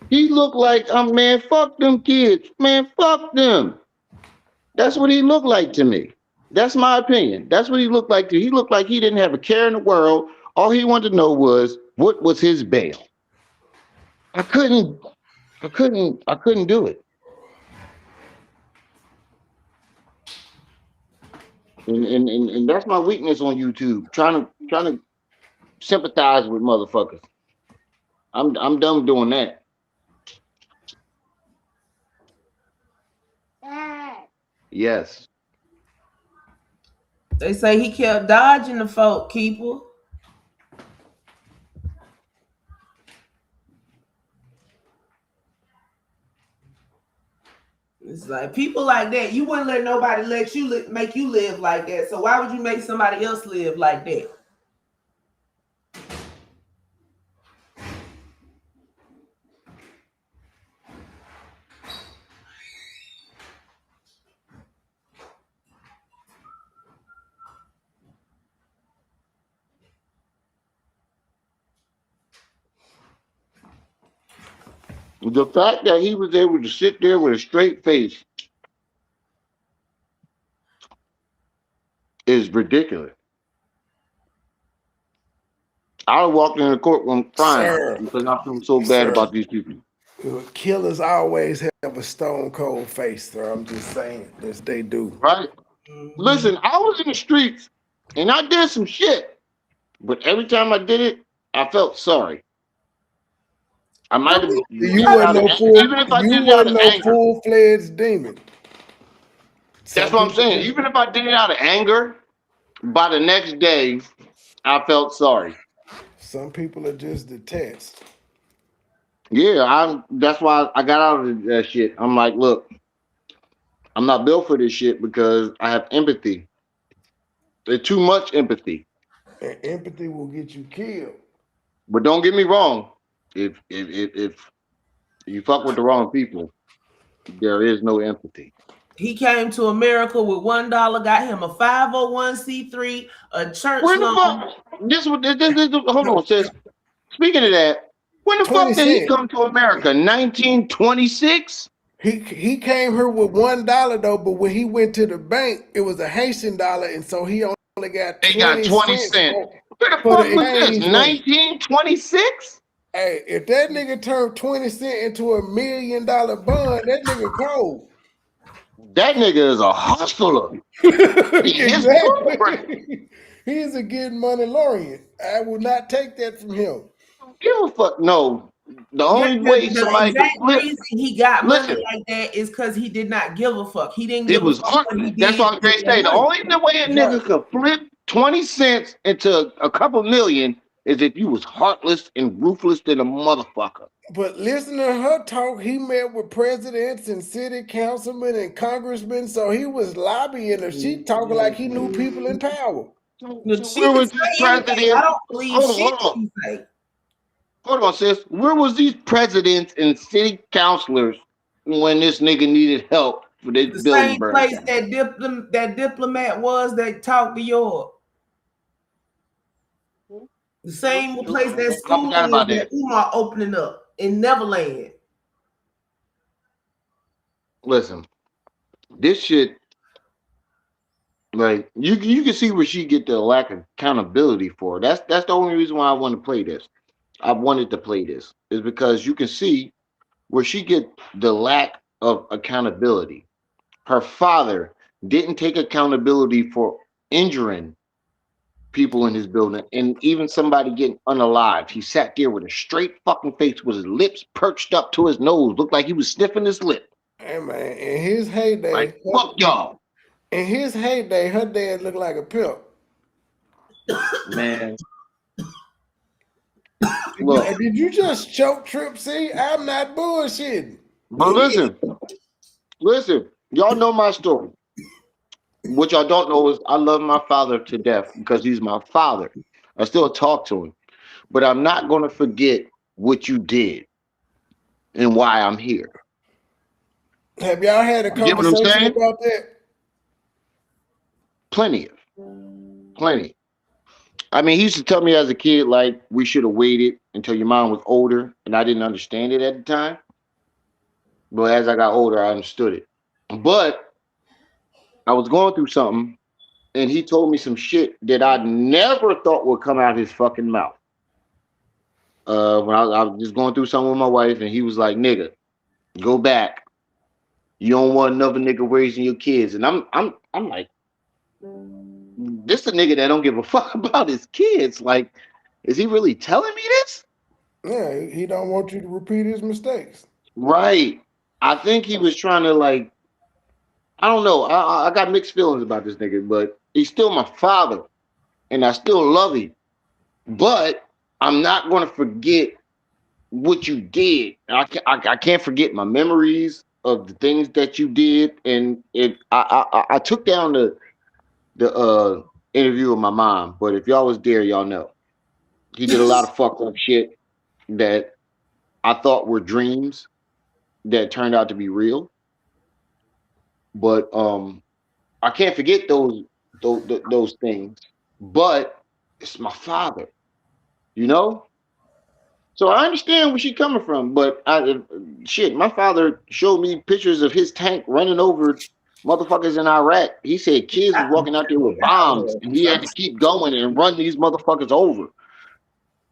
He looked like, man, fuck them kids. Man, fuck them. That's what he looked like to me. That's my opinion. That's what he looked like to me. He looked like he didn't have a care in the world. All he wanted to know was, what was his bail? I couldn't do it. And that's my weakness on YouTube. Trying to sympathize with motherfuckers. I'm done doing that. Yes. They say he kept dodging the folk keeper. It's like people like that. You wouldn't let nobody let you make you live like that. So why would you make somebody else live like that? The fact that he was able to sit there with a straight face is ridiculous. I walked in the courtroom crying Sir, because I feel so bad sir. about these people. Killers always have a stone cold face, sir. I'm just saying, this they do. Right? Listen, I was in the streets and I did some shit, but every time I did it, I felt sorry. I might have You did it wasn't out of no even if I you did it out wasn't of no anger. full-fledged demon. That's Some what I'm people saying. just Even if I did it out of anger, by the next day, I felt sorry. some people are just detached. Yeah, that's why I got out of that shit. I'm like, look, I'm not built for this shit because I have empathy. There's too much empathy. And empathy will get you killed. But don't get me wrong. If you fuck with the wrong people, there is no empathy. He came to America with $1, got him a 501c3, a church Where the loan. fuck? Hold on, sis. Speaking of that, when the 20 fuck did he cents. come to America? 1926? He came here with $1 though, but when he went to the bank, it was a Haitian dollar, and so he only got They got 20 20 cents cents. Where the for fuck the was this? exchange rate. 1926? Hey, if that nigga turned 20 cents into $1 million bond, that nigga cold. That nigga is a hustler. His blueprint. Exactly. He's a getting money Lorient. I will not take that from him. Give a fuck. No. The only way The somebody could exact flip. reason he got money Listen, like that is because he did not give a fuck. He didn't it give a was fuck what he heartless. That's did what I'm with trying to that say. The money. only way a nigga could flip 20 cents into a couple million is if you was heartless and ruthless than a motherfucker. But listen to her talk. He met with presidents and city councilmen and congressmen, so he was lobbying her. She talking like he knew people in power. She Where can was these say anything. I presidents? don't believe shit she say. Hold on, sis. Where was these presidents and city councilors when this nigga needed help for this The building same burning place down? that diplomat was that talked to York. The same place that I school forgot is about that that. Umar opening up in Neverland. Listen, this shit, like you can see where she get the lack of accountability for. That's the only reason why I want to play this. I wanted to play this is because you can see where she get the lack of accountability. Her father didn't take accountability for injuring people in his building and even somebody getting unalived. He sat there with a straight fucking face with his lips perched up to his nose, looked like he was sniffing his lip. Hey man, in his heyday, Like, fuck y'all. In his heyday, her dad looked like a pimp. Man. Look. Did you just choke Trip C? I'm not bullshitting. But listen, y'all know my story. What y'all don't know is I love my father to death because he's my father. I still talk to him. But I'm not going to forget what you did and why I'm here. Have y'all had a You get what I'm conversation saying? about that? Plenty. I mean, he used to tell me as a kid, like, we should have waited until your mom was older, and I didn't understand it at the time. But as I got older, I understood it. But I was going through something, and he told me some shit that I never thought would come out his fucking mouth. When I was just going through something with my wife, and he was like, "Nigga, go back. You don't want another nigga raising your kids." And I'm like, this a nigga that don't give a fuck about his kids. Like, is he really telling me this? Yeah, he don't want you to repeat his mistakes. Right. I think he was trying to like I don't know. I got mixed feelings about this nigga, but he's still my father, and I still love him. But I'm not gonna forget what you did. I can't forget my memories of the things that you did, and I took down the interview with my mom. But if y'all was there, y'all know he did a lot of fucked up shit that I thought were dreams that turned out to be real. But I can't forget those things. But it's my father, you know. So I understand where she's coming from, but shit, my father showed me pictures of his tank running over motherfuckers in Iraq. He said kids was walking out there with bombs, and he had to keep going and run these motherfuckers over,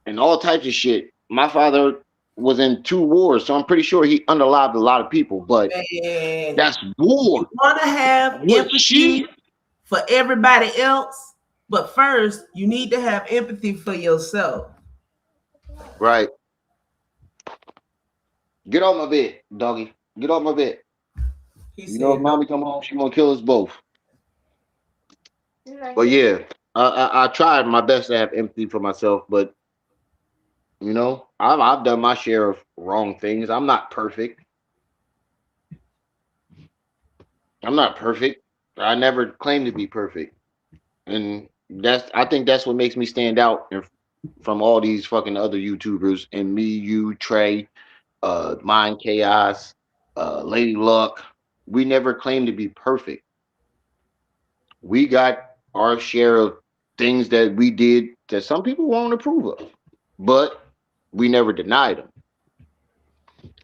and all types of shit. My father was in 2 wars, so I'm pretty sure he unalived a lot of people. But Man, that's war. you want to have What empathy for everybody else, but first you need to have empathy for yourself. Right. Get off my bed, doggy. Get off my bed. You know, if mommy come home, she gonna kill us both. But yeah, I tried my best to have empathy for myself, but you know, I've done my share of wrong things. I'm not perfect. I'm not perfect. I never claimed to be perfect, and I think that's what makes me stand out from all these fucking other YouTubers and me, you, Trey, Mind Chaos, Lady Luck. We never claimed to be perfect. We got our share of things that we did that some people won't approve of, but we never denied them.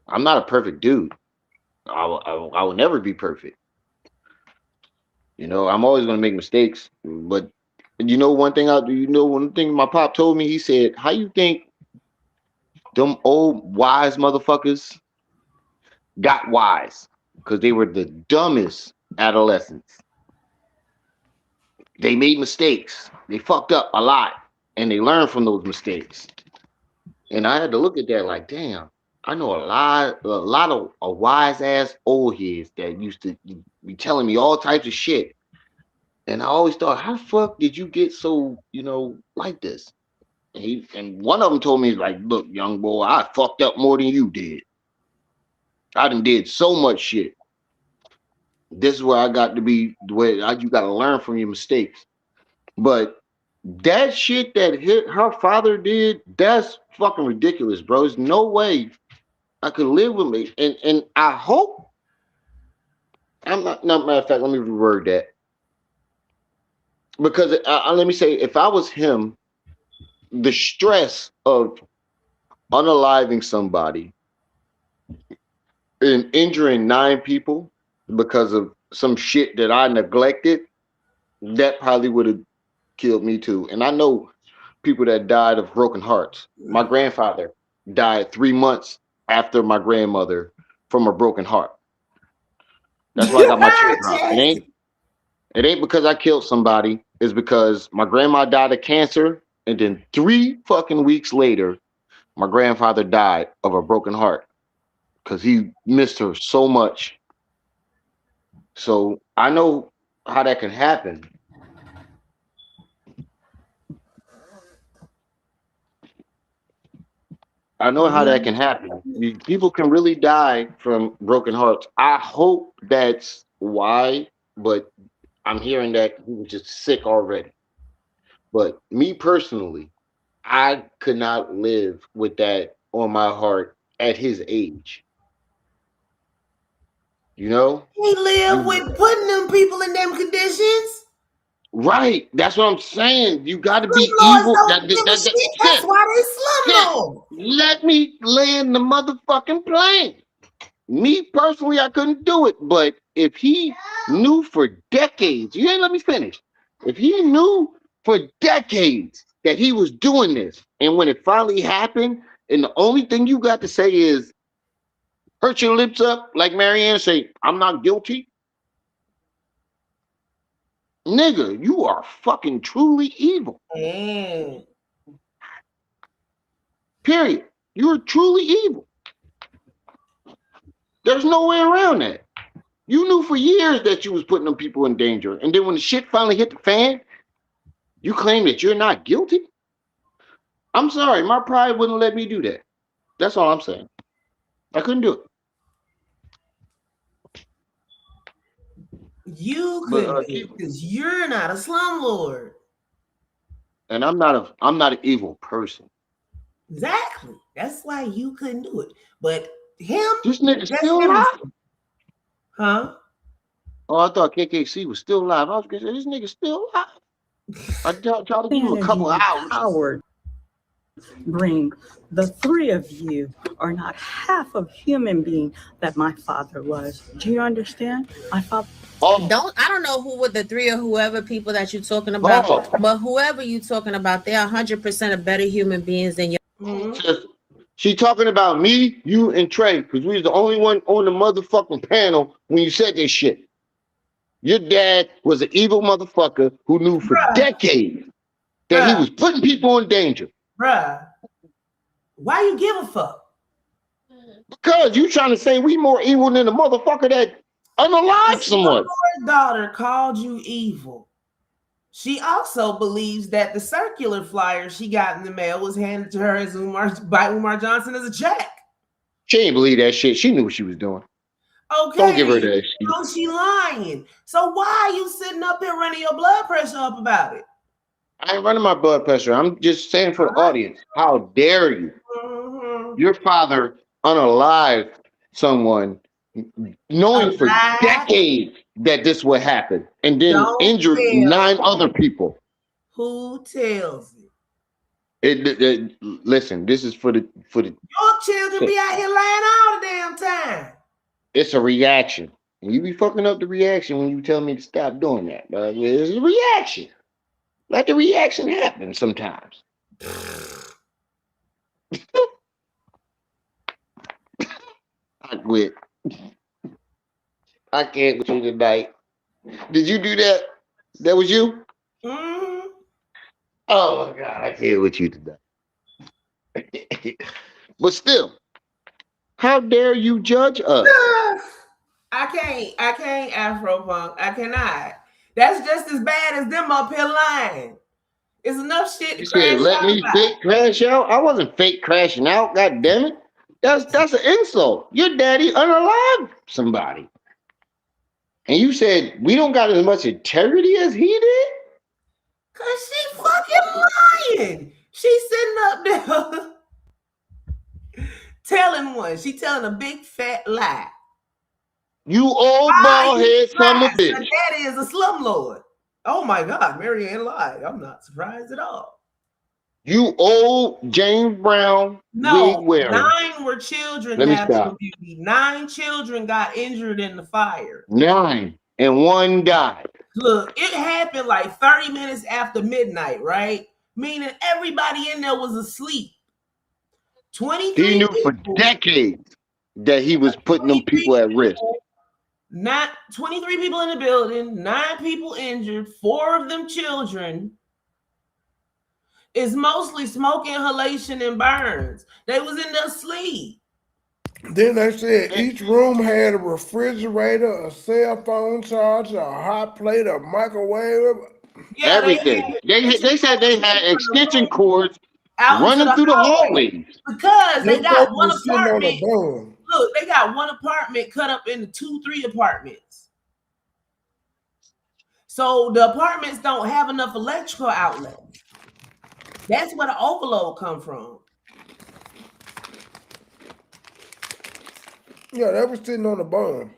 I'm not a perfect dude. I will never be perfect. You know, I'm always going to make mistakes. But one thing my pop told me. He said, "How you think them old wise motherfuckers got wise? Because they were the dumbest adolescents. They made mistakes. They fucked up a lot, and they learned from those mistakes." And I had to look at that like, damn, I know a lot of wise ass old heads that used to be telling me all types of shit. And I always thought, how the fuck did you get so, like this? And one of them told me, like, look, young boy, I fucked up more than you did. I done did so much shit. This is where I got to be, you got to learn from your mistakes. But that shit that her father did, that's fucking ridiculous, bro. There's no way I could live with me. And I hope I'm not, no, matter of fact, let me reword that. Because let me say, if I was him, the stress of unaliving somebody and injuring 9 people because of some shit that I neglected, that probably would have killed me too. And I know people that died of broken hearts. My grandfather died 3 months after my grandmother from a broken heart. That's why I got my teardrop. It ain't because I killed somebody. It's because my grandma died of cancer, and then 3 fucking weeks later, my grandfather died of a broken heart because he missed her so much. So I know how that can happen. I know how that can happen. People can really die from broken hearts. I hope that's why, but I'm hearing that he was just sick already. But me personally, I could not live with that on my heart at his age. You know? We live with putting them people in them conditions. Right. That's what I'm saying. You got to be Lords evil. don't give a shit. That's why they slum lords. Let me land the motherfucking plane. Me personally, I couldn't do it. But if he knew for decades, you ain't let me finish. If he knew for decades that he was doing this, and when it finally happened, and the only thing you got to say is, hurt your lips up like Maryanne, say, I'm not guilty. Nigga, you are fucking truly evil. Period. You're truly evil. There's no way around that. You knew for years that you was putting them people in danger. And then when the shit finally hit the fan, you claim that you're not guilty? I'm sorry, my pride wouldn't let me do that. That's all I'm saying. I couldn't do it. You couldn't because you're not a slumlord. And I'm not an evil person. Exactly. That's why you couldn't do it. But him, this nigga still alive? Huh? Oh, I thought KKC was still alive. I was gonna say this nigga still alive. I tried to give you a couple of hours. Howard, bring the three of you are not half of human being that my father was. Do you understand? My father. I don't know who with the three or whoever people that you're talking about, but whoever you're talking about, they're 100% a better human beings than you. She talking about me, you, and Trey, because we was the only one on the motherfucking panel when you said this shit. Your dad was an evil motherfucker who knew for decades that he was putting people in danger. Bruh, why you give a fuck? Because you trying to say we more evil than the motherfucker that unalived someone. Your daughter called you evil. She also believes that the circular flyer she got in the mail was handed to her as by Umar Johnson as a check. She ain't believe that shit. She knew what she was doing. Okay. Don't give her that shit. No, she lying. So why are you sitting up here running your blood pressure up about it? I ain't running my blood pressure. I'm just saying for the audience, how dare you? Your father unalived someone knowing for decades that this would happen and then injured 9 other people. Who tells it? Listen, this is for the your children be out here lying all the damn time. It's a reaction. And you be fucking up the reaction when you tell me to stop doing that. It's a reaction. Let the reaction happen sometimes. I quit. I can't with you tonight. Did you do that? That was you? Mm-hmm. Oh my God, I can't with you tonight. But still, how dare you judge us? I can't, Afropunk. I cannot. That's just as bad as them up here lying. It's enough shit to crash out. Let me fake crash out? I wasn't fake crashing out, god damn it. That's an insult. Your daddy unalived somebody. And you said we don't got as much integrity as he did? Cause she fucking lying. She's sitting up there telling one. She telling a big fat lie. You old bald head son of a bitch. Her daddy is a slumlord. Oh my God, Maryanne lied. I'm not surprised at all. You old James Brown wig wearing. 9 were children. Let me stop. 9 children got injured in the fire. 9 and 1 died. Look, it happened like 30 minutes after midnight, right? Meaning everybody in there was asleep. 23 He knew people, for decades that he was putting them people at risk. Not 23 people in the building, 9 people injured, 4 of them children. It's mostly smoke inhalation and burns. They was in their sleep. Then they said each room had a refrigerator, a cell phone charger, a hot plate, a microwave. Yeah, everything. They said they had extension cords out running through the hallways. because they got one apartment. On Look, they got one apartment cut up into 2-3 apartments. So the apartments don't have enough electrical outlets. That's where the overload come from. Yeah, they were sitting on the bomb.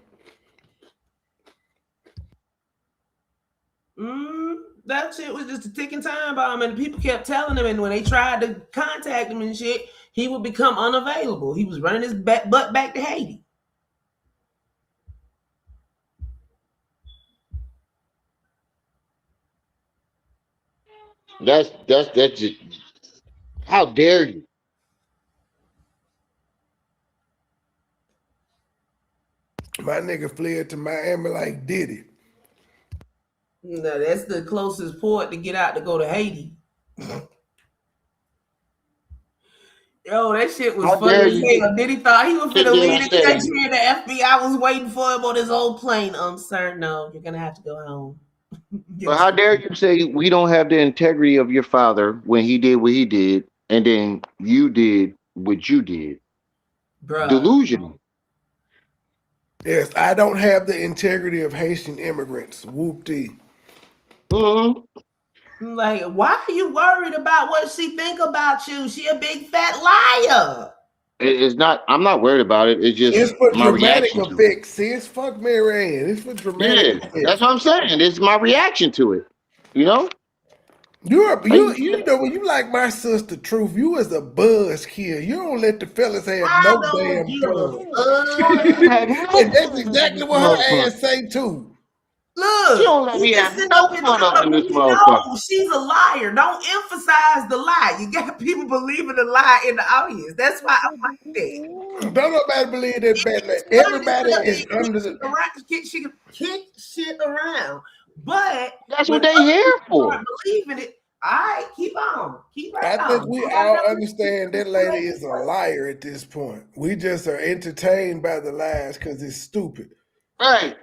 That shit was just a ticking time bomb, and people kept telling him. And when they tried to contact him and shit, he would become unavailable. He was running his butt back to Haiti. That's just. How dare you? My nigga fled to Miami like Diddy. No, that's the closest port to get out to go to Haiti. Oh, that shit was How funny dare as you hell. Then he thought he was sit finna there leave and the say, country and the FBI was waiting for him on his old plane. Sir, no, you're gonna have to go home. but how dare you say we don't have the integrity of your father when he did what he did, and then you did what you did? Bruh. Delusional. Yes, I don't have the integrity of Haitian immigrants. Whoop-dee. Like, why are you worried about what she think about you? She a big fat liar. It's not. I'm not worried about it. It's just It's for my dramatic reaction to it. effect, sis. Fuck Maryanne. It's for dramatic Yeah, effect. that's what I'm saying. It's my reaction to it. You know. You know when you like my sister Truth, you was a buzz kid. You don't let the fellas have I no don't damn give fun. a And that's exactly what her ass say too. Look, She don't let he me just have sitting no up here fun talking up in about this we motherfucker. know she's a liar. Don't emphasize the lie. You got people believing the lie in the audience. That's why I'm like that. Don't nobody believe that Batman. Everybody is under the. She can kick shit around, but that's when what they other here people for. start believing it, all right, keep on, keep right I on. think we all understand that lady is a liar at this point. We just are entertained by the lies because it's stupid. Right.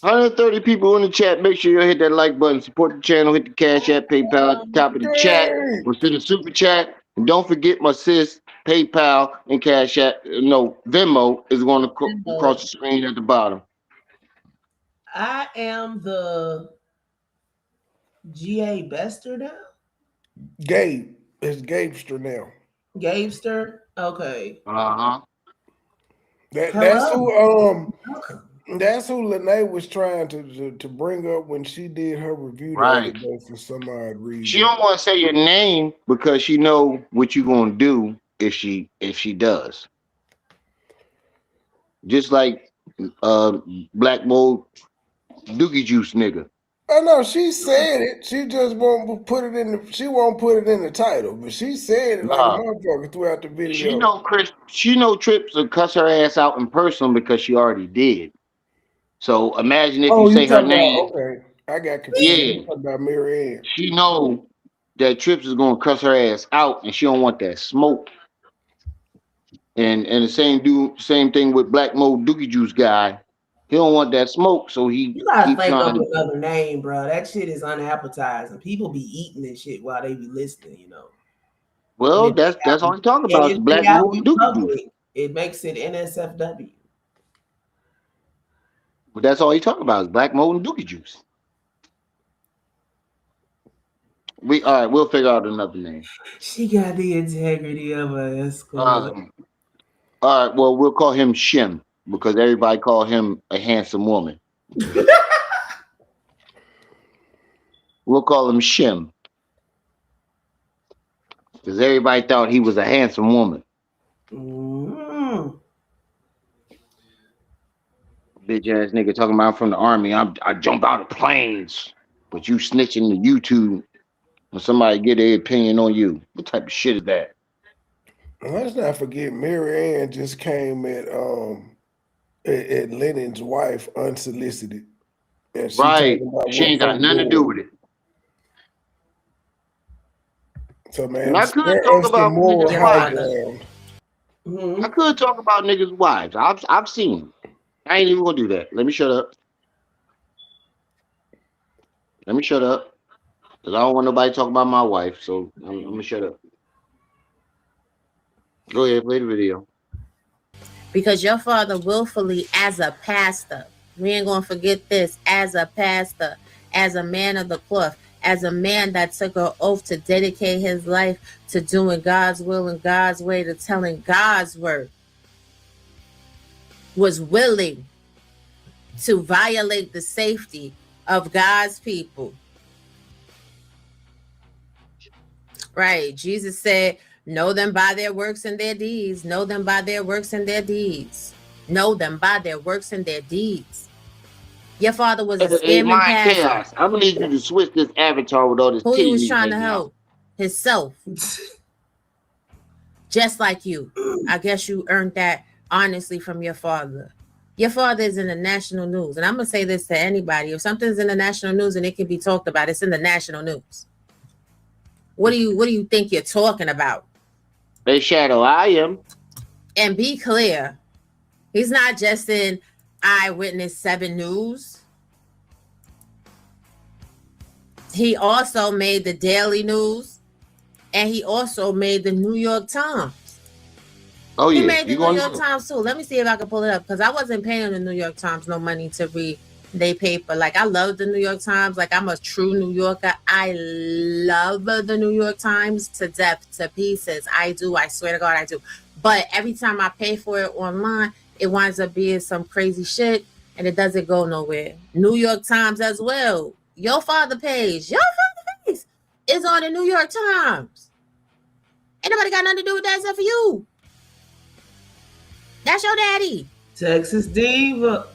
130 people in the chat. Make sure you hit that like button. Support the channel. Hit the Cash App, PayPal at the top of the chat. Or send a super chat. And don't forget my sis, PayPal and Cash App. No, Venmo is going to across the screen at the bottom. I am the GA Bester now. Gabe. It's Gabester now. Gabester. Okay. Uh-huh. That's who Lene was trying to bring up when she did her review the other Right. day for some odd reason. She don't want to say your name because she know what you gonna do if she does. Just like Black Mold Dookie Juice nigga. Oh no, she said it. She just won't put it in the. She won't put it in the title, but she said it like a motherfucker throughout the video. She know Chris. She know Trips will cuss her ass out in person because she already did. So imagine if you say her name. Okay, I got confused. Yeah, You talking about Maryanne. she know that Trips is gonna cuss her ass out, and she don't want that smoke. And the same thing with Black Mold Dookie Juice guy. He don't want that smoke, so he You gotta keeps think trying up to. another name, bro. That shit is unappetizing. People be eating this shit while they be listening, you know. Well, that's all he's talking about is Black Mold Dookie Juice. It makes it NSFW. But that's all he's talking about is Black Mold and Dookie Juice. All right, we'll figure out another name. She got the integrity of a escort. All right, well, we'll call him Shim because everybody call him a handsome woman. We'll call him Shim because everybody thought he was a handsome woman. Bitch ass nigga talking about from the army. I jump out of planes, but you snitching to YouTube when somebody get their opinion on you. What type of shit is that? Let's not forget Maryanne just came at Lennon's wife unsolicited. And Right. She ain't got nothing to do with it. So man, and I could talk about niggas' wives. I could talk about niggas' wives. I've seen them. I ain't even gonna do that. Let me shut up. Because I don't want nobody talking about my wife, so I'm gonna shut up. Go ahead, play the video. Because your father willfully, as a pastor, we ain't gonna forget this, as a pastor, as a man of the cloth, as a man that took an oath to dedicate his life to doing God's will and God's way, to telling God's word, was willing to violate the safety of God's people. Right. Jesus said, know them by their works and their deeds. Know them by their works and their deeds. Know them by their works and their deeds. Your father was a scamming pastor. Chaos. I'm gonna need you to switch this avatar with all this. Who he was trying to help? Himself. Just like you. I guess you earned that honestly from your father. Your father is in the national news. And I'm going to say this to anybody. If something's in the national news and it can be talked about, it's in the national news. What do you think you're talking about? They shadow I am. And be clear, he's not just in Eyewitness 7 News. He also made the Daily News, and he also made the New York Times. Oh He yeah, made the you New gonna York Times too. Let me see if I can pull it up, because I wasn't paying the New York Times no money to read their paper. Like, I love the New York Times. Like, I'm a true New Yorker. I love the New York Times to death, to pieces. I do. I swear to God, I do. But every time I pay for it online, it winds up being some crazy shit, and it doesn't go nowhere. New York Times as well. Your father page is on the New York Times. Ain't nobody got nothing to do with that except for you. That's your daddy. Texas Diva.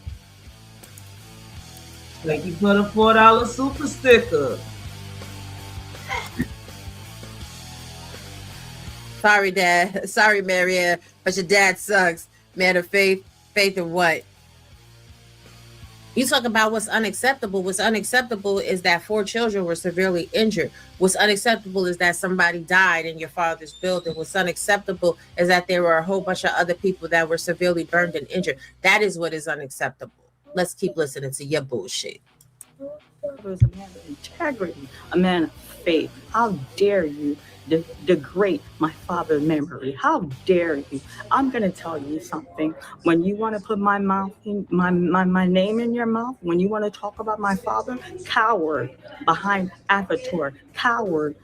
Thank you for the $4 super sticker. Sorry, Dad. Sorry, Maryanne, but your dad sucks. Man of faith. Faith in what? You talk about what's unacceptable. What's unacceptable is that 4 children were severely injured. What's unacceptable is that somebody died in your father's building. What's unacceptable is that there were a whole bunch of other people that were severely burned and injured. That is what is unacceptable. Let's keep listening to your bullshit. He was a man of integrity, a man of faith. How dare you degrade my father's memory? How dare you? I'm going to tell you something. When you want to put my mouth in my name in your mouth, when you want to talk about my father, coward behind avatar, coward.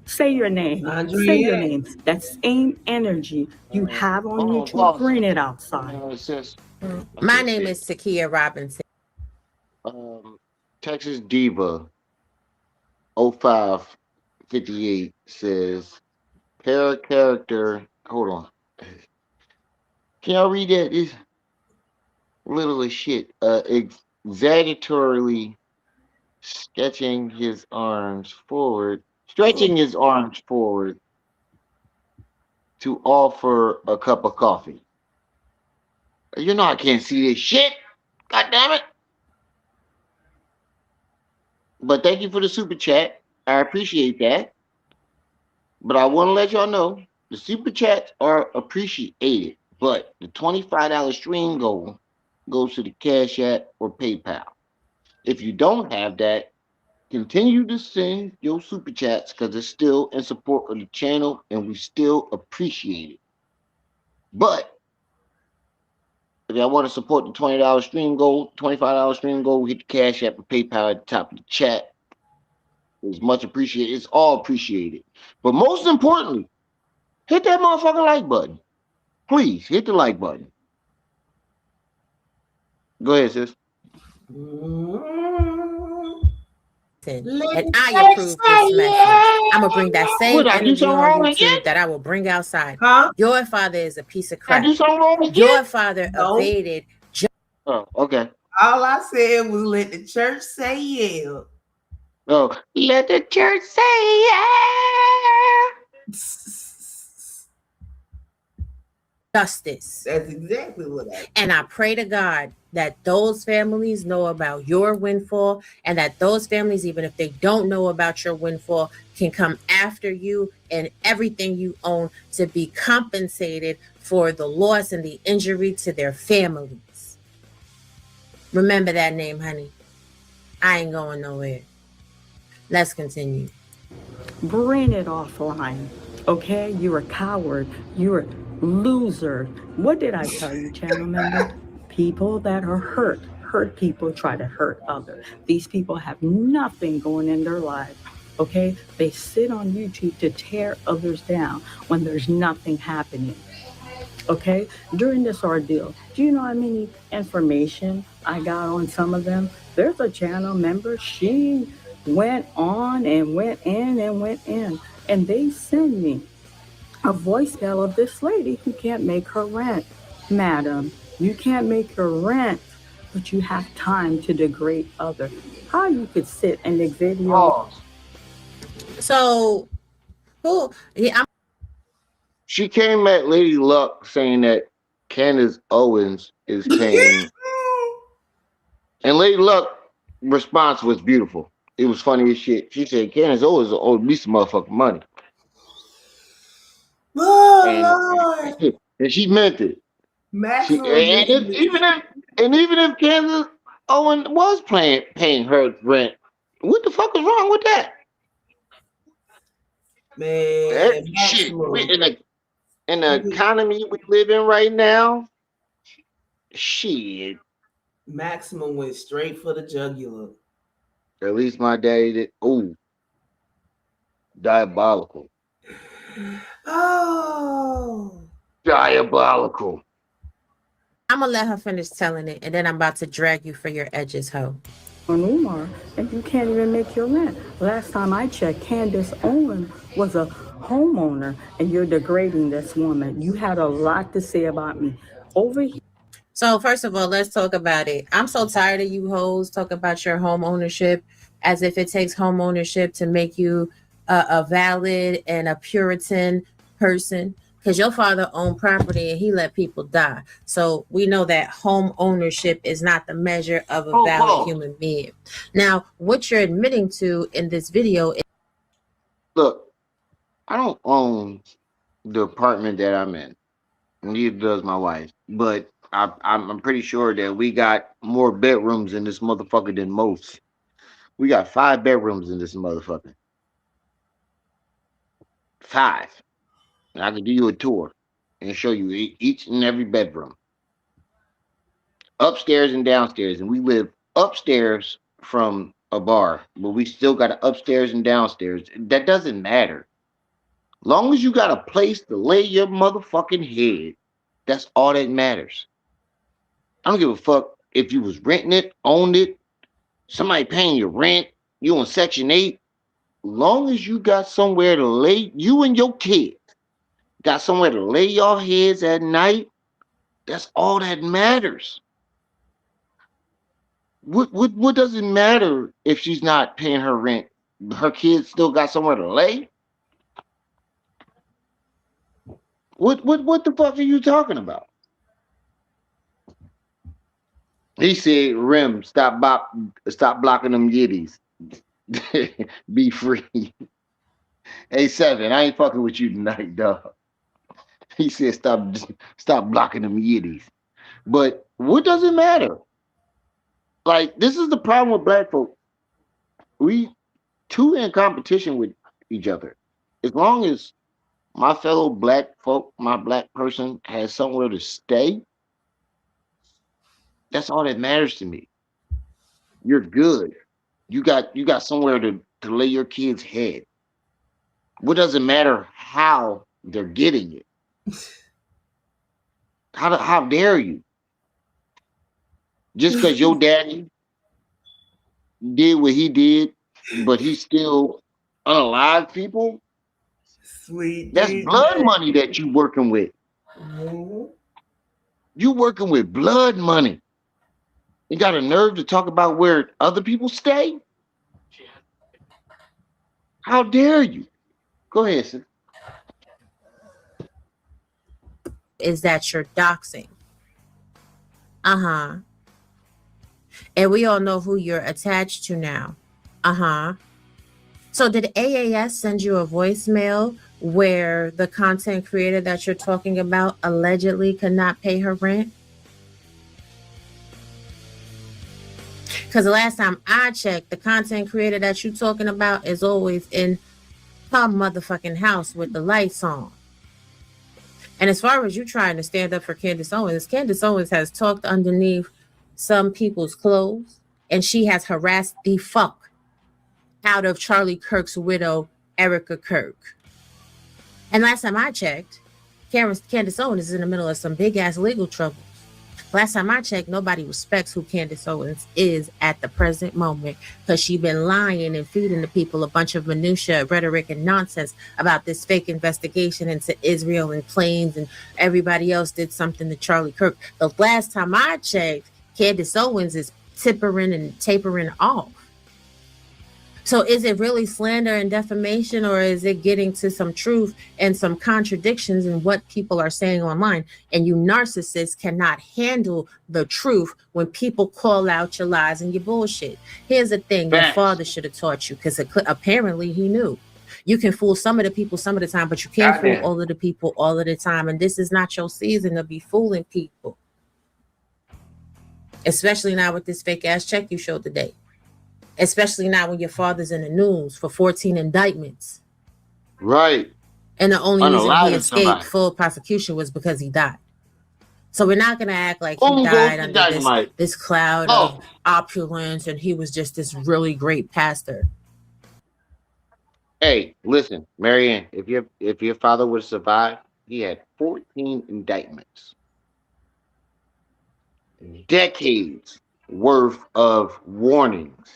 Say your name. Say your name. That same energy you have on you to bring it outside. My name is Sukihana Robinson. Texas Diva 0558 says character. Hold on. Can y'all read that? It's little as shit. Exaggeratorily stretching his arms forward to offer a cup of coffee. You know I can't see this shit. God damn it. But thank you for the super chat. I appreciate that. But I want to let y'all know the super chats are appreciated. But the $25 stream goal goes to the Cash App or PayPal. If you don't have that, continue to send your super chats because it's still in support of the channel and we still appreciate it. But if y'all want to support the $20 stream goal, $25 stream goal, hit the Cash App or PayPal at the top of the chat. It's much appreciated. It's all appreciated. But most importantly, hit that motherfucking like button. Please hit the like button. Go ahead, sis. And I approve this message. I'm gonna bring that same energy on YouTube that I will bring outside. Huh? Your father is a piece of crap. I do something wrong again? Your father No. evaded. Oh, okay. All I said was let the church say yeah. Oh, let the church say yeah. Justice. That's exactly what I. And I pray to God that those families know about your windfall, and that those families, even if they don't know about your windfall, can come after you and everything you own to be compensated for the loss and the injury to their families. Remember that name, honey. I ain't going nowhere. Let's continue. Bring it offline, okay? You're a coward. You're a loser. What did I tell you, channel member? People that are hurt people try to hurt others. These people have nothing going in their lives, okay? They sit on YouTube to tear others down when there's nothing happening, okay? During this ordeal, do you know how many information I got on some of them? There's a channel member, she went on and went in, and they send me a voicemail of this lady who can't make her rent. Madam, you can't make your rent, but you have time to degrade others. How you could sit in the video? So, who? Yeah, she came at Lady Luck saying that Candace Owens is paying, and Lady Luck response was beautiful. It was funny as shit. She said Candace Owens owed me some motherfucking money. Oh Lord. And she meant it. She, Maximum and if, even if Kansas Owen was paying her rent, what the fuck is wrong with that? Man, Shit, Maximum. in the economy we live in right now, shit. Maximum went straight for the jugular. At least my daddy did. Ooh, diabolical. Oh. Diabolical. I'm gonna let her finish telling it, and then I'm about to drag you for your edges, ho. On Umar, and you can't even make your rent. Last time I checked, Candace Owen was a homeowner, and you're degrading this woman. You had a lot to say about me. Over here. So first of all, let's talk about it. I'm so tired of you hoes talk about your home ownership as if it takes home ownership to make you a valid and a Puritan person. Because your father owned property and he let people die. So we know that home ownership is not the measure of a valid human being. Now, what you're admitting to in this video is, look, I don't own the apartment that I'm in. Neither does my wife. But I'm pretty sure that we got more bedrooms in this motherfucker than most. We got 5 bedrooms in this motherfucker. 5. And I can do you a tour and show you each and every bedroom. Upstairs and downstairs. And we live upstairs from a bar, but we still got an upstairs and downstairs. That doesn't matter. Long as you got a place to lay your motherfucking head, that's all that matters. I don't give a fuck if you was renting it, owned it, somebody paying your rent, you on Section 8. Long as you got somewhere to lay, you and your kids got somewhere to lay your heads at night, that's all that matters. What does it matter if she's not paying her rent? Her kids still got somewhere to lay? What the fuck are you talking about? He said, Rim, stop blocking them yiddies. Be free. Hey, 7, I ain't fucking with you tonight, dog. He said, stop blocking them yiddies. But what does it matter? Like, this is the problem with black folk. We too in competition with each other. As long as my fellow black folk, my black person has somewhere to stay, that's all that matters to me. You're good. You got somewhere to lay your kid's head. What does it matter how they're getting it? How dare you? Just because your daddy did what he did, but he's still unalive people? Sweet. That's blood money that you working with. You working with blood money. You got a nerve to talk about where other people stay? How dare you? Go ahead, sis. is that you're doxing. Uh-huh. And we all know who you're attached to now. Uh-huh. So did AAS send you a voicemail where the content creator that you're talking about allegedly could not pay her rent? Because the last time I checked, the content creator that you're talking about is always in her motherfucking house with the lights on. And as far as you trying to stand up for Candace Owens has talked underneath some people's clothes, and she has harassed the fuck out of Charlie Kirk's widow, Erica Kirk. And last time I checked, Candace Owens is in the middle of some big ass legal troubles. Last time I checked, nobody respects who Candace Owens is at the present moment, because she been lying and feeding the people a bunch of minutia, rhetoric, and nonsense about this fake investigation into Israel and planes, and everybody else did something to Charlie Kirk. The last time I checked, Candace Owens is tippering and tapering off. So is it really slander and defamation, or is it getting to some truth and some contradictions in what people are saying online? And you narcissists cannot handle the truth when people call out your lies and your bullshit. Here's the thing. Your father should have taught you, because apparently he knew. You can fool some of the people some of the time, but you can't fool Goddamn. all of the people all of the time. And this is not your season to be fooling people. Especially now with this fake ass check you showed today. Especially now when your father's in the news for 14 indictments. Right. And the only reason he Unaliving escaped somebody. full prosecution was because he died. So we're not gonna act like he Boom goes died the under dynamite. this cloud of opulence and he was just this really great pastor. Hey, listen, Maryanne, if your father would survive, he had 14 indictments. Decades worth of warnings.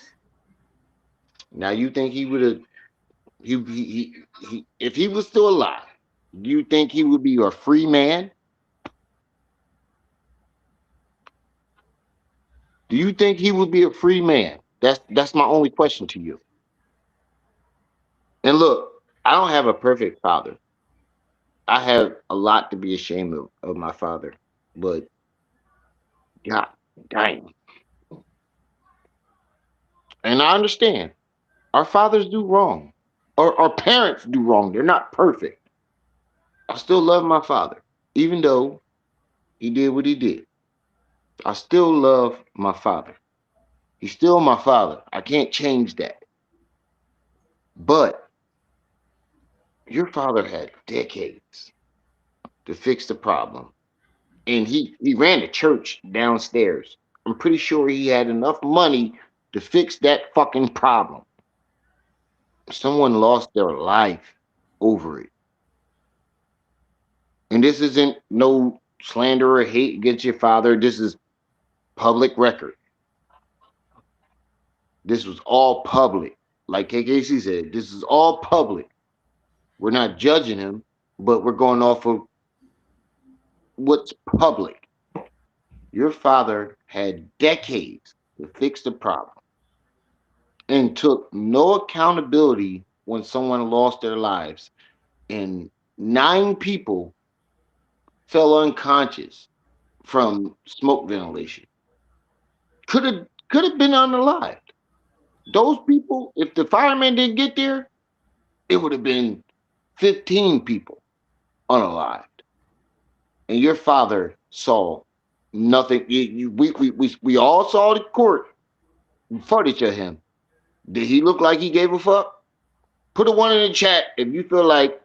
Now you think he would have he if he was still alive, do you think he would be a free man? Do you think he would be a free man? That's my only question to you. And look, I don't have a perfect father. I have a lot to be ashamed of my father. But God damn. And I understand. Our fathers do wrong. Or our parents do wrong. They're not perfect. I still love my father. Even though he did what he did. I still love my father. He's still my father. I can't change that. But your father had decades to fix the problem. And he ran a church downstairs. I'm pretty sure he had enough money to fix that fucking problem. Someone lost their life over it. And this isn't no slander or hate against your father. This is public record. This was all public. Like KKC said, this is all public. We're not judging him, but we're going off of what's public. Your father had decades to fix the problem and took no accountability when someone lost their lives. And 9 people fell unconscious from smoke ventilation. Could have been unalived. Those people, if the firemen didn't get there, it would have been 15 people unalived. And your father saw nothing. We all saw the court footage of him. Did he look like he gave a fuck? Put a 1 in the chat if you feel like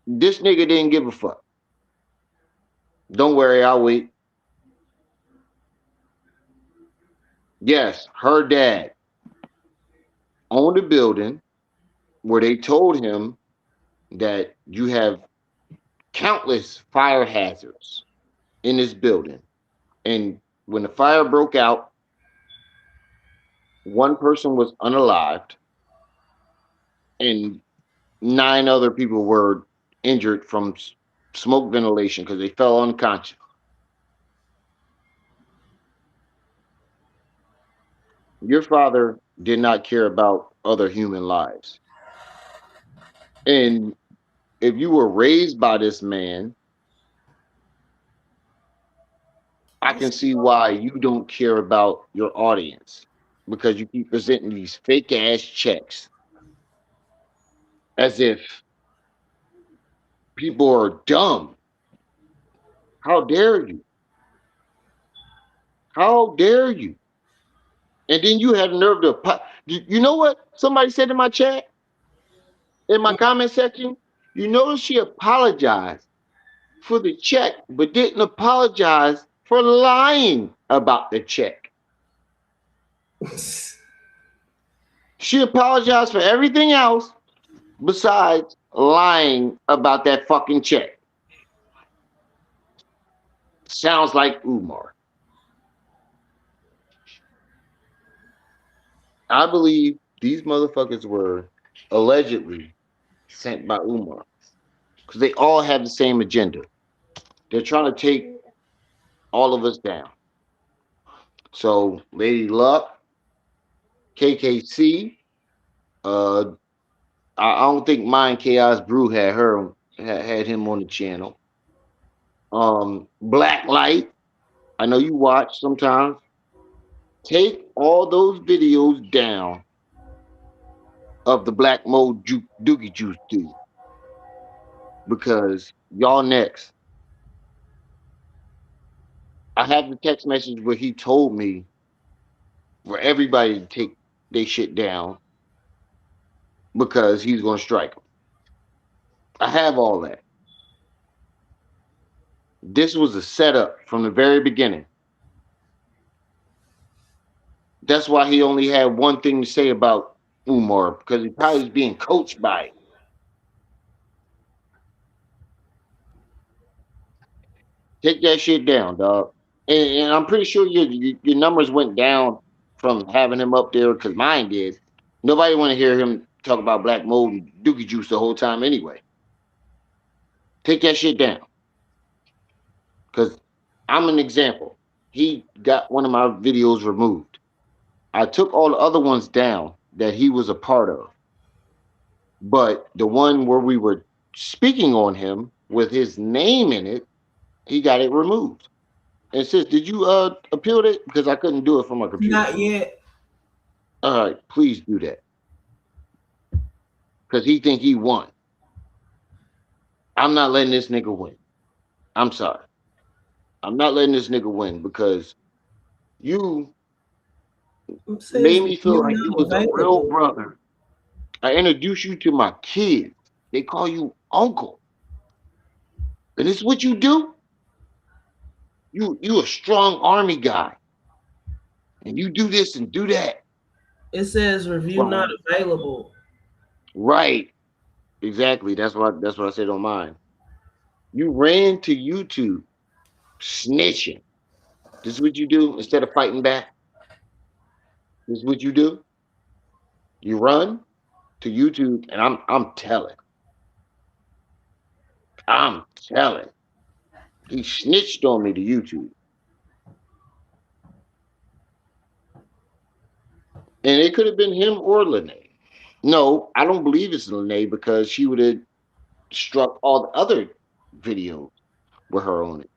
this nigga didn't give a fuck. Don't worry, I'll wait. Yes, her dad owned a building where they told him that you have countless fire hazards in this building. And when the fire broke out, 1 person was unalived and 9 other people were injured from smoke ventilation because they fell unconscious. Your father did not care about other human lives. And if you were raised by this man, I can see why you don't care about your audience because you keep presenting these fake ass checks as if people are dumb. How dare you? How dare you? And then you have nerve to. You know what somebody said in my chat, in my comment section? You notice she apologized for the check, but didn't apologize for lying about the check. She apologized for everything else besides lying about that fucking check. Sounds like Umar. I believe these motherfuckers were allegedly sent by Umar because they all have the same agenda. They're trying to take all of us down. So, Lady Luck, KKC, I don't think Mind Chaos Brew had him on the channel. Black Light, I know you watch sometimes. Take all those videos down of the black mold dookie juice dude. Because y'all next. I have the text message where he told me for everybody to take their shit down because he's going to strike them. I have all that. This was a setup from the very beginning. That's why he only had one thing to say about Umar, because he probably was being coached by it. Take that shit down, dog. And I'm pretty sure your numbers went down from having him up there because mine did. Nobody want to hear him talk about black mold and dookie juice the whole time anyway. Take that shit down. Because I'm an example. He got one of my videos removed. I took all the other ones down that he was a part of. But the one where we were speaking on him with his name in it, he got it removed. And sis, did you appeal it? Because I couldn't do it from my computer. Not yet. All right, please do that. Because he think he won. I'm not letting this nigga win. I'm sorry. I'm not letting this nigga win because you made me feel like you was a real brother. I introduced you to my kids. They call you uncle. And it's what you do. You a strong army guy. And you do this and do that. It says review not available. Right. Exactly. That's what I said on mine. You ran to YouTube snitching. This is what you do instead of fighting back. This is what you do. You run to YouTube, and I'm telling. He snitched on me to YouTube. And it could have been him or Lene. No, I don't believe it's Lene because she would have struck all the other videos with her on it.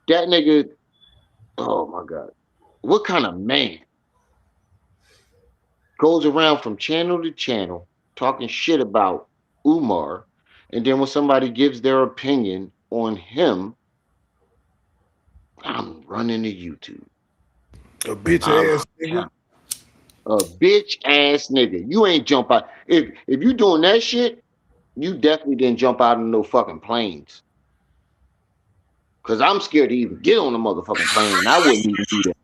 That nigga, oh my God. What kind of man goes around from channel to channel talking shit about Umar, and then when somebody gives their opinion on him, I'm running to YouTube. A bitch ass nigga. A bitch ass nigga. You ain't jump out. If you doing that shit, you definitely didn't jump out of no fucking planes. Cause I'm scared to even get on a motherfucking plane. And I wouldn't even do that.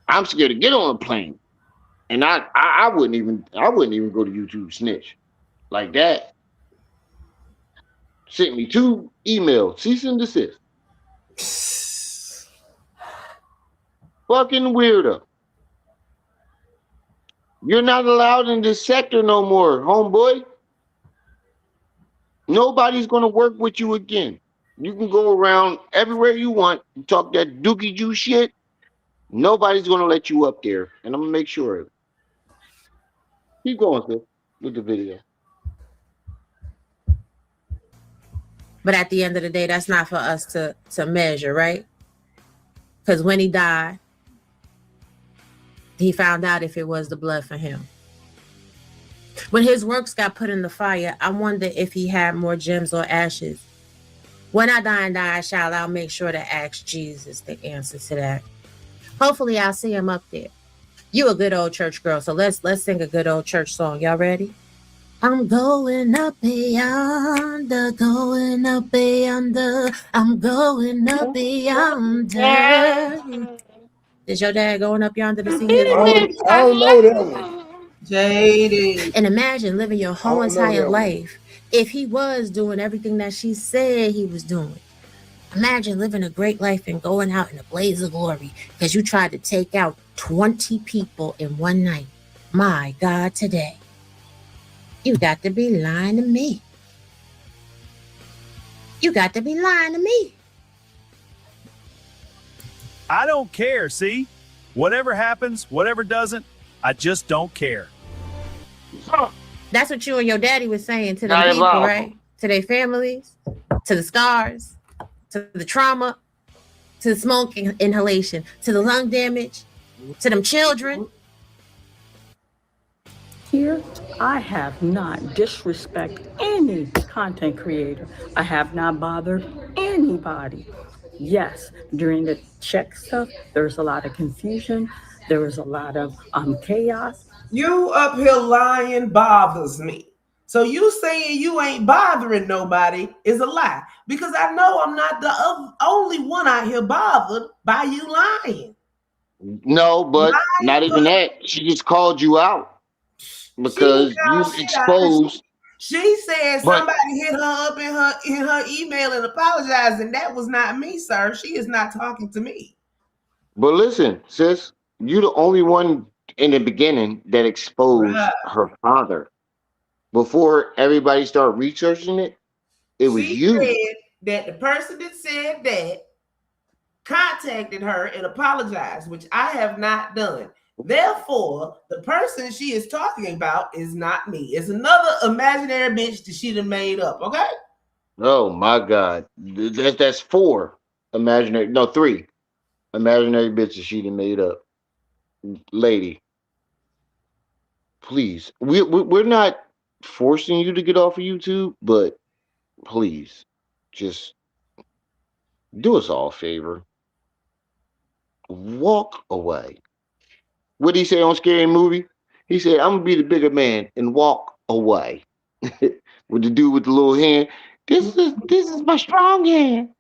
I'm scared to get on a plane. And I wouldn't even go to YouTube snitch. Like that. Sent me 2 emails, cease and desist. Fucking weirdo. You're not allowed in this sector no more, homeboy. Nobody's gonna work with you again. You can go around everywhere you want and talk that dookie juice shit. Nobody's gonna let you up there, and I'm gonna make sure of it. Keep going, sis, with the video. But at the end of the day, that's not for us to measure, right? Because when he died, he found out if it was the blood for him. When his works got put in the fire, I wonder if he had more gems or ashes. When I die and die, I'll make sure to ask Jesus the answer to that. Hopefully, I'll see him up there. You a good old church girl, so let's sing a good old church song. Y'all ready? I'm going up beyond, going up beyond, I'm going up beyond. Is your dad going up yonder to see his I don't know that one. Jaded. And imagine living your whole entire life if he was doing everything that she said he was doing. Imagine living a great life and going out in a blaze of glory because you tried to take out 20 people in one night. My God, today. You got to be lying to me. You got to be lying to me. I don't care, see? Whatever happens, whatever doesn't, I just don't care. That's what you and your daddy was saying to the people, right? To their families, to the scars, to the trauma. to the smoke inhalation, to the lung damage, to them children. Here, I have not disrespected any content creator. I have not bothered anybody. Yes, during the check stuff, there's a lot of confusion. There was a lot of chaos. You up here lying bothers me. So you saying you ain't bothering nobody is a lie, because I know I'm not the only one out here bothered by you lying. No, but not even that. She just called you out because you exposed. She said But somebody hit her up in her email and apologized, and that was not me, sir. She is not talking to me. but listen, sis, you the only one in the beginning that exposed her father. Before everybody started researching it, it was She you. said that the person that said that contacted her and apologized, which I have not done. Therefore, the person she is talking about is not me. It's another imaginary bitch that she done made up, okay? Oh my God. That's four imaginary, no, three imaginary bitches she done made up. Lady, please. We're not forcing you to get off of YouTube, but please, just do us all a favor. Walk away. What did he say on Scary Movie? He said, I'm gonna be the bigger man and walk away. With the dude with the little hand. This is my strong hand.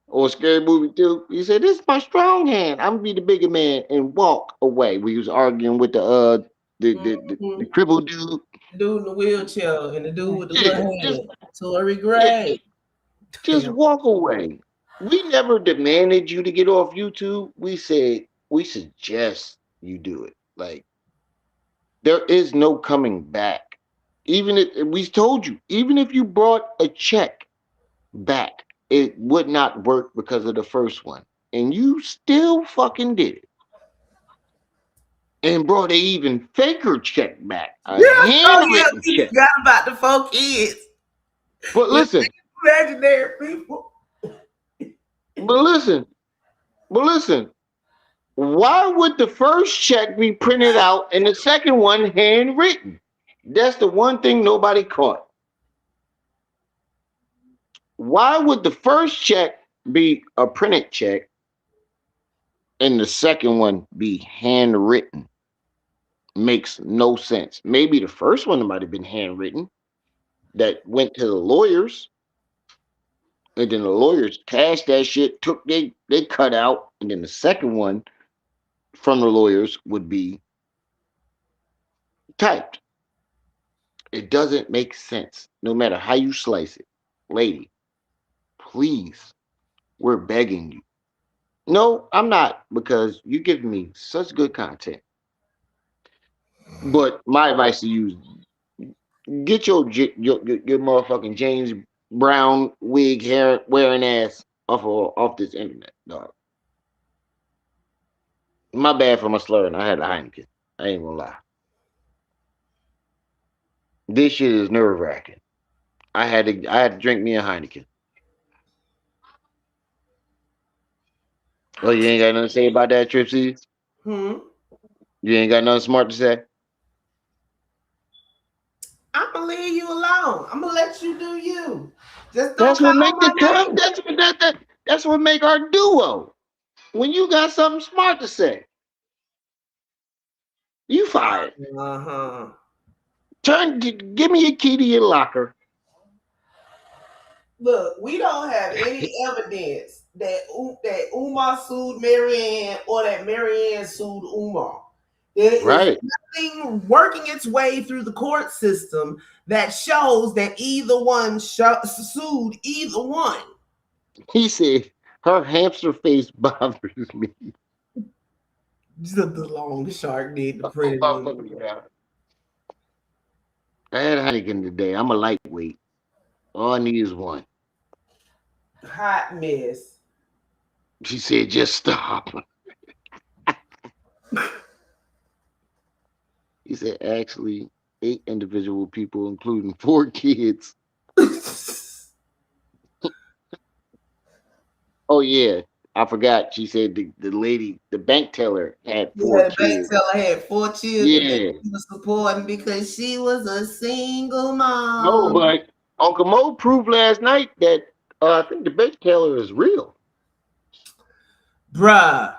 Or Scary Movie too. He said, this is my strong hand. I'm gonna be the bigger man and walk away. We was arguing with the crippled dude. The dude in the wheelchair and the dude with the Yeah, little just hand. Tory Gray. just walk away. We never demanded you to get off YouTube. We said we suggest you do it. Like, there is no coming back. Even if we told you, even if you brought a check back, it would not work because of the first one. And you still fucking did it. And brought a even faker check back. A handwritten We check. forgot about the 4 kids. But listen. Imaginary people. But listen. Why would the first check be printed out and the second one handwritten? That's the one thing nobody caught. Why would the first check be a printed check and the second one be handwritten? Makes no sense. Maybe the first one might have been handwritten that went to the lawyers, and then the lawyers cashed that shit, took they cut out, and then the second one from the lawyers would be typed. It doesn't make sense, no matter how you slice it. Lady, please, we're begging you. No, I'm not, because you give me such good content. But my advice to you is get your motherfucking James Brown wig hair wearing ass off this internet, dog. My bad for my slurring. I had a Heineken. I ain't gonna lie. This shit is nerve wracking. I had to drink me a Heineken. Oh, you ain't got nothing to say about that, Tripsy? Hmm. You ain't got nothing smart to say? I'm gonna leave you alone. I'm gonna let you do you. Just don't That's what call make my the name. come. That's what make our duo. When you got something smart to say, you fired. Uh-huh. Give me a key to your locker. Look, we don't have any evidence that Umar sued Maryanne or that Maryanne sued Umar. There is Right. nothing working its way through the court system that shows that either one sued either one. He said, her hamster face bothers me. Just the long shark did the Oh, pretty one. yeah. I had a Heineken today. I'm a lightweight. All I need is one. Hot mess. She said, just stop. He said, actually, 8 individual people, including 4 kids. Oh yeah, I forgot. She said the lady, the bank teller, had 4 Yeah, the bank kids. teller had 4 children that Yeah. she was supporting because she was a single No, mom. but Uncle Mo proved last night that I think the bank teller is real. Bruh.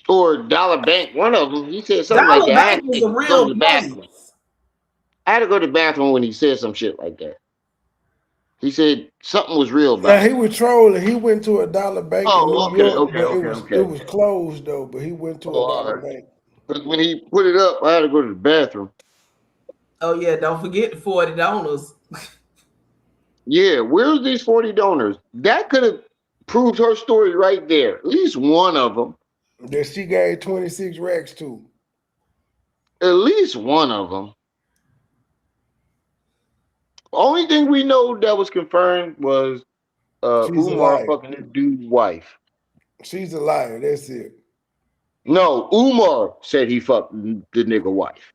Or Dollar Bank, one of them. He said something like Dollar that. I had Bank was to a go to real the place. bathroom. I had to go to the bathroom when he said some shit like that. He said something was real Now about he it. was trolling. He went to a dollar bank in Oh, New okay, York, okay, but okay, it okay. was closed though. But he went to a Oh, all dollar right. bank. Because when he put it up, I had to go to the bathroom. Oh yeah, don't forget the 40 donors. Yeah, where's these 40 donors? That could have proved her story right there. At least one of them. That she gave 26 racks to. At least one of them. Only thing we know that was confirmed was She's a Umar liar. fucking this dude's wife. She's a liar. That's it. No, Umar said he fucked the nigga wife.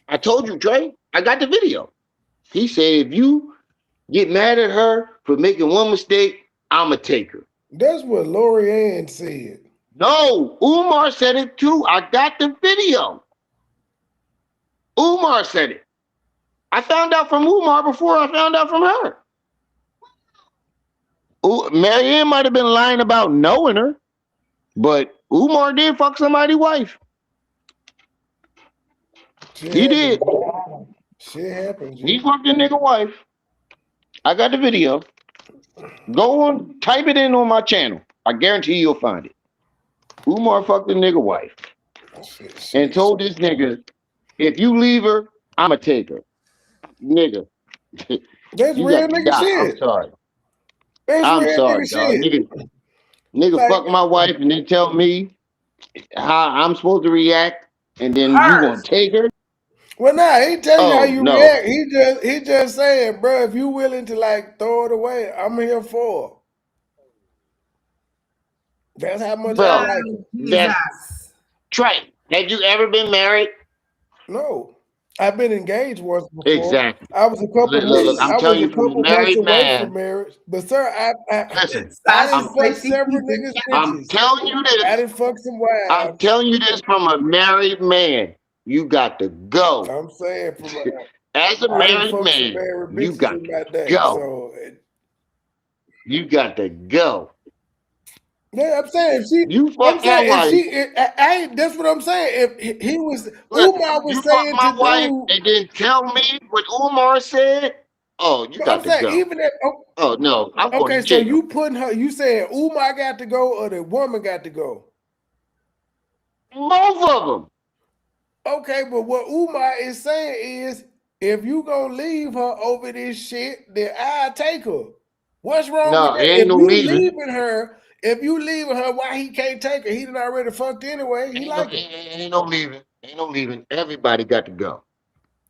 I told you, Trey. I got the video. He said if you get mad at her for making one mistake, I'ma take her. That's what Lorient said. No, Umar said it too. I got the video. Umar said it. I found out from Umar before I found out from her. Maryanne might have been lying about knowing her, but Umar did fuck somebody's wife. He did. Shit happens. He fucked the nigga wife. I got the video. Go on, type it in on my channel. I guarantee you'll find it. Umar fucked the nigga wife and told this nigga, if you leave her, I'ma take her. Nigga. That's You real got to nigga die. I'm shit. sorry. That's I'm real sorry, nigga dog. shit. Nigga Like- fuck my wife and then tell me how I'm supposed to react, and then you gonna Hers. take her? Well, nah, he tell you how Oh you no. react. He just saying, bro, if you willing to like throw it away, I'm here for it. That's how much I Bro, like it. that's Trey. Have you ever been married? No. I've been engaged once before. Exactly. I was a couple Look, I'm telling you, from a months married away man. from marriage. But sir, Listen, I didn't I'm, fuck several niggas I'm bitches. telling you this. I didn't fuck some I'm wives. telling you this from a married man. You got to go. I'm saying from As a I didn't married fuck some man, married you bitches got in my to day. go. So You got to go. yeah, I'm saying if she. You I'm fuck my saying if wife. she. I that's what I'm saying. If he was Listen, Umar was you fuck saying my to wife do. and then tell me what Umar said. Oh, you But I'm got to saying go. even if Oh no, I'm going okay, to so jail. you putting her. You saying Umar got to go or the woman got to go? Both of them. Okay, but what Umar is saying is, if you gonna leave her over this shit, then I take her. What's wrong with No, it that? ain't no leaving. If you leaving her, why he can't take her? He done already fucked anyway. He like her. Ain't no leaving. Ain't no leaving. Everybody got to go.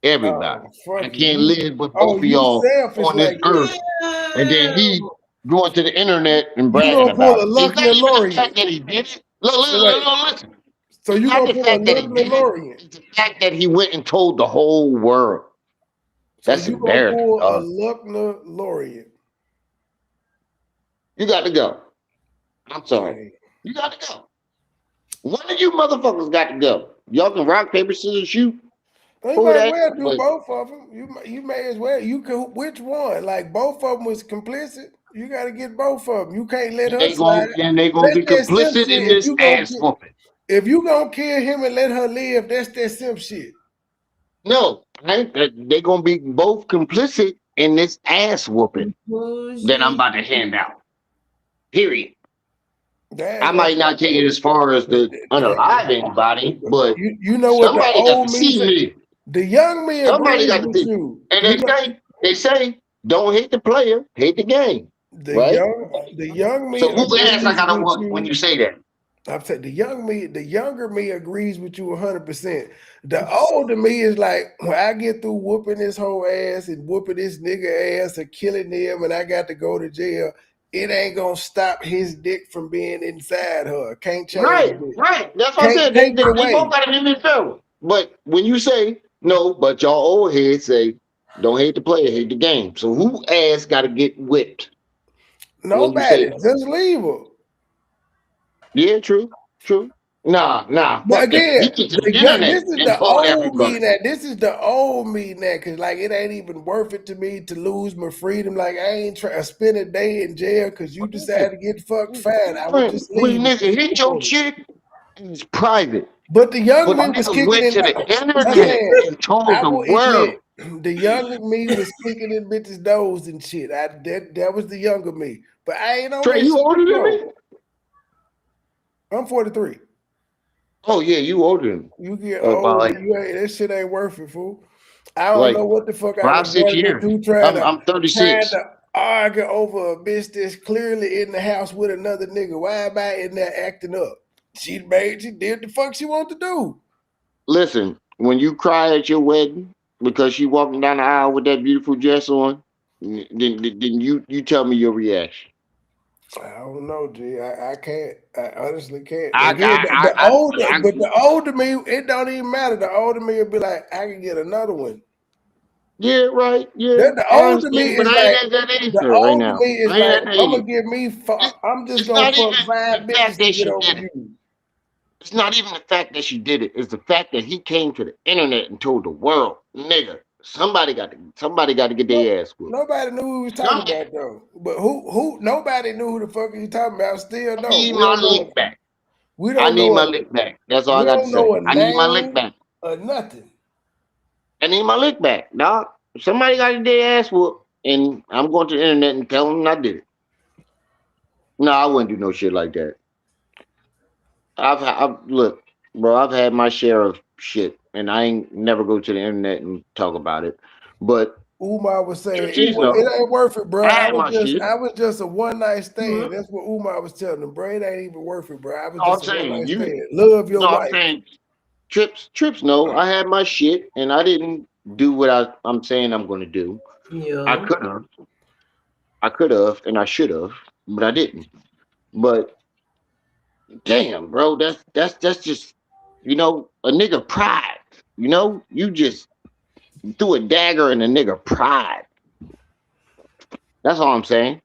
Everybody. Oh, I fuck can't you. live with Oh, both of you y'all selfish on this like earth. that. And then he going to the internet and You bragging gonna pull about a it. It's not Luckner even the Lorient. fact that he did it. Look, So wait. listen. So It's you not gonna the pull a fact that he Luckner did it. Lorient. It's the fact that he went and told the whole world. So That's you gonna embarrassing, pull a dog. Luckner Lorient. You got to go. I'm sorry. You got to go. One of you motherfuckers got to go. Y'all can rock, paper, scissors, shoot. Well, you Who might as that? well do But both of them. You may as well. You can which one? Like both of them was complicit. You got to get both of them. You can't let her slide. they gonna That's be that simp complicit shit. in this ass whooping. If you gonna kill him and let her live, that's that simp shit. No, they gonna be both complicit in this ass whooping that I'm about to hand out. Period. I might not take it as far as the unalive anybody, but You know what the somebody got old to me see say? me. The young me Somebody agrees got to with see. you. And they say, don't hate the player, hate the game. The Right? young me So who ass I agrees gotta with whoop you. when you say that? I'm saying the younger me agrees with you 100%. The older me is like, when I get through whooping this whole ass and whooping this nigga ass or killing him and I got to go to jail, it ain't gonna stop his dick from being inside her. Can't change it. Right. That's what I Can't said. take it They away. both got an NFL. But when you say no, but y'all old heads say don't hate the player, hate the game. So who ass got to get whipped? when you say Nobody. Just leave her. yeah, true. Nah, But fuck that. He again, get to the internet this is and the told old me everybody. now. This is the old me now, cause like it ain't even worth it to me to lose my freedom. Like I ain't trying to spend a day in jail because you decided to get fucked. Fine, I would just When leave. nigga hit your chick, it's private. But the But young me was niggas kicking went in. to the My internet man, and told I the will world. admit, the younger me was kicking in bitches' doors and shit. That was the younger me. But I ain't on Trey, that you shit older no than me? more. I'm 43. Oh yeah, you older than me. You get About older, like you ain't that shit ain't worth it, fool. I don't know what the fuck I was 5-6 running years. into trying I'm to 36. argue over a bitch that's clearly in the house with another nigga. Why am I in there acting up? She did the fuck she wanted to do. Listen, when you cry at your wedding because she walking down the aisle with that beautiful dress on, then you tell me your reaction. I don't know, G. I can't. I honestly can't. I Again, I I I, the older me, it don't even matter. The older me will be like, I can get another one. yeah, right. Yeah, The I older me understand, but is I ain't like at that age the right older now. me is I ain't like at that I'm gonna age. give me. I'm just It's gonna not even fuck five the bitches fact to that get she over did it. you. It's not even the fact that she did it. It's the fact that he came to the internet and told the world, nigga, somebody got to get their ass whooped. Nobody knew who he was talking about though. But who? Nobody knew who the fuck he was talking about. Still I don't. need my lick back. We I don't need know my a. lick back. That's all I We got to don't know say. a I need my lick name back. or nothing. I need my lick back, dog. Somebody got to get their ass whooped, and I'm going to the internet and tell them I did it. No, I wouldn't do no shit like that. Look, bro. I've had my share of shit, and I ain't never go to the internet and talk about it. But Umar was saying she's no. it ain't worth it, bro. I had my shit. I was just a one night stand. That's what Umar was telling him, bro. It ain't even worth it, bro. I was No, I'm just a one saying night you. stand. Love your No, I'm wife. saying trips. No, I had my shit, and I didn't do what I'm saying I'm going to do. I Yeah. could have, and I should have, but I didn't. But damn, bro, that's just a nigga pride. You just threw a dagger in a nigga pride. That's all I'm saying.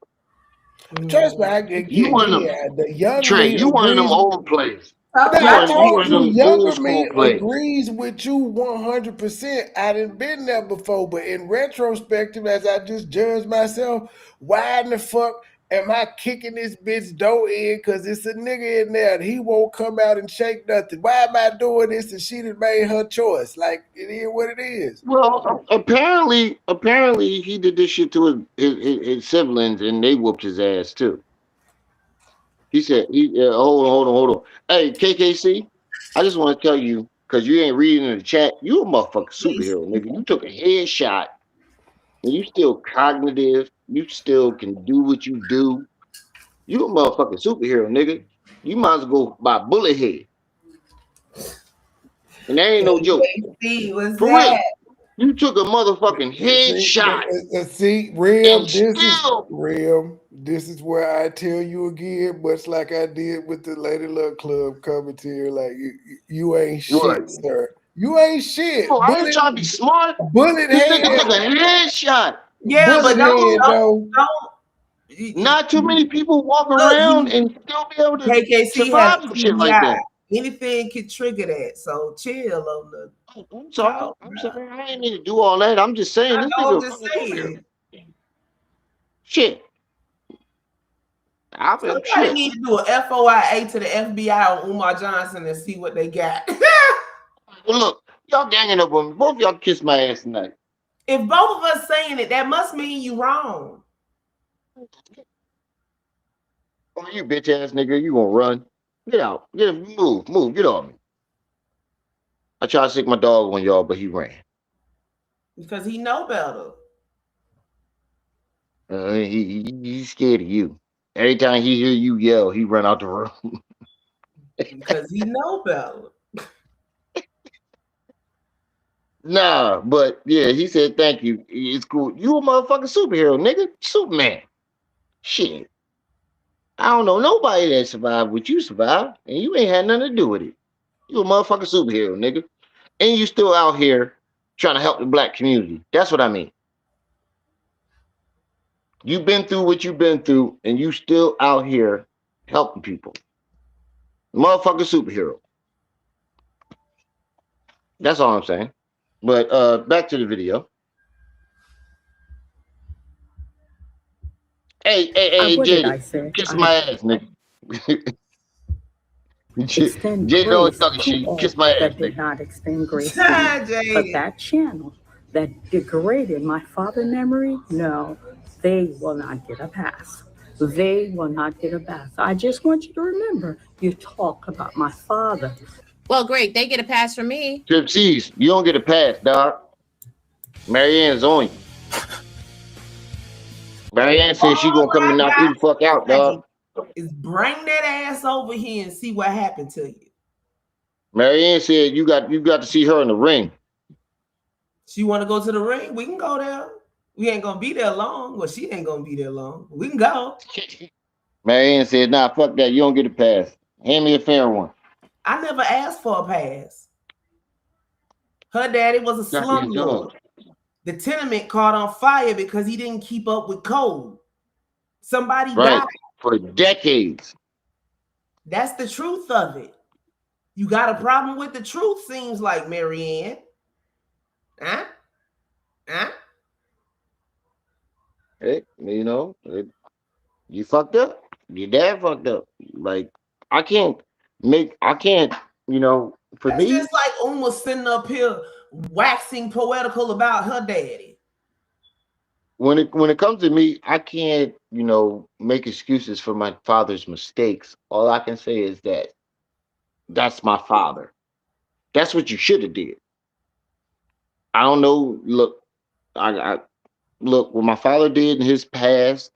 Trust me, You one of them, the young Trey. me You one of them agrees. old players. I You told one of you, them old younger school me players. agrees with you 100%. I didn't been there before, but in retrospective, as I just judge myself, why in the fuck am I kicking this bitch door in? Because it's a nigga in there and he won't come out and shake nothing. Why am I doing this? And she done made her choice. Like it is what it is. Well, apparently he did this shit to his siblings, and they whooped his ass too. He said, hold on. Hey, KKC, I just want to tell you, because you ain't reading in the chat, you a motherfucking superhero, nigga. You took a headshot, and you still cognitive. You still can do what you do. You a motherfucking superhero, nigga. You might as well go buy bullet head. And that ain't no joke. See, what's For real. that? You took a motherfucking headshot. See, And Rim, still, This is where I tell you again, much like I did with the Lady Luck Club commentary, like you ain't what? shit, sir. You ain't shit. Oh, I ain't trying to be smart. Bullet This nigga head, took a headshot. Yeah, but bullet head, though. Not too many people walk Look, around and still be able to KKC had survive a some shit like TBI. that. Anything could trigger that. So chill on the I'm sorry. I'm sorry. I ain't mean to do all that. I'm just saying I this know, I'm nigga a just fucking superhero. saying. Shit. I've been Somebody shit. need to do an FOIA to the FBI on Umar Johnson and see what they got. Well, look, y'all ganging up on me. Both y'all kiss my ass tonight. If both of us saying it, that must mean you wrong. Oh, you bitch ass nigga, you gonna run? Get out. Move. Get off me. I tried to stick my dog on y'all, but he ran. Because he know better. He's scared of you. Every time he hear you yell, he run out the room. Because he know better. Nah, but yeah, he said thank you. It's cool. You a motherfucking superhero, nigga. Superman. Shit. I don't know nobody that survived what you survived, and you ain't had nothing to do with it. You a motherfucking superhero, nigga. And you still out here trying to help the black community. That's what I mean. You've been through what you've been through, and you still out here helping people. Motherfucking superhero. That's all I'm saying. But back to the video. Hey, What did I Jay, say? kiss my ass, nigga. Extend Jay, no grace talking to shit. all Kiss my ass, that did nigga. not extend grace to me. But that channel that degraded my father memory, no, they will not get a pass. They will not get a pass. I just want you to remember, you talk about my father. Well, great. They get a pass from me. Trip C's, you don't get a pass, dog. Maryanne's on you. Maryanne said she gonna come and knock you the fuck out, dog. Is bring that ass over here and see what happened to you. Maryanne said you got to see her in the ring. She want to go to the ring? We can go there. We ain't gonna be there long. Well, she ain't gonna be there long. We can go. Maryanne said, nah, fuck that. You don't get a pass. Hand me a fair one. I never asked for a pass. Her daddy was a slumlord. The tenement caught on fire because he didn't keep up with code. Somebody died. For decades. That's the truth of it. You got a problem with the truth, seems like, Maryanne. Huh? Hey, you know, you fucked up. Your dad fucked up. Like, I can't, you know, for That's me. just like Umar sitting up here waxing poetical about her daddy. When it comes to me, I can't, you know, make excuses for my father's mistakes. All I can say is that that's my father. That's what you should have did. I don't know. Look, I look what my father did in his past.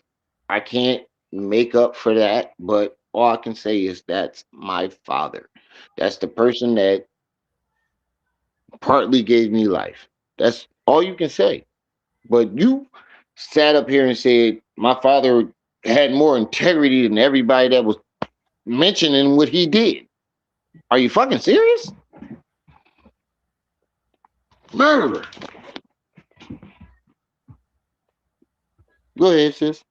I can't make up for that, but all I can say is that's my father. That's the person that partly gave me life. That's all you can say. But you sat up here and said my father had more integrity than everybody that was mentioning what he did. Are you fucking serious? Murderer. Go ahead, sis.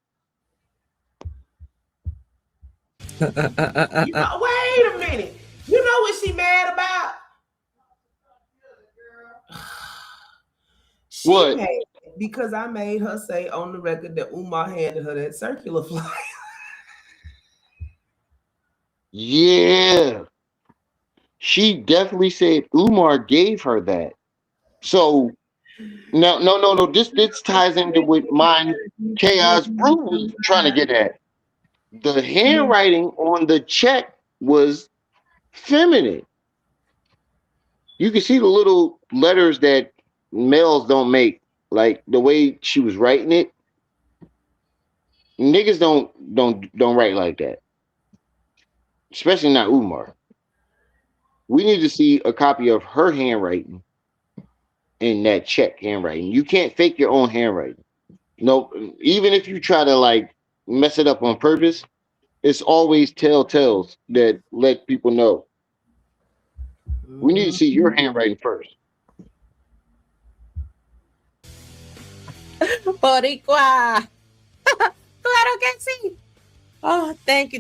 You know, wait a minute. You know what she mad about? She mad because I made her say on the record that Umar handed her that circular flyer. Yeah. She definitely said Umar gave her that. So no. This ties into what mine Chaos Brew was trying to get at. The handwriting on the check was feminine. You can see the little letters that males don't make, like the way she was writing it. Niggas don't write like that, especially not Umar. We need to see a copy of her handwriting in that check handwriting. You can't fake your own handwriting. No, even if you try to like mess it up on purpose, it's always telltales that let people know. We need to see your handwriting first. Boricua. Claro que sí. Oh, thank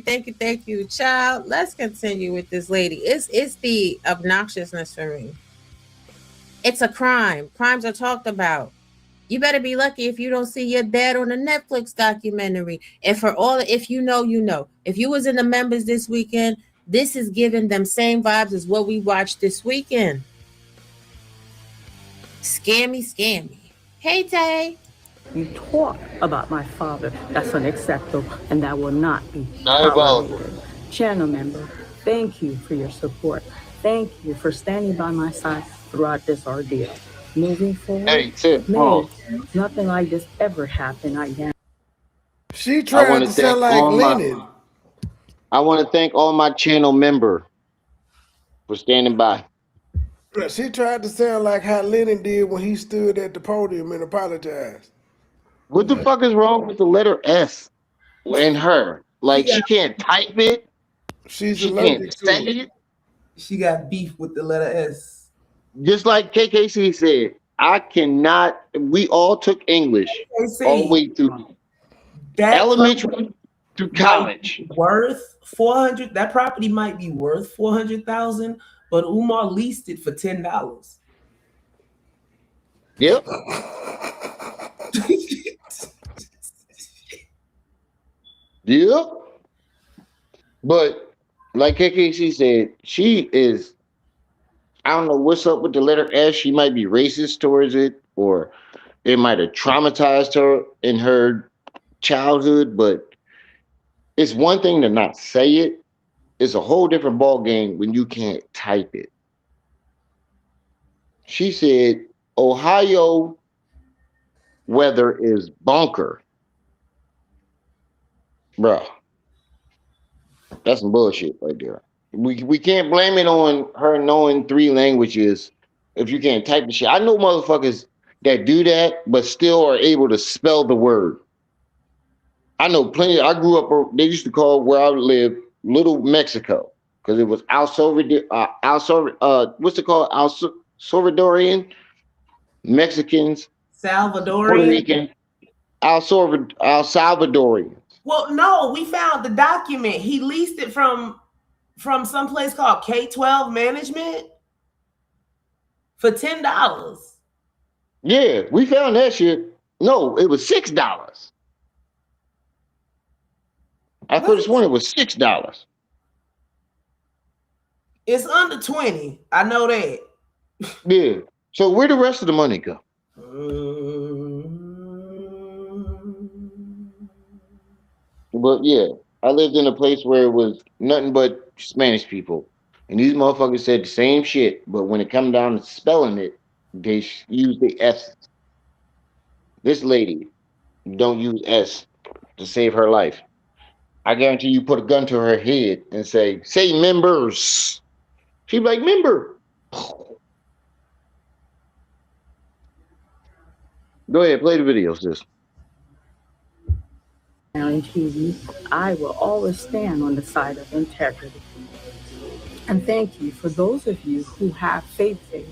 you, child. Let's continue with this lady. It's the obnoxiousness for me. It's a crime. Crimes are talked about. You better be lucky if you don't see your dad on a Netflix documentary. And for all, if you know, you know. If you was in the members this weekend, this is giving them same vibes as what we watched this weekend. Scammy. Hey, Tay. You talk about my father. That's unacceptable, and that will not be tolerated. Channel member, thank you for your support. Thank you for standing by my side throughout this ordeal. Moving forward, nothing like this ever happened again. She tried to sound like Lenin. I want to thank all my channel member for standing by. She tried to sound like how Lenin did when he stood at the podium and apologized. What the fuck is wrong with the letter S in her? Like, she can't type it. She can't say it. She got beef with the letter S. Just like KKC said, I cannot. We all took English all the way through. That elementary to college. Worth 400. That property might be worth 400,000, but Umar leased it for $10. Yep. Yep. But like KKC said, she is. I don't know what's up with the letter S. She might be racist towards it, or it might have traumatized her in her childhood. But it's one thing to not say it. It's a whole different ball game when you can't type it. She said, "Ohio weather is bunker, bruh." That's some bullshit right there. We can't blame it on her knowing 3 languages if you can't type the shit. I know motherfuckers that do that, but still are able to spell the word. I know plenty. I grew up. They used to call where I live Little Mexico because it was what's it called? Salvadorian Mexicans, Puerto Salvadorian. Rican, Al Salvadorian. Well, no, we found the document. He leased it from some place called K-12 Management for $10. Yeah, we found that shit. No, it was $6. I could have sworn it was $6. It's under 20. I know that. Yeah. So where the rest of the money go? But yeah, I lived in a place where it was nothing but Spanish people, and these motherfuckers said the same shit. But when it come down to spelling it, they use the S. This lady don't use S to save her life. I guarantee you put a gun to her head and say members. She'd be like, member. Go ahead, play the video, sis. Guarantee you, I will always stand on the side of integrity. And thank you for those of you who have faith in,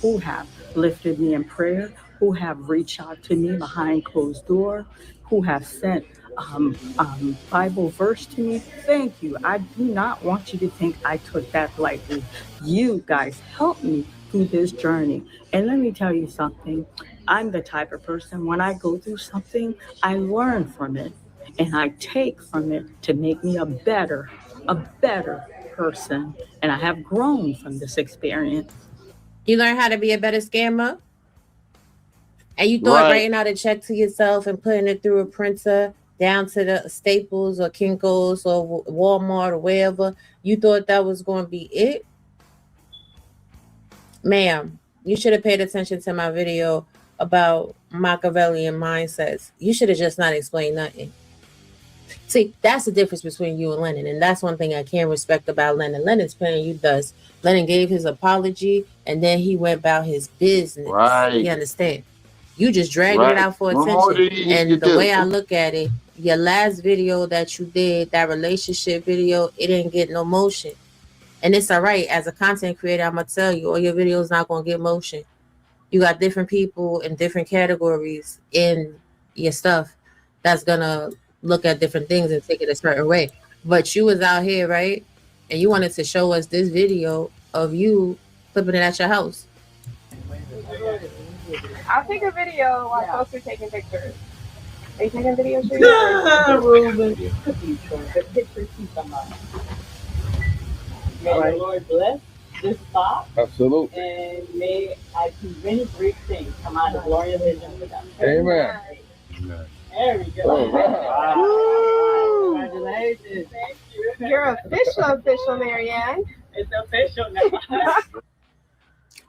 who have lifted me in prayer, who have reached out to me behind closed door, who have sent Bible verse to me. Thank you. I do not want you to think I took that lightly. You guys helped me through this journey. And let me tell you something. I'm the type of person, when I go through something, I learn from it and I take from it to make me a better person. And I have grown from this experience. You learn how to be a better scammer? And you thought writing out a check to yourself and putting it through a printer down to the Staples or Kinko's or Walmart or wherever, you thought that was going to be it? Ma'am, you should have paid attention to my video about Machiavellian mindsets. You should have just not explained nothing. See, that's the difference between you and Lennon. And that's one thing I can't respect about Lennon. Lennon's paying you dust. Lennon gave his apology and then he went about his business. Right. You understand? You just dragging it out for attention. And the way I look at it, your last video that you did, that relationship video, it didn't get no motion. And it's all right. As a content creator, I'm going to tell you, all your videos not going to get motion. You got different people in different categories in your stuff that's going to look at different things and take it a certain way. But you was out here, right? And you wanted to show us this video of you flipping it at your house. I'll take a video while folks are taking pictures. Are you taking video? Ruben. The picture keep them up. May the Lord bless this spot. Absolutely. And may I see many great things come out of Gloria's vision for them. Amen. There we go. Wow. Congratulations. Thank you. You're official, Maryanne. It's official now.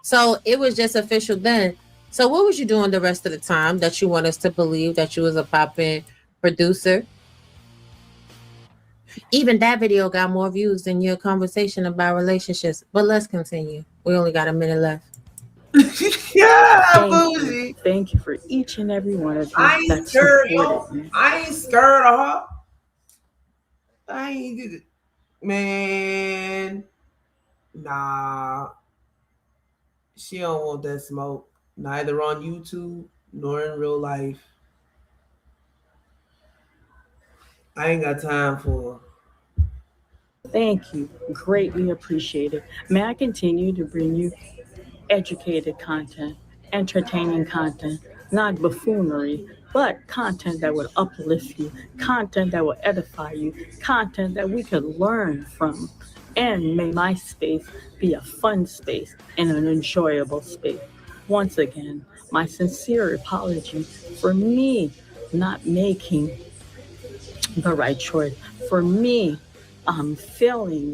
So it was just official then. So what was you doing the rest of the time that you want us to believe that you was a pop-in producer? Even that video got more views than your conversation about relationships. But let's continue. We only got a minute left. Thank you for each and every one of you. I ain't scared, I ain't scared of her. I ain't, man. Nah. She don't want that smoke. Neither on YouTube nor in real life. I ain't got time for. Thank you. Greatly appreciated. May I continue to bring you educated content, entertaining content, not buffoonery, but content that would uplift you, content that will edify you, content that we could learn from. And may my space be a fun space and an enjoyable space. Once again, my sincere apology for me not making the right choice, for me failing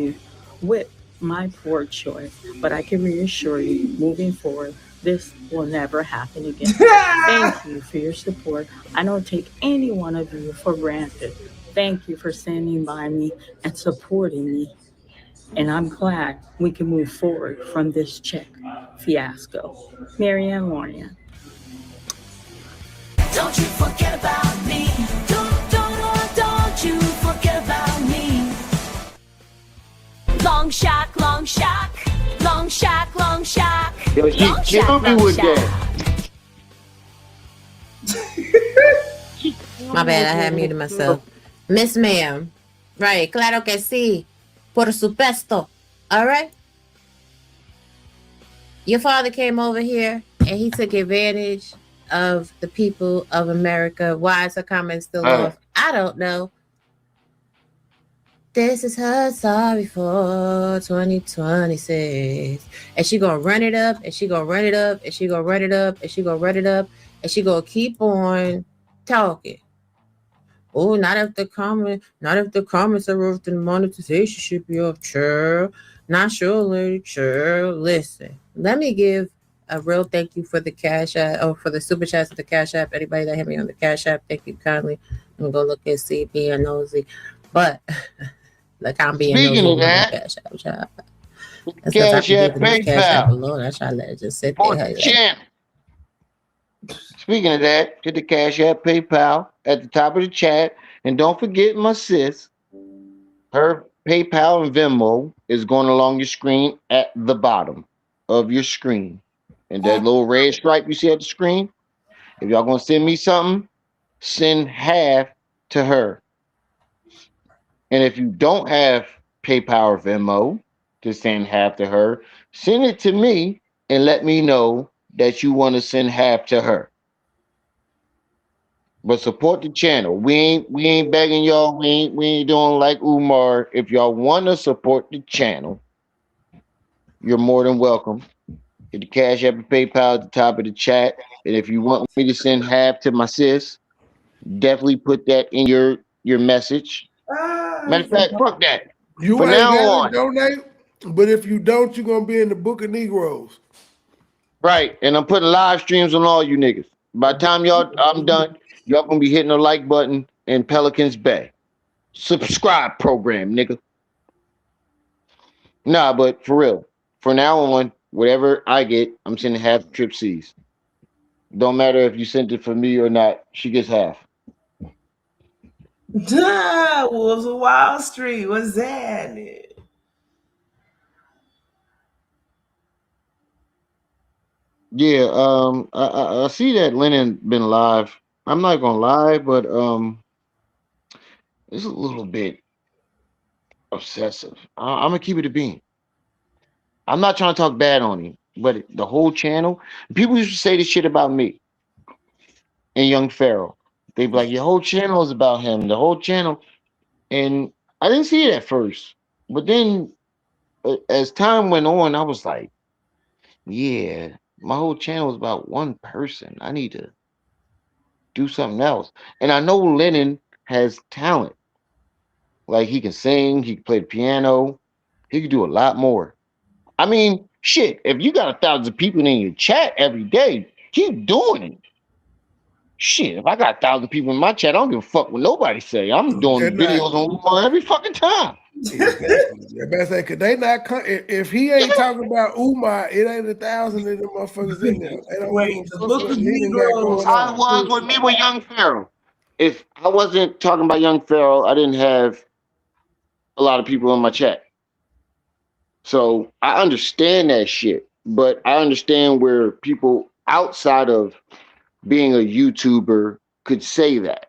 you with my poor choice. But I can reassure you, moving forward, this will never happen again. Thank you for your support. I don't take any one of you for granted. Thank you for standing by me and supporting me. And I'm glad we can move forward from this check fiasco. Maryanne Lorient. Don't you forget about me. Don't you forget about me. Long shock, long shock, long shock, long shock. Yo, she Long killed shock, me long with shock. that. My bad, I had muted myself. Miss Ma'am. Right, claro que sí. Por supuesto. All right? Your father came over here and he took advantage of the people of America. Why is her comment still off? I don't know. This is her sorry for 2026. And she gonna run it up, and she gonna run it up, and she gonna run it up, and she gonna run it up, and she gonna keep on talking. Oh, not if the comments are of the monetization should be up, sure. Not sure, lady, sure. Listen, let me give a real thank you for the Cash App, or for the super chats of the Cash App. Anybody that hit me on the Cash App, thank you kindly. I'm gonna go look and see, being nosy. But like, I'm being Speaking nosy of on the that, Cash App, child. That's because I Cash be App, giving this Cash App PayPal alone. I try to let it just sit for there. the channel. Speaking of that, hit the Cash App, PayPal at the top of the chat, and don't forget my sis. Her PayPal and Venmo is going along your screen at the bottom of your screen, and that little red stripe you see at the screen. If y'all gonna send me something, send half to her. And if you don't have PayPal or Venmo to send half to her, send it to me and let me know that you want to send half to her. But support the channel. We ain't begging y'all. We ain't doing like Umar. If y'all want to support the channel, you're more than welcome. Hit the Cash App and PayPal at the top of the chat. And if you want me to send half to my sis, definitely put that in your message. Matter of fact, fuck that. You From ain't now gotta on, donate, but if you don't, you're gonna be in the book of Negroes. right? And I'm putting live streams on all you niggas. By the time I'm done, y'all gonna be hitting the like button in Pelicans Bay. Subscribe program, nigga. Nah, but for real, from now on, whatever I get, I'm sending half Trip C's. Don't matter if you sent it for me or not. She gets half. Wolves of Wall Street. What's that? Yeah, I see that Lennon been live. I'm not gonna lie, but it's a little bit obsessive. I'm gonna keep it a bean. I'm not trying to talk bad on him, but the whole channel, people used to say this shit about me and Young Pharaoh. They'd be like, your whole channel is about him. The whole channel, and I didn't see it at first, but then as time went on, I was like, yeah, my whole channel is about one person. I need to do something else. And I know Lennon has talent. Like he can sing, he can play the piano, he can do a lot more. I mean, shit, if you got 1,000 people in your chat every day, keep doing it. Shit, if I got 1,000 people in my chat, I don't give a fuck what nobody say. I'm doing videos on Umar every fucking time. Exactly. I better say, cause they not if he ain't talking about Umar, it ain't 1,000 of them motherfuckers in there. They don't give a fuck what Lennon got going I on. was with me with Young Pharaoh. If I wasn't talking about Young Pharaoh, I didn't have a lot of people in my chat. So I understand that shit, but I understand where people outside of being a YouTuber could say that.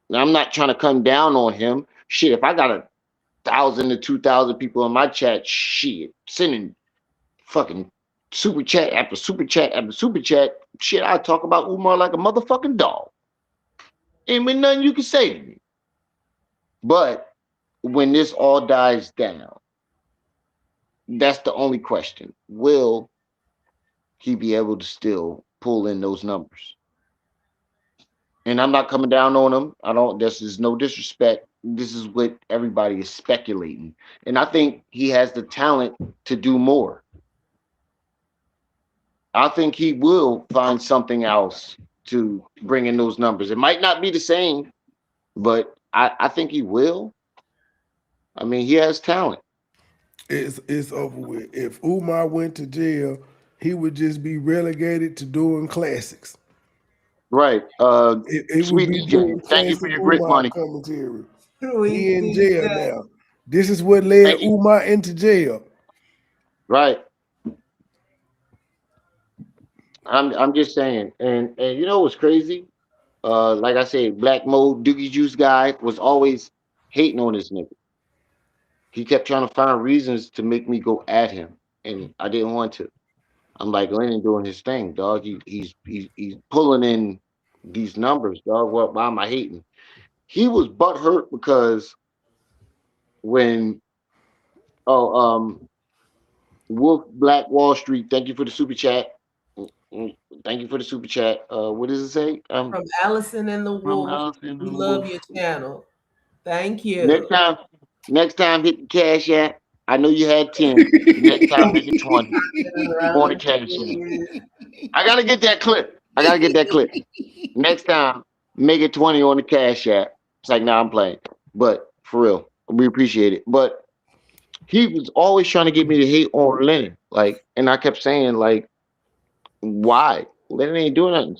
Now, I'm not trying to come down on him. Shit, if I got 1,000 to 2,000 people in my chat, shit, sending fucking super chat after super chat after super chat, shit, I talk about Umar like a motherfucking dog. Ain't been nothing you can say to me. But when this all dies down, that's the only question. Will he be able to still pull in those numbers? And I'm not coming down on him. I don't, this is no disrespect. This is what everybody is speculating. And I think he has the talent to do more. I think he will find something else to bring in those numbers. It might not be the same, but I think he will. I mean, he has talent. It's over with. If Umar went to jail, he would just be relegated to doing classics. Right. It Sweet would be DJ, doing thank you for classic your grit Umar money. commentary. Sweet He in jail DJ. now. This is what led Thank you. Umar into jail. Right. I'm just saying. And you know what's crazy? Like I said, Black Mo Doogie Juice guy was always hating on this nigga. He kept trying to find reasons to make me go at him, and I didn't want to. I'm like, Lennon doing his thing, dog. He's pulling in these numbers, dog. Why am I hating? He was butthurt because when Wolf Black Wall Street, thank you for the super chat. Thank you for the super chat. What does it say? From Allison and the From Wolf. Allison and We the love Wolf. your channel. Thank you. Next time hit the cash app. I know you had 10. Next time make it 20 on the cash app. I gotta get that clip. Next time, make it 20 on the cash app. It's like, nah, I'm playing. But for real, we appreciate it. But he was always trying to get me to hate on Lennon. Like, and I kept saying, like, why? Lennon ain't doing nothing.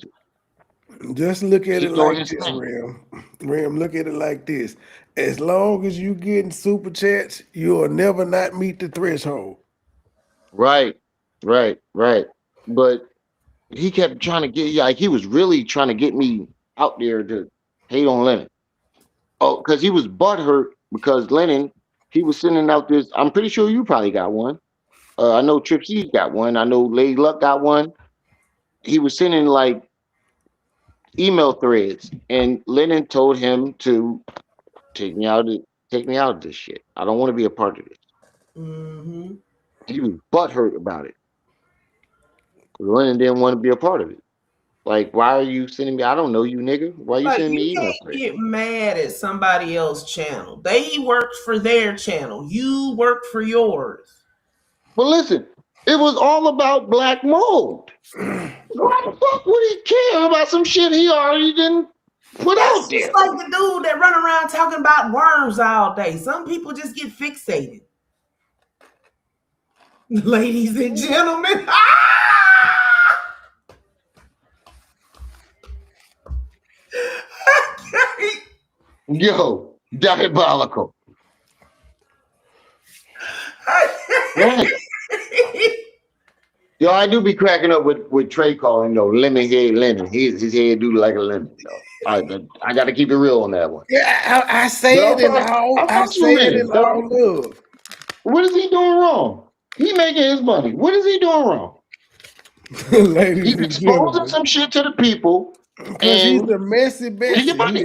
Just look at He's it doing like his this, thing. Ram, look at it like this. As long as you getting super chats, you'll never not meet the threshold. Right. But he kept trying to get, like, he was really trying to get me out there to hate on Lennon. Oh, because he was butthurt because Lennon, he was sending out this. I'm pretty sure you probably got one. I know Trip C got one. I know Lady Luck got one. He was sending like email threads, and Lennon told him to take me out of this shit. I don't want to be a part of this. Mm-hmm. He was butthurt about it. Lennon didn't want to be a part of it. Like, why are you sending me? I don't know you, nigga. Why are you Like, sending me you email can't threads? get mad at somebody else's channel. They worked for their channel. You worked for yours. Well, listen, it was all about Black Mold. Why the fuck would he care about some shit he already didn't put out there? It's like the dude that run around talking about worms all day. Some people just get fixated. Ladies and gentlemen. Yo, diabolical. Yo, I do be cracking up with Trey calling though lemon head Lennon. His head do like a lemon though. I got to keep it real on that one. Yeah, I say it in all. I say it in all love. What is he doing wrong? He making his money. What is he doing wrong? Ladies He's and exposing gentlemen, some shit to the people. Because he's a messy Get money.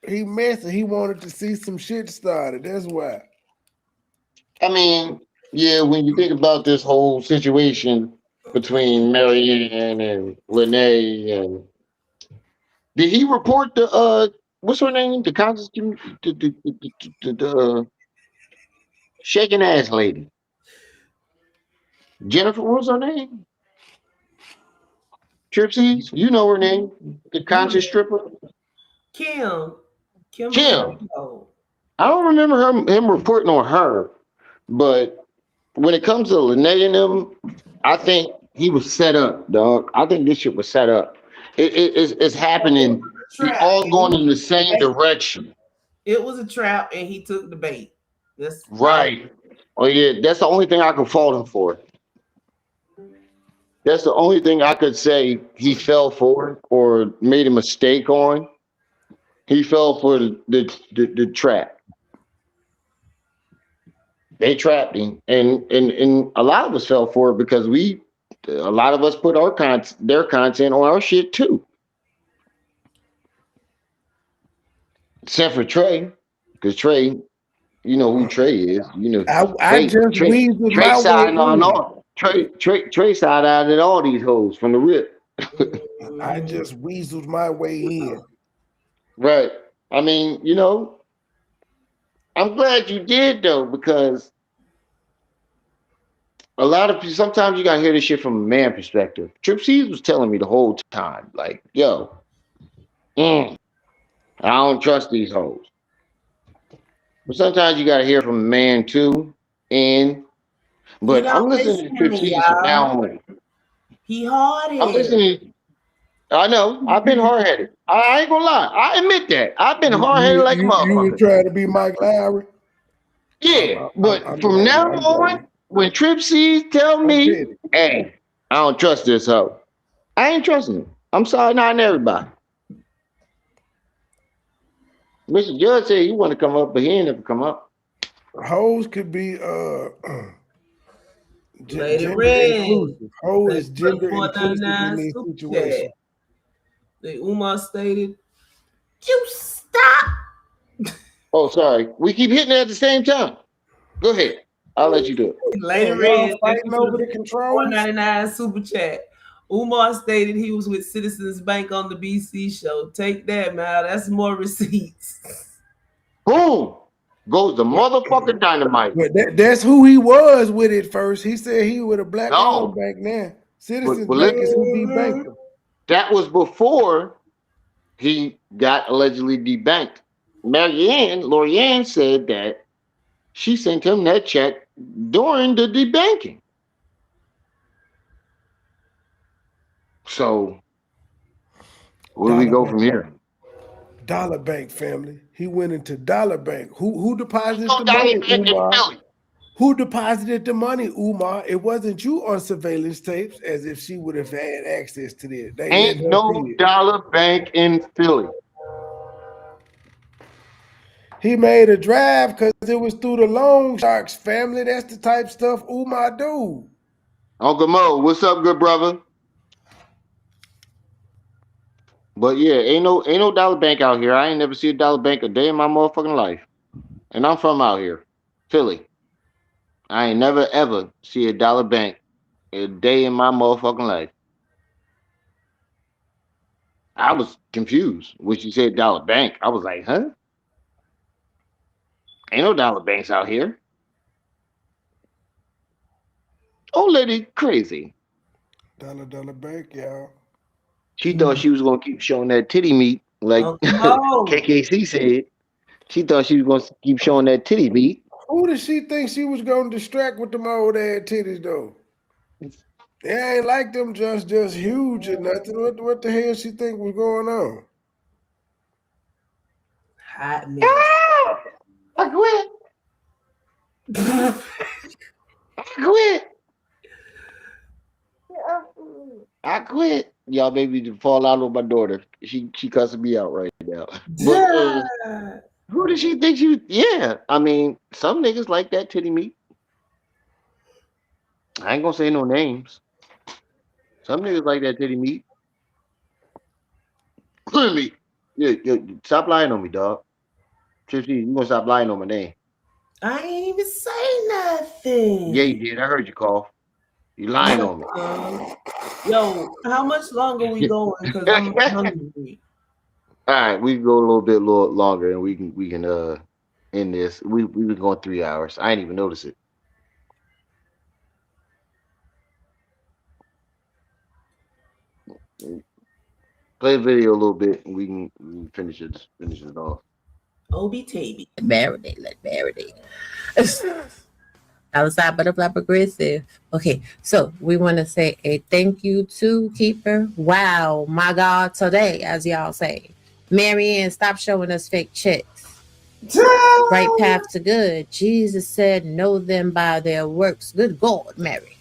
He messy. He wanted to see some shit started. That's why. I mean, yeah, when you think about this whole situation between Maryanne and Lene, and did he report the what's her name? The conscious the shaking ass lady. Jennifer, what was her name? Tripsies, you know her name. The conscious stripper. Kim. I don't remember him reporting on her, but when it comes to Lene and them, I think he was set up, dog. I think this shit was set up. It's happening. We all going in the same direction. It was a trap, and he took the bait. That's right. Oh yeah, that's the only thing I can fault him for. That's the only thing I could say he fell for or made a mistake on. He fell for the trap. They trapped him, and a lot of us fell for it because a lot of us put their content on our shit too. Except for Trey, because Trey, you know who Trey is. You know I just weaseled Trey my way siding on in. all Trey side out at all these hoes from the rip. I just weaseled my way in. Right. I mean, you know, I'm glad you did though, because a lot of people, sometimes you gotta hear this shit from a man perspective. Trip C's was telling me the whole time, like, yo, I don't trust these hoes. But sometimes you gotta hear from a man too. But I'm listening to Trip C's from now on. He hard-headed. I'm listening. I know. I've been hard headed. I ain't gonna lie. I admit that. I've been hard headed like a motherfucker. You were trying to be Mike Lowry? Yeah, but from now on, when Trip C's tell me, hey, I don't trust this hoe, I ain't trusting him. I'm sorry, not everybody. Mr. Judge said he want to come up, but he ain't never come up. Hoes could be gender inclusive. Hoe is gender inclusive in these situations. The Umar stated, "You stop." Oh, sorry. We keep hitting it at the same time. Go ahead. I'll let you do it. Later in, fighting over the control. $4.99 super chat. Umar stated he was with Citizens Bank on the BC show. Take that, man. That's more receipts. Boom. Goes the motherfucking dynamite. But that's who he was with it first. He said he was a black owned bank now. Citizens Bank is who debanked him. That was before he got allegedly debanked. Loryanne said that she sent him that check during the debanking. So where do we go from here? Dollar Bank family. He went into Dollar Bank. Who deposited the money, Umar? Who deposited the money, Umar? It wasn't you on surveillance tapes, as if she would have had access to this. Ain't no Dollar Bank in Philly. He made a drive because it was through the loan sharks family. That's the type of stuff Umar do. Uncle Mo, what's up, good brother? But yeah, ain't no Dollar Bank out here. I ain't never seen a Dollar Bank a day in my motherfucking life. And I'm from out here, Philly. I ain't never ever see a Dollar Bank a day in my motherfucking life. I was confused when she said Dollar Bank. I was like, huh? Ain't no Dollar Banks out here. Old lady crazy. Dollar Bank, y'all. She thought she was gonna keep showing that titty meat, like KKC said. She thought she was gonna keep showing that titty meat. Who did she think she was gonna distract with them old ass titties though? They ain't like them just huge or nothing. What the hell she think was going on? Hot mess. I quit. I quit. Y'all made me fall out on my daughter. She cussing me out right now. But, who did she think she was? Yeah, I mean, some niggas like that titty meat. I ain't gonna say no names. Some niggas like that titty meat. Clearly. Yeah, stop lying on me, dog. Tripsy, you gonna stop lying on my name. I ain't even say nothing. Yeah, you did. I heard you cough. You lying on me. Yo, how much longer we going? Because I'm hungry. All right, we can go a little bit longer, and we can end this. We've been going 3 hours. I didn't even notice it. Play the video a little bit, and we can finish it off. OBTB. Let's marinate. Outside butterfly progressive. Okay, so we want to say a thank you to Keeper. Wow, my God, today, as y'all say. Maryanne, stop showing us fake checks. Right path to good. Jesus said, know them by their works. Good God, Mary.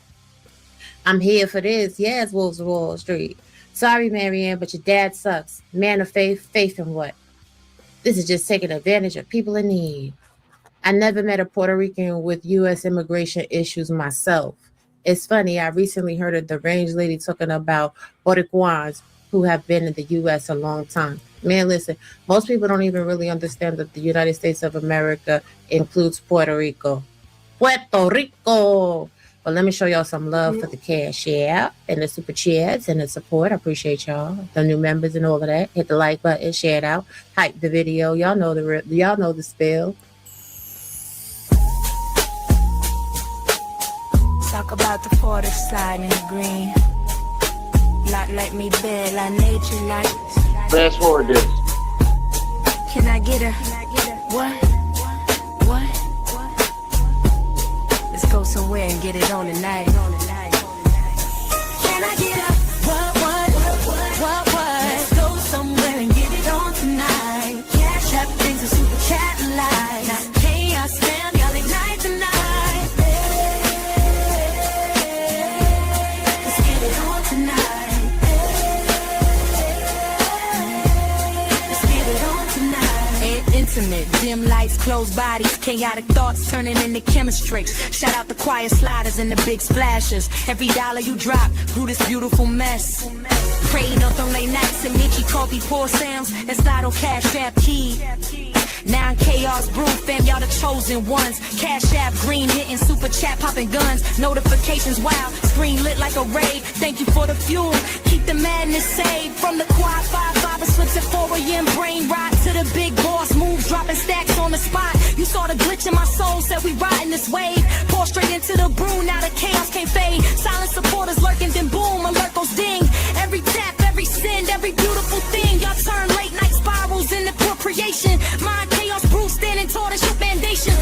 I'm here for this. Yes, Wolves of Wall Street. Sorry, Maryanne, but your dad sucks. Man of faith in what? This is just taking advantage of people in need. I never met a Puerto Rican with U.S. immigration issues myself. It's funny, I recently heard a deranged lady talking about Boricuans who have been in the U.S. a long time. Man, listen, most people don't even really understand that the United States of America includes Puerto Rico. Puerto Rico! But let me show y'all some love for the cash app and the super chats and the support. I appreciate y'all, the new members and all of that. Hit the like button, share it out, hype the video. Y'all know the spell. Talk about the Florida side and the green. Not let me bed like nature like. Fast forward this. Can I get a what? What? Let's go somewhere and get it on tonight. Can I get a what? Let's go somewhere and get it on tonight. Cash up things a super chat live. Now chaos fam, y'all ignite tonight. Let's get it on tonight. Let's get it on tonight. Intimate, dim lights, closed bodies, chaotic thoughts turning into chemistry. Shout out the quiet sliders and the big splashes. Every dollar you drop grew this beautiful mess. Praying on them late nights and Michi coffee pour sounds. It's not on Cash App key. Now in chaos brew, fam, y'all the chosen ones. Cash App green hitting super chat popping guns. Notifications wild, screen lit like a rave. Thank you for the fuel, keep the madness saved. From the quad 5-5 slips at 4 a.m. brain rot to the big boss moves, dropping stacks on the spot. You saw the glitch in my soul, said we riding this wave. Pour straight into the brew, now the chaos can't fade. Silent supporters lurking, then boom, alert goes ding. Every tap, every send, every beautiful thing. Y'all turn late night spirals into pure creation. Mind chaos brew, standing tall, that's your foundation.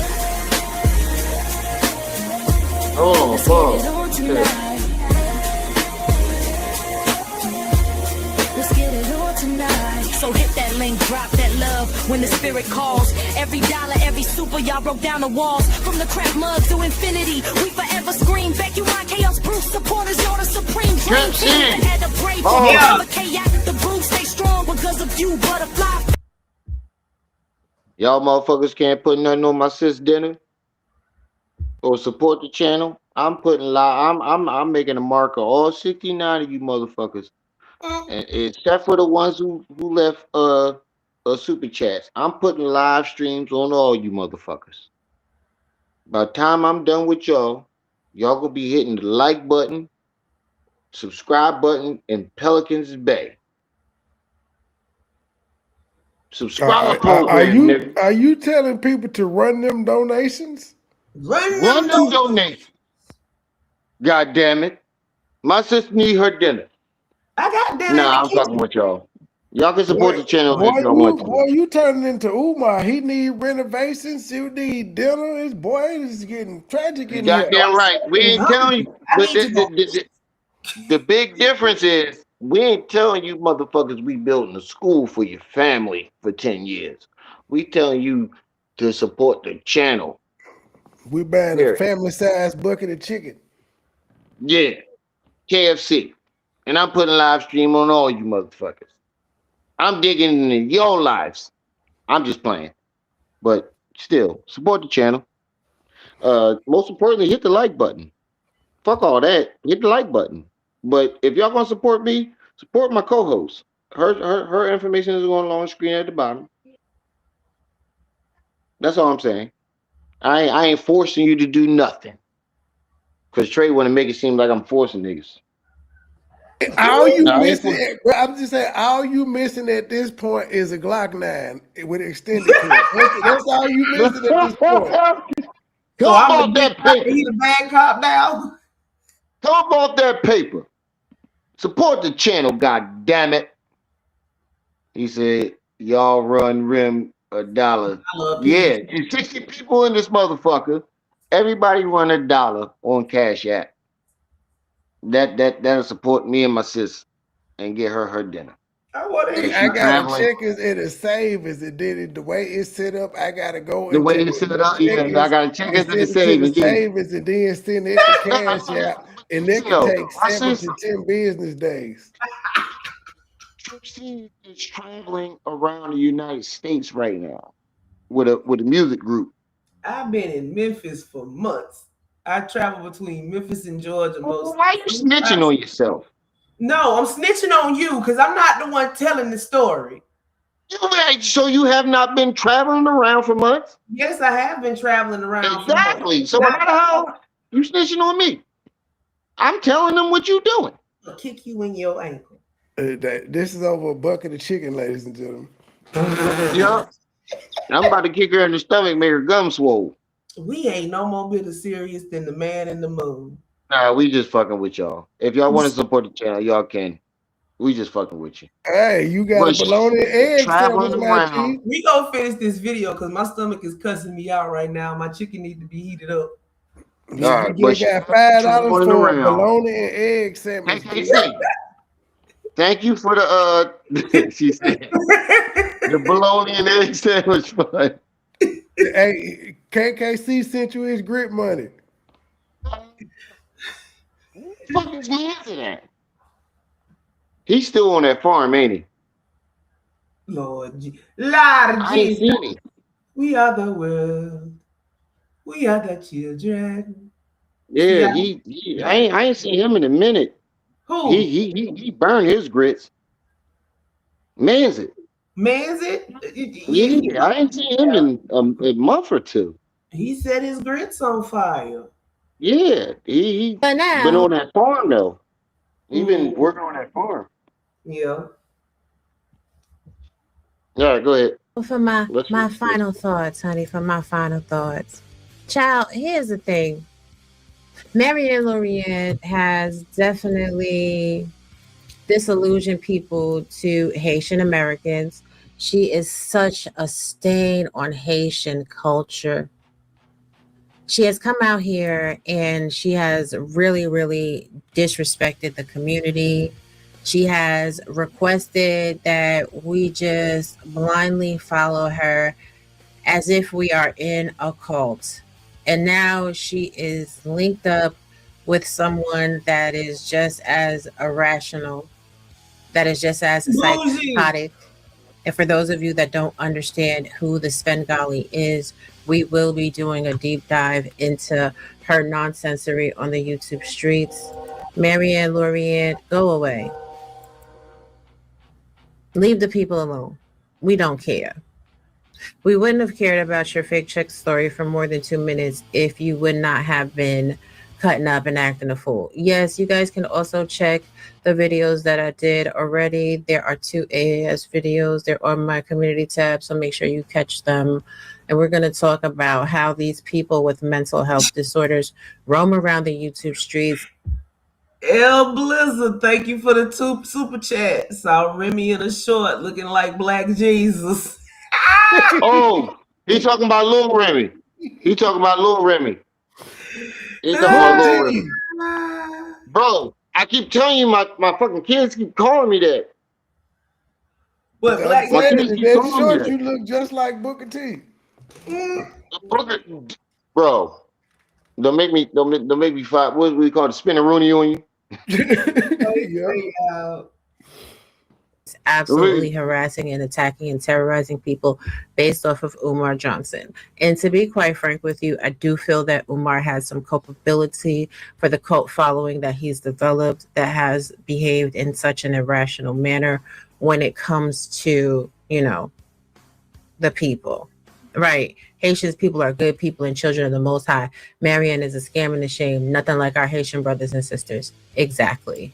Oh, fuck. Let's get it on tonight. So hit that link, drop that love when the spirit calls. Every dollar, every super, y'all broke down the walls. From the crack mug to infinity, we forever scream. Beck you mind chaos brew supporters, y'all the supreme dream team. Had to pray for the chaos, the brew stay strong because of you, butterfly. Y'all motherfuckers can't put nothing on my sis dinner or support the channel. I'm putting I'm making a mark of all 69 of you motherfuckers. And except for the ones who left super chats. I'm putting live streams on all you motherfuckers. By the time I'm done with y'all gonna be hitting the like button, subscribe button, and Pelicans Bay. Subscribe program. Are you telling people to run them donations? Run them donations. God damn it. My sister need her dinner. I got dinner. Nah, I'm fucking with y'all. Y'all can support the channel if y'all want to. Boy, you turning into Umar. He need renovations. You need dinner. His boy is getting tragic in here. Goddamn right. We ain't telling you. But the big difference is we ain't telling you motherfuckers we building a school for your family for 10 years. We telling you to support the channel. We buying a family-sized bucket of chicken. Yeah. KFC. And I'm putting live stream on all you motherfuckers. I'm digging into your lives. I'm just playing. But still, support the channel. Most importantly, hit the like button. Fuck all that. Hit the like button. But if y'all gonna support me, support my co-host. Her information is going on the screen at the bottom. That's all I'm saying. I ain't forcing you to do nothing. Cause Trey want to make it seem like I'm forcing niggas. All you missing, I'm just saying, all you missing at this point is a Glock 9 with extended clip. That's all you missing at this point. Come off that paper. He the bad cop now. Come off that paper. Support the channel, god damn it. He said, y'all run rim $1. Yeah, 60 people in this motherfucker. Everybody run $1 on Cash App. That'll support me and my sis and get her dinner. I gotta check it a save. Is it did it the way it's set up? I gotta go the way it's set up. Yeah, I gotta check it to the save. Save is and then send it to Cash App, and it can take 7 to 10 business days. Trixie is traveling around the United States right now with a music group. I've been in Memphis for months. I travel between Memphis and Georgia most. Why you snitching on yourself? No, I'm snitching on you because I'm not the one telling the story. So you have not been traveling around for months? Yes, I have been traveling around. Exactly. So how you snitching on me? I'm telling them what you doing. I'll kick you in your ankle. This is over a bucket of chicken, ladies and gentlemen. Yeah. I'm about to kick her in the stomach, make her gum swole. We ain't no more bit of serious than the man in the moon. Nah, we just fucking with y'all. If y'all want to support the channel, y'all can. We just fucking with you. Hey, you got a bologna egg traveling around. We gonna finish this video because my stomach is cussing me out right now. My chicken need to be heated up. You got $5 for a bologna and egg sandwich. Thank you for the she said the bologna and egg sandwich fund. Hey, KKC sent you his grip money. Who the fuck is Manson at? He's still on that farm, ain't he? Lord Jesus. We are the world. We are the children. Yeah, I ain't seen him in a minute. Who? He burned his grits. Man's it? Yeah, I ain't seen him in a month or two. He set his grits on fire. Yeah, he been on that farm though. He been working on that farm. Yeah. All right, go ahead. Well, for my final thoughts, honey, for my final thoughts. Child, here's the thing. Maryanne Lorient has definitely disillusioned people to Haitian Americans. She is such a stain on Haitian culture. She has come out here and she has really, really disrespected the community. She has requested that we just blindly follow her as if we are in a cult. And now she is linked up with someone that is just as irrational, that is just as psychotic. And for those of you that don't understand who the Svengali is, we will be doing a deep dive into her nonsensory on the YouTube streets. Maryanne Lorient, go away. Leave the people alone. We don't care. We wouldn't have cared about your fake check story for more than 2 minutes if you would not have been cutting up and acting a fool. Yes, you guys can also check the videos that I did already. There are 2 AAS videos. They're on my community tab, so make sure you catch them. And we're going to talk about how these people with mental health disorders roam around the YouTube streets. El Blizzard, thank you for the 2 super chats. Saw Remy in a short looking like Black Jesus. Oh, he talking about Lil Remy. He talking about Lil Remy. Bro, I keep telling you, my fucking kids keep calling me that. What, Black Jesus? You look just like Booker T. Bro, don't make me fight. What do we call it? Spin a Rooney on you. It's absolutely harassing and attacking and terrorizing people based off of Umar Johnson. And to be quite frank with you, I do feel that Umar has some culpability for the cult following that he's developed that has behaved in such an irrational manner when it comes to, the people. Right. Haitian people are good people and children of the Most High. Maryanne is a scam and a shame. Nothing like our Haitian brothers and sisters. Exactly.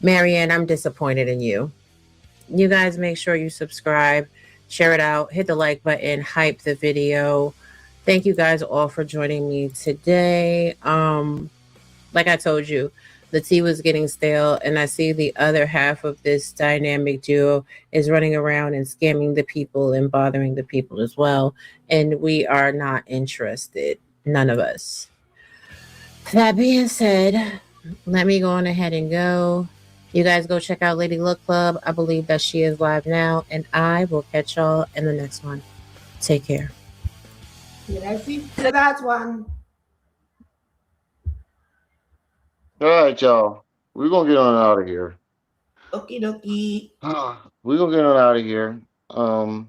Maryanne, I'm disappointed in you. You guys make sure you subscribe, share it out, hit the like button, hype the video. Thank you guys all for joining me today. Like I told you, the tea was getting stale, and I see the other half of this dynamic duo is running around and scamming the people and bothering the people as well. And we are not interested. None of us. That being said, let me go on ahead and go. You guys go check out Lady Look Club. I believe that she is live now, and I will catch y'all in the next one. Take care. That's one. All right, y'all. We're gonna get on out of here. Okie dokie. We're gonna get on out of here. I'm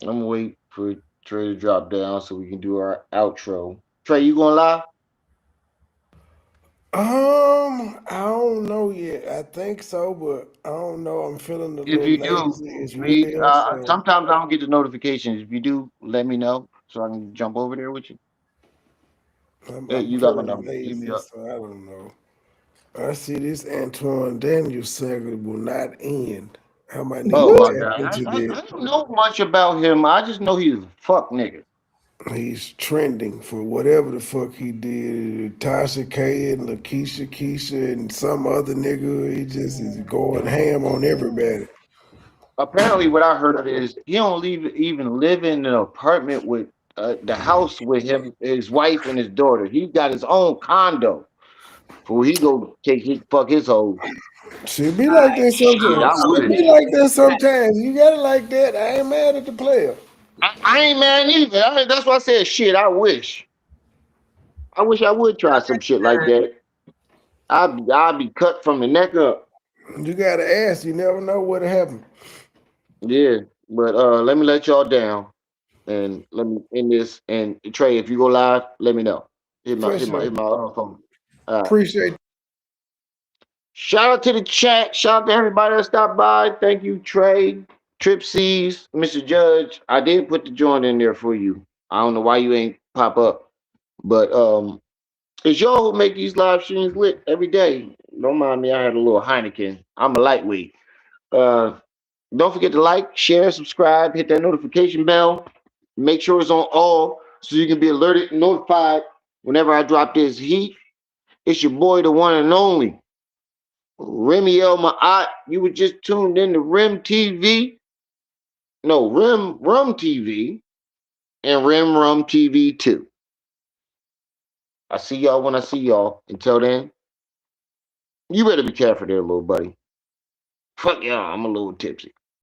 gonna wait for Trey to drop down so we can do our outro. Trey, you gonna lie? I don't know yet. I think so, but I don't know. I'm feeling a If little you do, lazy. It's we really unfair. sometimes I don't get the notifications. If you do, let me know so I can jump over there with you. I'm You got my feeling number. Hit me lazy, up. so I don't know. I see this Antoine Daniels saga will not end. I might need Oh to my tap god, into I that. don't know much about him. I just know he's a fuck nigga. He's trending for whatever the fuck he did. Tasha K and Lakeisha Keisha and some other nigga. He just is going ham on everybody. Apparently, what I heard of is he don't even live in an apartment with the house with him, his wife, and his daughter. He got his own condo. Where he go fuck his hoes. Should be like that Shit, I sometimes. Should wish. be like that sometimes. You got it like that. I ain't mad at the player. I ain't mad either. That's why I said shit. I wish. I wish I would try some shit like that. I'd be cut from the neck up. You gotta ask. You never know what'll happen. Yeah, but let me let y'all down and let me end this. And Trey, if you go live, let me know. For sure. Hit my phone. All right. Appreciate. Shout out to the chat. Shout out to everybody that stopped by. Thank you, Trey, Trip C's, Mr. Judge. I did put the joint in there for you. I don't know why you ain't pop up, but it's y'all who make these live streams lit every day. Don't mind me. I had a little Heineken. I'm a lightweight. Uh, don't forget to like, share, subscribe, hit that notification bell. Make sure it's on all so you can be alerted and notified whenever I drop this heat. It's your boy, the one and only Remy El Ma'at. You were just tuned in to Rim TV. No, Rum TV and Rum TV 2. I see y'all when I see y'all. Until then, you better be careful there, little buddy. Fuck y'all, I'm a little tipsy.